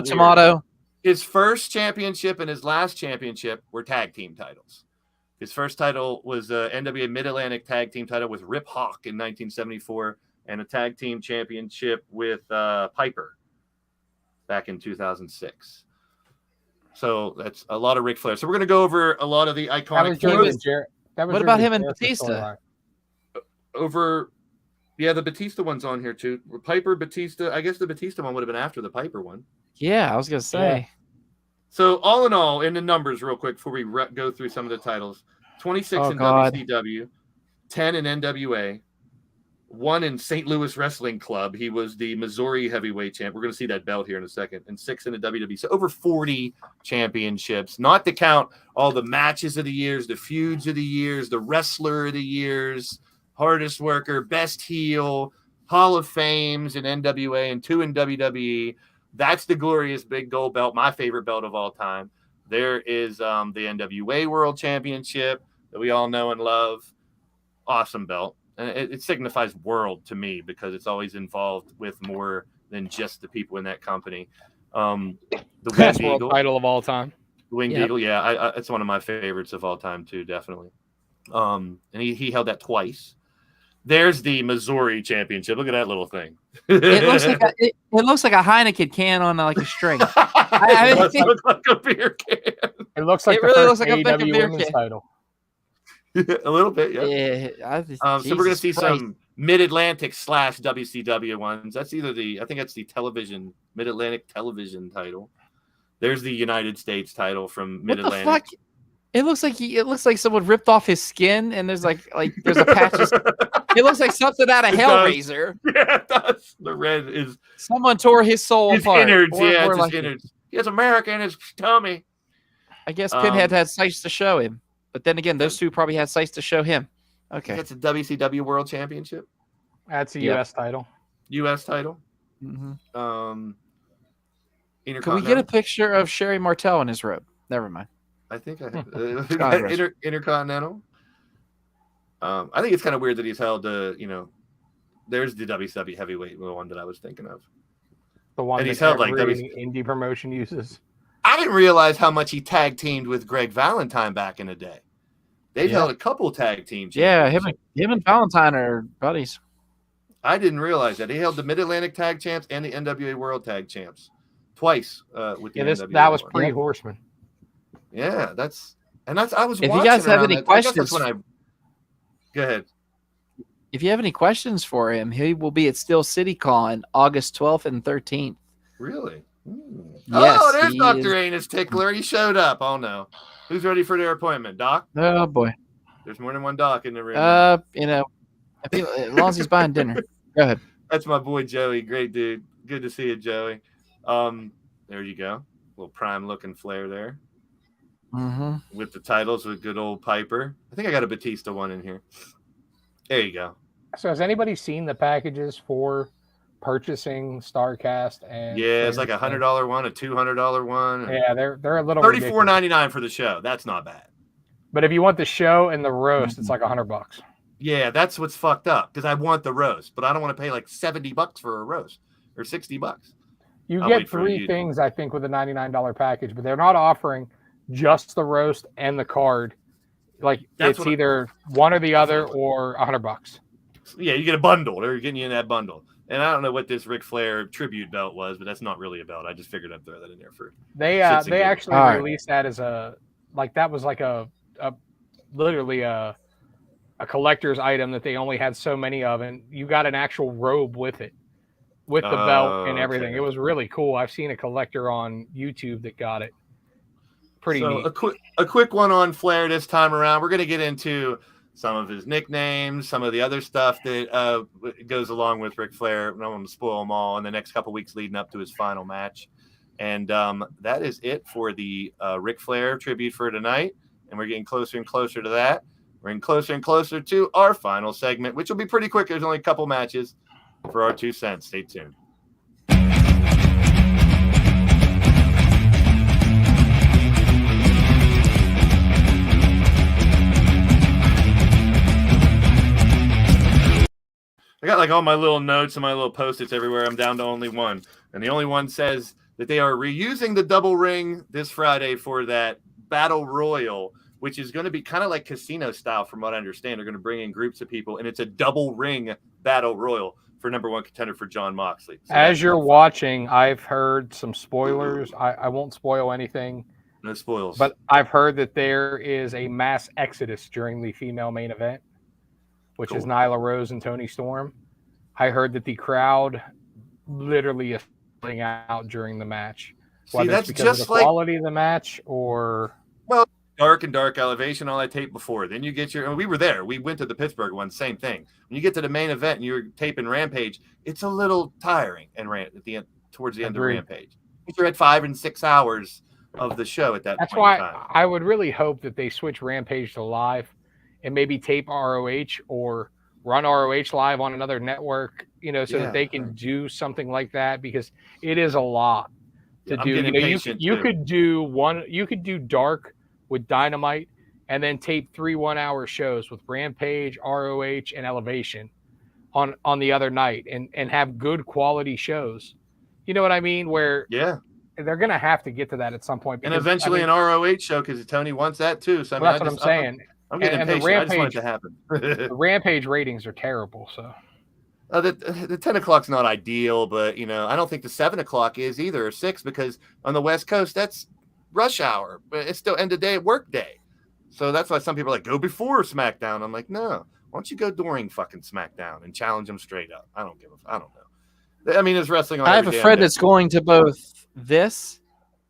[SPEAKER 2] tomato.
[SPEAKER 1] His first championship and his last championship were tag team titles. His first title was NWA Mid-Atlantic Tag Team title with Rip Hawk in 1974, and a tag team championship with Piper back in 2006. So that's a lot of Ric Flair. So we're going to go over a lot of the iconic.
[SPEAKER 2] What about him and Batista?
[SPEAKER 1] The Batista one's on here too. Piper, Batista. I guess the Batista one would have been after the Piper one.
[SPEAKER 2] Yeah, I was gonna say.
[SPEAKER 1] Yeah. So all in all, in the numbers, real quick before we go through some of the titles: 26 in WCW, 10 in NWA, 1 in St. Louis Wrestling Club. He was the Missouri heavyweight champ. We're going to see that belt here in a second. And 6 in the WWE. So over 40 championships, not to count all the matches of the years, the feuds of the years, the wrestler of the years, hardest worker, best heel, Hall of Fames in NWA and 2 in WWE. That's the glorious big gold belt, my favorite belt of all time. There is the NWA World Championship that we all know and love. Awesome belt. And it signifies world to me because it's always involved with more than just the people in that company. The
[SPEAKER 3] best world title of all time.
[SPEAKER 1] Winged Eagle, it's one of my favorites of all time too, definitely. And he held that twice. There's the Missouri Championship. Look at that little thing.
[SPEAKER 2] It looks like a Heineken can on like a string.
[SPEAKER 1] It looks like a beer can.
[SPEAKER 3] It looks like a beer can title.
[SPEAKER 1] A little bit, yeah. So we're going to see some Mid-Atlantic / WCW ones. That's I think that's the television, Mid-Atlantic television title. There's the United States title from Mid-Atlantic.
[SPEAKER 2] What the fuck? It looks like someone ripped off his skin, and there's like there's a patch It looks like something out of
[SPEAKER 1] It
[SPEAKER 2] Hellraiser.
[SPEAKER 1] Yeah, it does. The red is
[SPEAKER 2] Someone tore his soul
[SPEAKER 1] his
[SPEAKER 2] apart.
[SPEAKER 1] innards.
[SPEAKER 2] Or-
[SPEAKER 1] Yeah,
[SPEAKER 2] or
[SPEAKER 1] it's
[SPEAKER 2] like
[SPEAKER 1] his innards. He has America in his tummy.
[SPEAKER 2] I guess Pinhead had sights to show him. But then again, those two probably had sights to show him. Okay.
[SPEAKER 1] That's a WCW World Championship.
[SPEAKER 3] That's a U.S. title.
[SPEAKER 1] U.S. title.
[SPEAKER 2] Mm-hmm. Can we get a picture of Sherry Martel in his robe? Never mind.
[SPEAKER 1] I think I have. Intercontinental. I think it's kind of weird that he's held there's the WCW heavyweight one that I was thinking of.
[SPEAKER 3] The one
[SPEAKER 1] and
[SPEAKER 3] that
[SPEAKER 1] he's held like
[SPEAKER 3] every indie promotion uses.
[SPEAKER 1] I didn't realize how much he tag teamed with Greg Valentine back in the day. They've held a couple tag teams.
[SPEAKER 2] Yeah, him and Valentine are buddies.
[SPEAKER 1] I didn't realize that. He held the Mid-Atlantic Tag Champs and the NWA World Tag Champs twice with the NWA.
[SPEAKER 3] That was pre-Horseman.
[SPEAKER 1] Yeah, I was
[SPEAKER 2] If
[SPEAKER 1] watching
[SPEAKER 2] you guys have
[SPEAKER 1] around
[SPEAKER 2] any
[SPEAKER 1] that. I guess
[SPEAKER 2] questions,
[SPEAKER 1] that's when go ahead.
[SPEAKER 2] If you have any questions for him, he will be at Steel City Con August 12th and 13th.
[SPEAKER 1] Really?
[SPEAKER 2] Yes,
[SPEAKER 1] oh, there's Dr. Anus Tickler. He showed up. Oh, no. Who's ready for their appointment? Doc?
[SPEAKER 2] Oh, boy.
[SPEAKER 1] There's more than one Doc in the room.
[SPEAKER 2] I feel, as long as he's buying dinner. Go ahead.
[SPEAKER 1] That's my boy, Joey. Great dude. Good to see you, Joey. There you go. Little prime-looking Flair there.
[SPEAKER 2] Mm-hmm.
[SPEAKER 1] With the titles with good old Piper. I think I got a Batista one in here. There you go.
[SPEAKER 3] So has anybody seen the packages for purchasing StarCast? And
[SPEAKER 1] yeah, it's like $100 one, a $200 one.
[SPEAKER 3] Yeah, they're a little
[SPEAKER 1] $34.99 for the show. That's not bad.
[SPEAKER 3] But if you want the show and the roast, it's like $100.
[SPEAKER 1] Yeah, that's what's fucked up because I want the roast, but I don't want to pay like $70 for a roast or $60.
[SPEAKER 3] You get three things, I think, with a $99 package, but they're not offering just the roast and the card. Like it's either one or the other or $100.
[SPEAKER 1] Yeah, you get a bundle. They're getting you in that bundle. And I don't know what this Ric Flair tribute belt was, but that's not really a belt. I just figured I'd throw that in there for.
[SPEAKER 3] They actually released that as literally a collector's item that they only had so many of, and you got an actual robe with it, with the belt and everything. Okay. It was really cool. I've seen a collector on YouTube that got it. Pretty neat.
[SPEAKER 1] A quick one on Flair this time around. We're going to get into some of his nicknames, some of the other stuff that goes along with Ric Flair. I don't want to spoil them all in the next couple weeks leading up to his final match. And that is it for the Ric Flair tribute for tonight. And we're getting closer and closer to that. We're getting closer and closer to our final segment, which will be pretty quick. There's only a couple matches for our 2 cents. Stay tuned. I got like all my little notes and my little Post-its everywhere. I'm down to only one. And the only one says that they are reusing the double ring this Friday for that Battle Royal, which is going to be kind of like casino style from what I understand. They're going to bring in groups of people, and it's a double ring Battle Royal for number one contender for Jon Moxley. So
[SPEAKER 3] as you're watching, I've heard some spoilers. I won't spoil anything.
[SPEAKER 1] No spoils.
[SPEAKER 3] But I've heard that there is a mass exodus during the female main event, which is Nyla Rose and Toni Storm. I heard that the crowd literally is falling out during the match. Whether it's because of the quality of the match or...
[SPEAKER 1] Well, dark elevation, all that tape before. Then you get we were there. We went to the Pittsburgh one, same thing. When you get to the main event and you're taping Rampage, it's a little tiring towards the end of Rampage. You're at 5 and 6 hours of the show at that
[SPEAKER 3] That's
[SPEAKER 1] point
[SPEAKER 3] why
[SPEAKER 1] in time.
[SPEAKER 3] I would really hope that they switch Rampage to live and maybe tape ROH or run ROH live on another network, so that they can do something like that, because it is a lot to do. You could do Dark with Dynamite and then tape 3 1-hour shows with Rampage, ROH, and Elevation on the other night and have good quality shows. You know what I mean? Where they're going to have to get to that at some point.
[SPEAKER 1] Because, and eventually an ROH show, because Tony wants that too. So
[SPEAKER 3] that's what I'm saying.
[SPEAKER 1] I'm getting impatient. I just want it to happen.
[SPEAKER 3] The Rampage ratings are terrible. So
[SPEAKER 1] the 10 o'clock's not ideal, but I don't think the 7 o'clock is either, or 6, because on the West Coast that's rush hour, but it's still end of day work day. So that's why some people are like, go before SmackDown. I'm like, no, why don't you go during fucking SmackDown and challenge them straight up? I don't know. I mean, it's wrestling.
[SPEAKER 2] I have a friend that's going to both this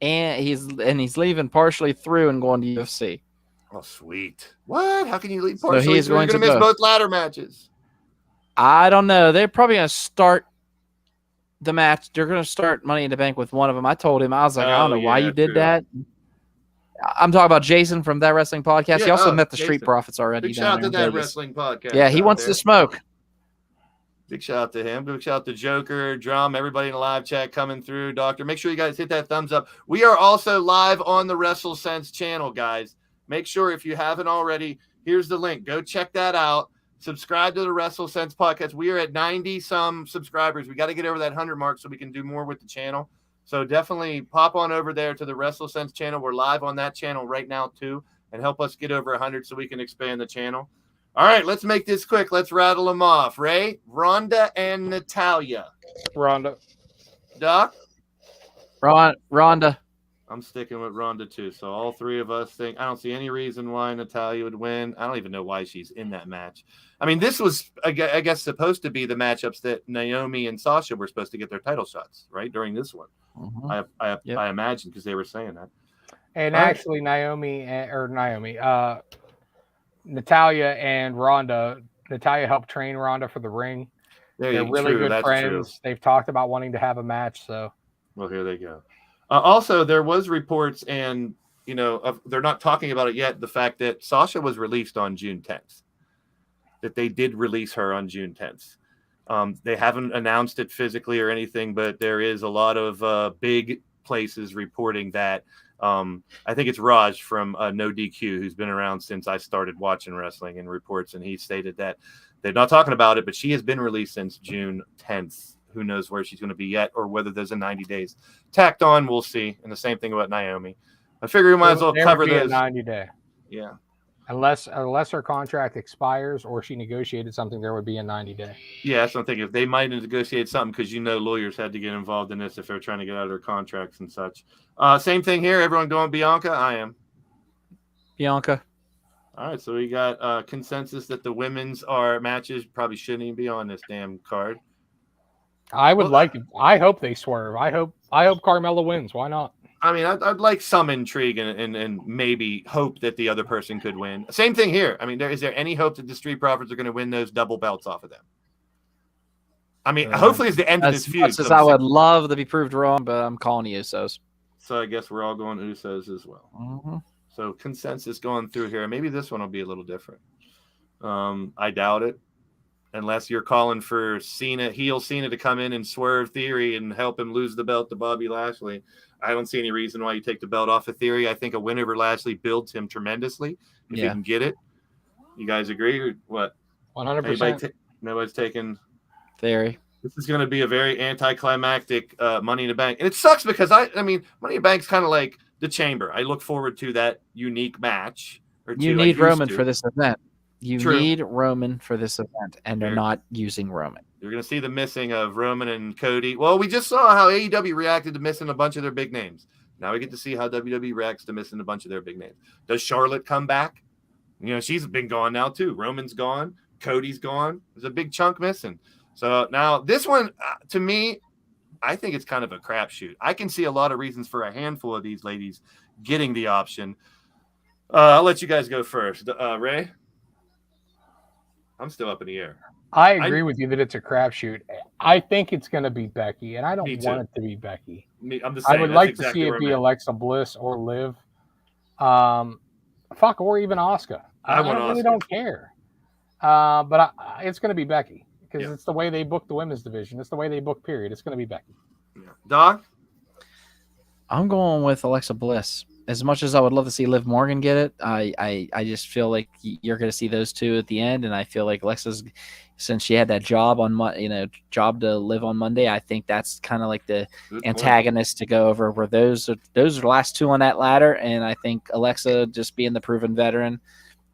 [SPEAKER 2] and he's leaving partially through and going to UFC.
[SPEAKER 1] Oh, sweet. What? How can you leave partially?
[SPEAKER 2] So he's going
[SPEAKER 1] to miss both ladder matches.
[SPEAKER 2] I don't know. They're probably going to start the match. They're going to start Money in the Bank with one of them. I told him, I was like, I don't know why you did that. I'm talking about Jason from That Wrestling Podcast. Yeah, he also met the Jason. Street Profits already.
[SPEAKER 1] Big shout out to That Wrestling Podcast.
[SPEAKER 2] Yeah, he wants to smoke.
[SPEAKER 1] Big shout out to him. Big shout out to Joker, Drum, everybody in the live chat coming through. Doctor, make sure you guys hit that thumbs up. We are also live on the WrestleSense channel, guys. Make sure if you haven't already, here's the link. Go check that out. Subscribe to the WrestleSense podcast. We are at 90-some subscribers. We got to get over that 100 mark so we can do more with the channel. So definitely pop on over there to the WrestleSense channel. We're live on that channel right now, too, and help us get over 100 so we can expand the channel. All right, let's make this quick. Let's rattle them off. Ray, Rhonda, and Natalya.
[SPEAKER 3] Rhonda.
[SPEAKER 1] Doc?
[SPEAKER 2] Rhonda.
[SPEAKER 1] I'm sticking with Rhonda, too. So all three of us think – I don't see any reason why Natalya would win. I don't even know why she's in that match. I mean, this was, I guess, supposed to be the matchups that Naomi and Sasha were supposed to get their title shots, right, during this one. Mm-hmm. I imagine because they were saying that.
[SPEAKER 3] And actually, Natalya and Rhonda. Natalya helped train Rhonda for the ring. They're really good friends. True. They've talked about wanting to have a match. So,
[SPEAKER 1] well, here they go. Also, there was reports, and they're not talking about it yet. The fact that Sasha was released on June 10th. That they did release her on June 10th. They haven't announced it physically or anything, but there is a lot of big places reporting that. I think it's Raj from No DQ, who's been around since I started watching wrestling and reports, and he stated that they're not talking about it, but she has been released since June 10th. Who knows where she's going to be yet or whether there's a 90 days tacked on. We'll see. And the same thing about Naomi. I figure we might as well cover those.
[SPEAKER 3] 90-day.
[SPEAKER 1] Yeah.
[SPEAKER 3] Unless her contract expires or she negotiated something, there would be a 90-day.
[SPEAKER 1] Yeah, that's what I'm thinking. If they might negotiate something because lawyers had to get involved in this if they're trying to get out of their contracts and such. Same thing here. Everyone going Bianca? I am.
[SPEAKER 2] Bianca.
[SPEAKER 1] All right, so we got consensus that the women's matches probably shouldn't even be on this damn card.
[SPEAKER 3] I hope they swerve. I hope Carmella wins. Why not?
[SPEAKER 1] I mean, I'd like some intrigue and maybe hope that the other person could win. Same thing here. I mean, is there any hope that the Street Profits are going to win those double belts off of them? I mean, hopefully it's the end of this feud.
[SPEAKER 2] As much as I would love to be proved wrong, but I'm calling the Usos.
[SPEAKER 1] So I guess we're all going Usos as well.
[SPEAKER 2] Mm-hmm.
[SPEAKER 1] So consensus going through here. Maybe this one will be a little different. I doubt it. Unless you're calling for heel Cena to come in and swerve Theory and help him lose the belt to Bobby Lashley. I don't see any reason why you take the belt off of Theory. I think a win over Lashley builds him tremendously if you can get it. You guys agree or what?
[SPEAKER 3] 100%.
[SPEAKER 1] Nobody's taking
[SPEAKER 2] Theory.
[SPEAKER 1] This is going to be a very anticlimactic Money in the Bank. And it sucks because, I mean, Money in the Bank's kind of like the Chamber. I look forward to that unique match.
[SPEAKER 2] You need Roman for this event. You need Roman for this event, and they're not using Roman.
[SPEAKER 1] You're going to see the missing of Roman and Cody. Well, we just saw how AEW reacted to missing a bunch of their big names. Now we get to see how WWE reacts to missing a bunch of their big names. Does Charlotte come back? She's been gone now too. Roman's gone. Cody's gone. There's a big chunk missing. So now this one, to me, I think it's kind of a crapshoot. I can see a lot of reasons for a handful of these ladies getting the option. I'll let you guys go first. Ray? I'm still up in the air.
[SPEAKER 3] I agree with you that it's a crapshoot. I think it's going to be Becky, and I don't want it to be Becky.
[SPEAKER 1] I'm just saying,
[SPEAKER 3] I would like to see it be Alexa Bliss or Liv. Or even Asuka. I really don't care. But it's going to be Becky because it's the way they book the women's division. It's the way they book, period. It's going to be Becky.
[SPEAKER 1] Yeah. Doc?
[SPEAKER 2] I'm going with Alexa Bliss. As much as I would love to see Liv Morgan get it, I just feel like you're going to see those two at the end, and I feel like Alexa's, since she had that job job to live on Monday, I think that's kind of like the antagonist to go over. Where those are the last two on that ladder, and I think Alexa, just being the proven veteran,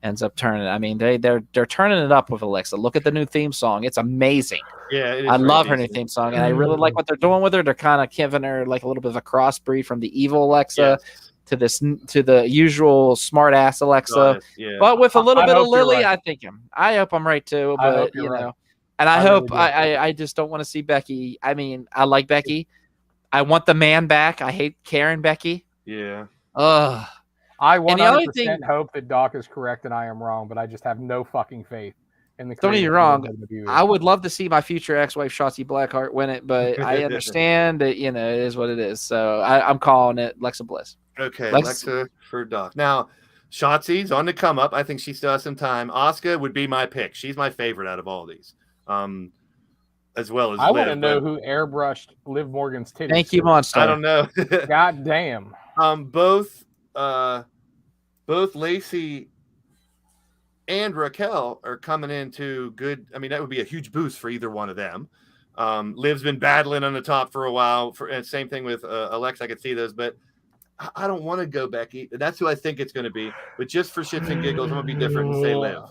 [SPEAKER 2] ends up turning it. I mean, they're turning it up with Alexa. Look at the new theme song; it's amazing.
[SPEAKER 1] Yeah, it is.
[SPEAKER 2] I love her new theme song, and I really like what they're doing with her. They're kind of giving her like a little bit of a crossbreed from the evil Alexa. Yeah. To the usual smart ass Alexa, but with a little bit of Lily, right. I hope I'm right too. But right. And I hope I just don't want to see Becky. I mean, I like Becky. I want the man back. I hate Karen Becky.
[SPEAKER 1] Yeah.
[SPEAKER 3] I 100% hope that Doc is correct and I am wrong, but I just have no fucking faith in the
[SPEAKER 2] Don't get me
[SPEAKER 3] creative
[SPEAKER 2] wrong.
[SPEAKER 3] WWE.
[SPEAKER 2] I would love to see my future ex-wife Shotzi Blackheart win it, but I understand that it is what it is. So I'm calling it Alexa Bliss.
[SPEAKER 1] Okay, Alexa for Doc. Now, Shotzi's on the come up. I think she still has some time. Asuka would be my pick. She's my favorite out of all these, as well as
[SPEAKER 3] I want to
[SPEAKER 1] Liv,
[SPEAKER 3] know who airbrushed Liv Morgan's titties.
[SPEAKER 2] Thank you, Monster.
[SPEAKER 1] I don't know.
[SPEAKER 3] God damn.
[SPEAKER 1] Both Lacey and Raquel are coming into good. I mean, that would be a huge boost for either one of them. Liv's been battling on the top for a while. Same thing with Alexa. I could see those, but I don't want to go Becky. That's who I think it's going to be. But just for shits and giggles, I'm going to be different and say Liv.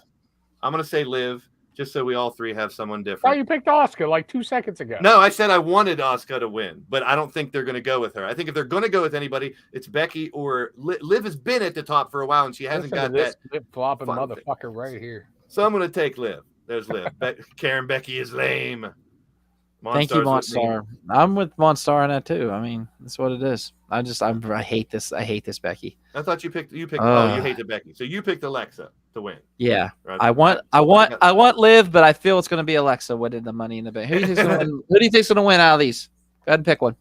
[SPEAKER 1] I'm going to say Liv, just so we all three have someone different.
[SPEAKER 3] Oh, you picked Asuka like 2 seconds ago.
[SPEAKER 1] No, I said I wanted Asuka to win, but I don't think they're going to go with her. I think if they're going to go with anybody, it's Becky or Liv has been at the top for a while, and she hasn't got that
[SPEAKER 3] flip-flopping motherfucker right here.
[SPEAKER 1] So I'm going to take Liv. There's Liv. Karen Becky is lame.
[SPEAKER 2] Thank you, Monstar. I'm with Monstar on that too. I mean, that's what it is. I hate this. I hate this Becky.
[SPEAKER 1] I thought you picked. You hate the Becky. So you picked Alexa to win.
[SPEAKER 2] Yeah, right? I want Liv, but I feel it's going to be Alexa winning the Money in the Bank. Who do you think's going to win out of these? Go ahead and pick one.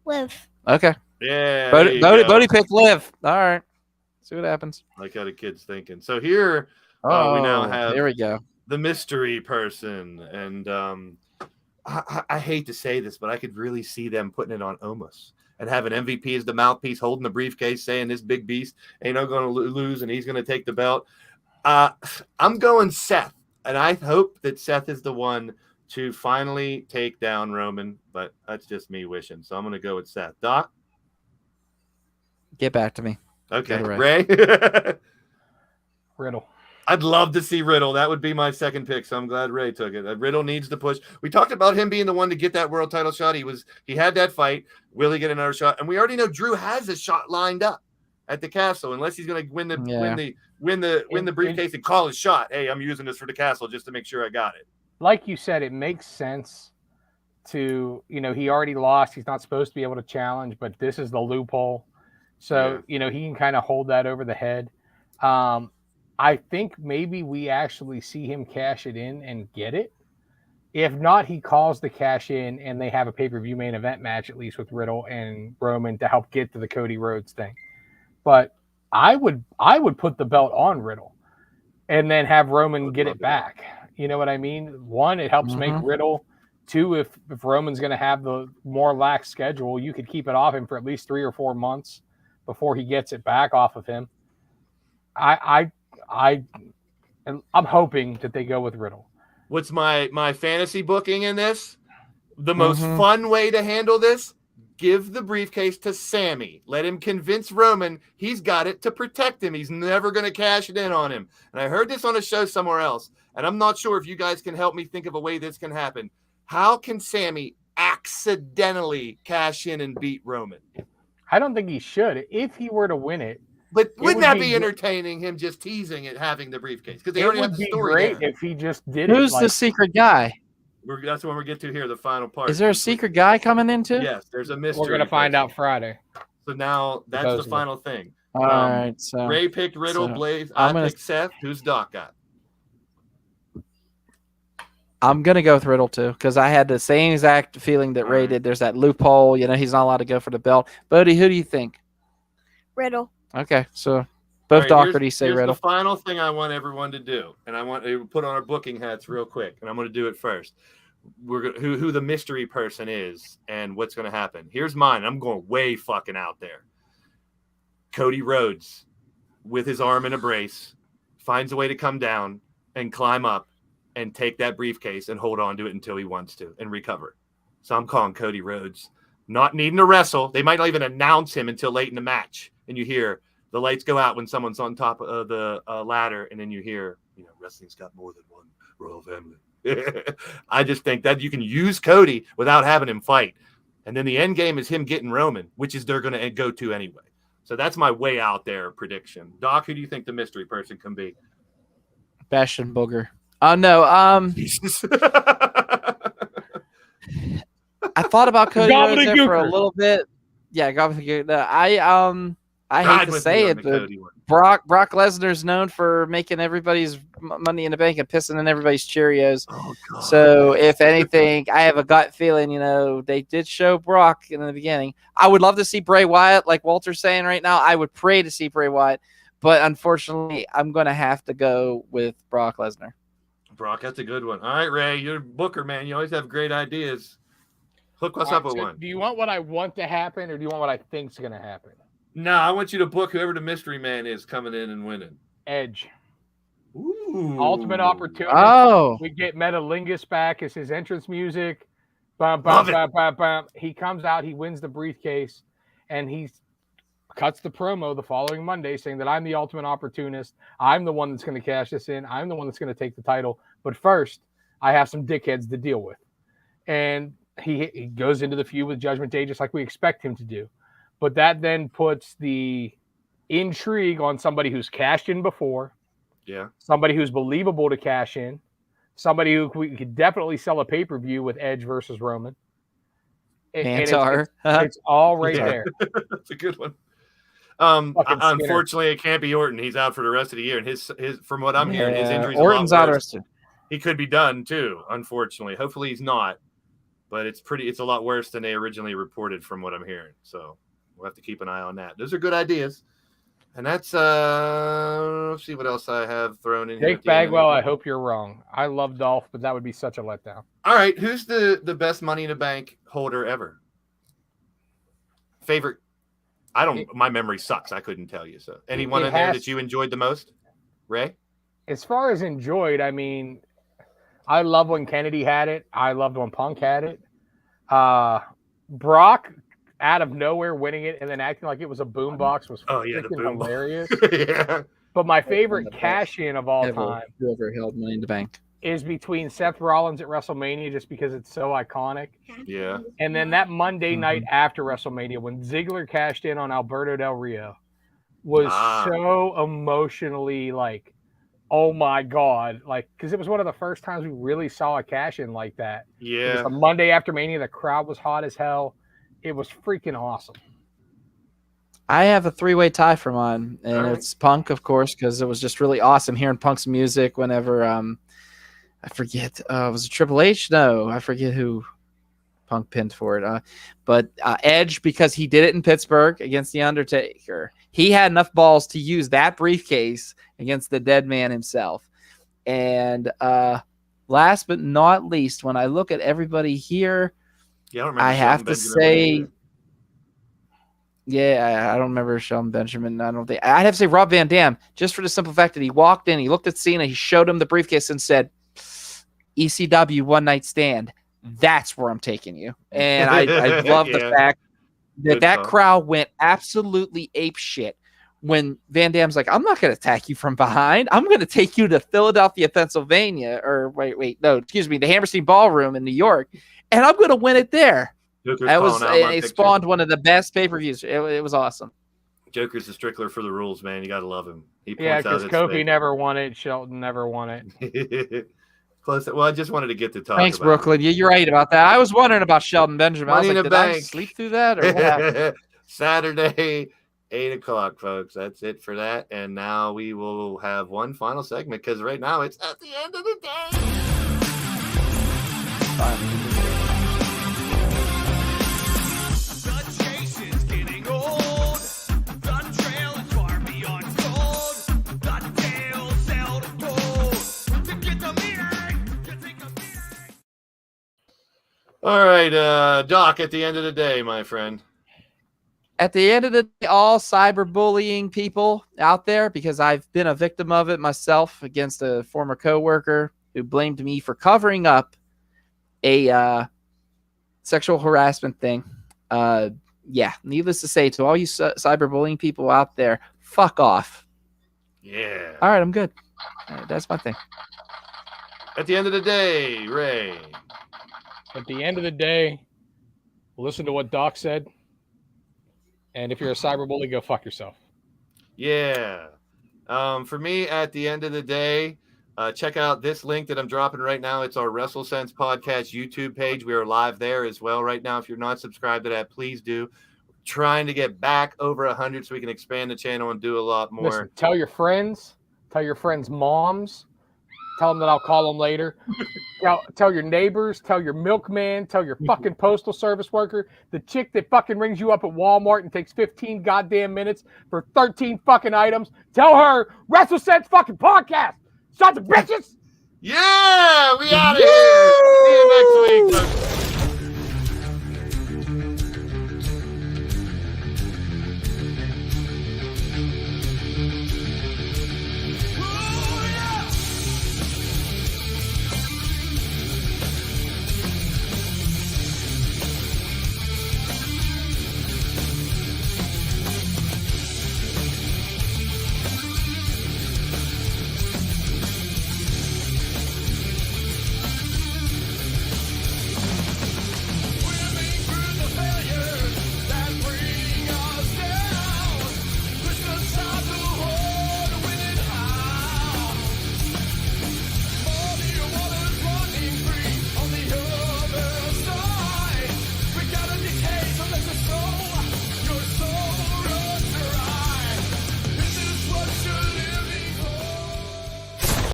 [SPEAKER 6] Liv.
[SPEAKER 2] Okay.
[SPEAKER 1] Yeah.
[SPEAKER 2] Bodie picked Liv. All right. See what happens.
[SPEAKER 1] Like how the kid's thinking. So here we now have.
[SPEAKER 2] There we go.
[SPEAKER 1] The mystery person, and I hate to say this, but I could really see them putting it on Omos and having MVP as the mouthpiece, holding the briefcase, saying this big beast ain't no going to lose, and he's going to take the belt. I'm going Seth, and I hope that Seth is the one to finally take down Roman, but that's just me wishing. So I'm going to go with Seth. Doc?
[SPEAKER 2] Get back to me.
[SPEAKER 1] Okay. Ray?
[SPEAKER 3] Riddle.
[SPEAKER 1] I'd love to see Riddle. That would be my second pick, so I'm glad Ray took it. Riddle needs to push. We talked about him being the one to get that world title shot. He had that fight. Will he get another shot? And we already know Drew has a shot lined up at the castle, unless he's going to win the briefcase and call his shot. Hey, I'm using this for the castle just to make sure I got it.
[SPEAKER 3] Like you said, it makes sense to, he already lost. He's not supposed to be able to challenge, but this is the loophole. So, he can kind of hold that over the head. I think maybe we actually see him cash it in and get it. If not, he calls the cash in and they have a pay-per-view main event match, at least with Riddle and Roman, to help get to the Cody Rhodes thing. But I would put the belt on Riddle and then have Roman get it back. You know what I mean? One, it helps make Riddle. Two, if Roman's going to have the more lax schedule, you could keep it off him for at least 3 or 4 months before he gets it back off of him. I'm hoping that they go with Riddle.
[SPEAKER 1] What's my fantasy booking in this? The most fun way to handle this: give the briefcase to Sammy. Let him convince Roman he's got it to protect him. He's never going to cash it in on him. And I heard this on a show somewhere else, and I'm not sure if you guys can help me think of a way this can happen. How can Sammy accidentally cash in and beat Roman?
[SPEAKER 3] I don't think he should. If he were to win it.
[SPEAKER 1] But wouldn't that be entertaining, him just teasing it, having the briefcase? Because they already have the story.
[SPEAKER 3] It would be great if he just did it.
[SPEAKER 2] Who's the secret guy?
[SPEAKER 1] That's when we get to here, the final part.
[SPEAKER 2] Is there a secret guy coming into?
[SPEAKER 1] Yes, there's a mystery.
[SPEAKER 3] We're going to find out Friday.
[SPEAKER 1] So now that's the final thing.
[SPEAKER 2] All right. So
[SPEAKER 1] Ray picked Riddle, Blaze. I picked Seth. Who's Doc got?
[SPEAKER 2] I'm going to go with Riddle, too, because I had the same exact feeling that Ray did. There's that loophole. He's not allowed to go for the belt. Bodie, who do you think?
[SPEAKER 6] Riddle.
[SPEAKER 2] Okay, so both Doherty say Riddle.
[SPEAKER 1] The final thing I want everyone to do, and I want to put on our booking hats real quick, and I'm going to do it first. We're going who the mystery person is and what's going to happen. Here's mine. I'm going way fucking out there. Cody Rhodes, with his arm in a brace, finds a way to come down and climb up and take that briefcase and hold on to it until he wants to and recover. So I'm calling Cody Rhodes. Not needing to wrestle. They might not even announce him until late in the match. And you hear the lights go out when someone's on top of the ladder. And then you hear, wrestling's got more than one royal family. I just think that you can use Cody without having him fight. And then the end game is him getting Roman, which is they're going to go to anyway. So that's my way out there prediction. Doc, who do you think the mystery person can be?
[SPEAKER 2] Bastion Booger. Oh, no.
[SPEAKER 1] Jesus.
[SPEAKER 2] I thought about Cody Rhodes there for a little bit. Yeah, I I hate to say it, but Brock Lesnar's known for making everybody's Money in the Bank and pissing in everybody's Cheerios.
[SPEAKER 1] Oh, God.
[SPEAKER 2] So, if anything, I have a gut feeling, they did show Brock in the beginning. I would love to see Bray Wyatt, like Walter's saying right now. I would pray to see Bray Wyatt, but unfortunately, I'm going to have to go with Brock Lesnar.
[SPEAKER 1] Brock, that's a good one. All right, Ray, you're a booker, man. You always have great ideas. Hook us up with one.
[SPEAKER 3] Do you want what I want to happen, or do you want what I think's going to happen?
[SPEAKER 1] No, I want you to book whoever the mystery man is coming in and winning.
[SPEAKER 3] Edge.
[SPEAKER 1] Ooh.
[SPEAKER 3] Ultimate opportunity.
[SPEAKER 2] Oh.
[SPEAKER 3] We get Metalingus back as his entrance music. Bum, bum, bum, bum, bum. He comes out, he wins the briefcase, and he cuts the promo the following Monday saying that I'm the ultimate opportunist. I'm the one that's going to cash this in. I'm the one that's going to take the title. But first, I have some dickheads to deal with. And he goes into the feud with Judgment Day just like we expect him to do. But that then puts the intrigue on somebody who's cashed in before.
[SPEAKER 1] Yeah.
[SPEAKER 3] Somebody who's believable to cash in. Somebody who we could definitely sell a pay-per-view with Edge versus Roman.
[SPEAKER 2] Mantar.
[SPEAKER 3] It's all right there.
[SPEAKER 1] That's a good one. Unfortunately, it can't be Orton. He's out for the rest of the year. And his from what I'm hearing, his injuries
[SPEAKER 2] Orton's out rest.
[SPEAKER 1] He could be done too, unfortunately. Hopefully he's not. But it's a lot worse than they originally reported from what I'm hearing. So we'll have to keep an eye on that. Those are good ideas. And that's let's see what else I have thrown in here.
[SPEAKER 3] Jake Bagwell, I hope you're wrong. I love Dolph, but that would be such a letdown.
[SPEAKER 1] All right, who's the best Money in the Bank holder ever? Favorite? My memory sucks. I couldn't tell you. So anyone in there that you enjoyed the most? Ray?
[SPEAKER 3] As far as enjoyed, I mean, I love when Kennedy had it. I loved when Punk had it. Brock out of nowhere winning it and then acting like it was a boombox was hilarious.
[SPEAKER 1] Yeah.
[SPEAKER 3] But my favorite cash-in of all time
[SPEAKER 2] whoever held Money in the Bank
[SPEAKER 3] is between Seth Rollins at WrestleMania just because it's so iconic.
[SPEAKER 1] Yeah.
[SPEAKER 3] And then that Monday night after WrestleMania when Ziggler cashed in on Alberto Del Rio was so emotionally like, oh my God. Like, because it was one of the first times we really saw a cash-in like that.
[SPEAKER 1] Yeah.
[SPEAKER 3] It was the Monday after Mania. The crowd was hot as hell. It was freaking awesome.
[SPEAKER 2] I have a 3-way tie for mine, and it's Punk, of course, because it was just really awesome hearing Punk's music whenever I forget, was it Triple H? No, I forget who Punk pinned for it. But Edge, because he did it in Pittsburgh against The Undertaker. He had enough balls to use that briefcase against the dead man himself. And last but not least, when I look at everybody here, I have to say, I don't remember Shelton Benjamin. I'd have to say Rob Van Dam, just for the simple fact that he walked in, he looked at Cena, he showed him the briefcase and said, ECW one night stand. That's where I'm taking you. And I love the fact that crowd went absolutely ape shit when Van Dam's like, I'm not going to attack you from behind. I'm going to take you to Philadelphia, Pennsylvania, or the Hammerstein Ballroom in New York, and I'm going to win it there. It spawned one of the best pay-per-views. It was awesome.
[SPEAKER 1] Joker's a stickler for the rules, man. You got to love him.
[SPEAKER 3] Because Kofi never won it. Shelton never won it.
[SPEAKER 1] Close. Well, I just wanted to get to talk.
[SPEAKER 2] Thanks,
[SPEAKER 1] about
[SPEAKER 2] Brooklyn.
[SPEAKER 1] it.
[SPEAKER 2] You're right about that. I was wondering about Shelton Benjamin.
[SPEAKER 1] Money
[SPEAKER 2] I was like,
[SPEAKER 1] in the
[SPEAKER 2] did I
[SPEAKER 1] Bank.
[SPEAKER 2] sleep through that? Or what happened?
[SPEAKER 1] Saturday, 8:00, folks. That's it for that. And now we will have one final segment because right now it's at the end of the day. All right, Doc, at the end of the day, my friend.
[SPEAKER 2] At the end of the day, all cyberbullying people out there, because I've been a victim of it myself against a former coworker who blamed me for covering up a sexual harassment thing. Needless to say, to all you cyberbullying people out there, fuck off.
[SPEAKER 1] Yeah.
[SPEAKER 2] All right, I'm good. That's my thing.
[SPEAKER 1] At the end of the day, Ray.
[SPEAKER 3] At the end of the day, listen to what Doc said. And if you're a cyberbully, go fuck yourself.
[SPEAKER 1] Yeah. For me, at the end of the day, check out this link that I'm dropping right now. It's our WrestleSense podcast YouTube page. We are live there as well right now. If you're not subscribed to that, please do. trying to get back over 100 so we can expand the channel and do a lot more.
[SPEAKER 3] Listen, tell your friends' moms, tell them that I'll call them later. Tell your neighbors, tell your milkman, tell your fucking postal service worker, the chick that fucking rings you up at Walmart and takes 15 goddamn minutes for 13 fucking items. Tell her WrestleSense fucking podcast. Sons of bitches.
[SPEAKER 1] Yeah, we out of here. See you next week.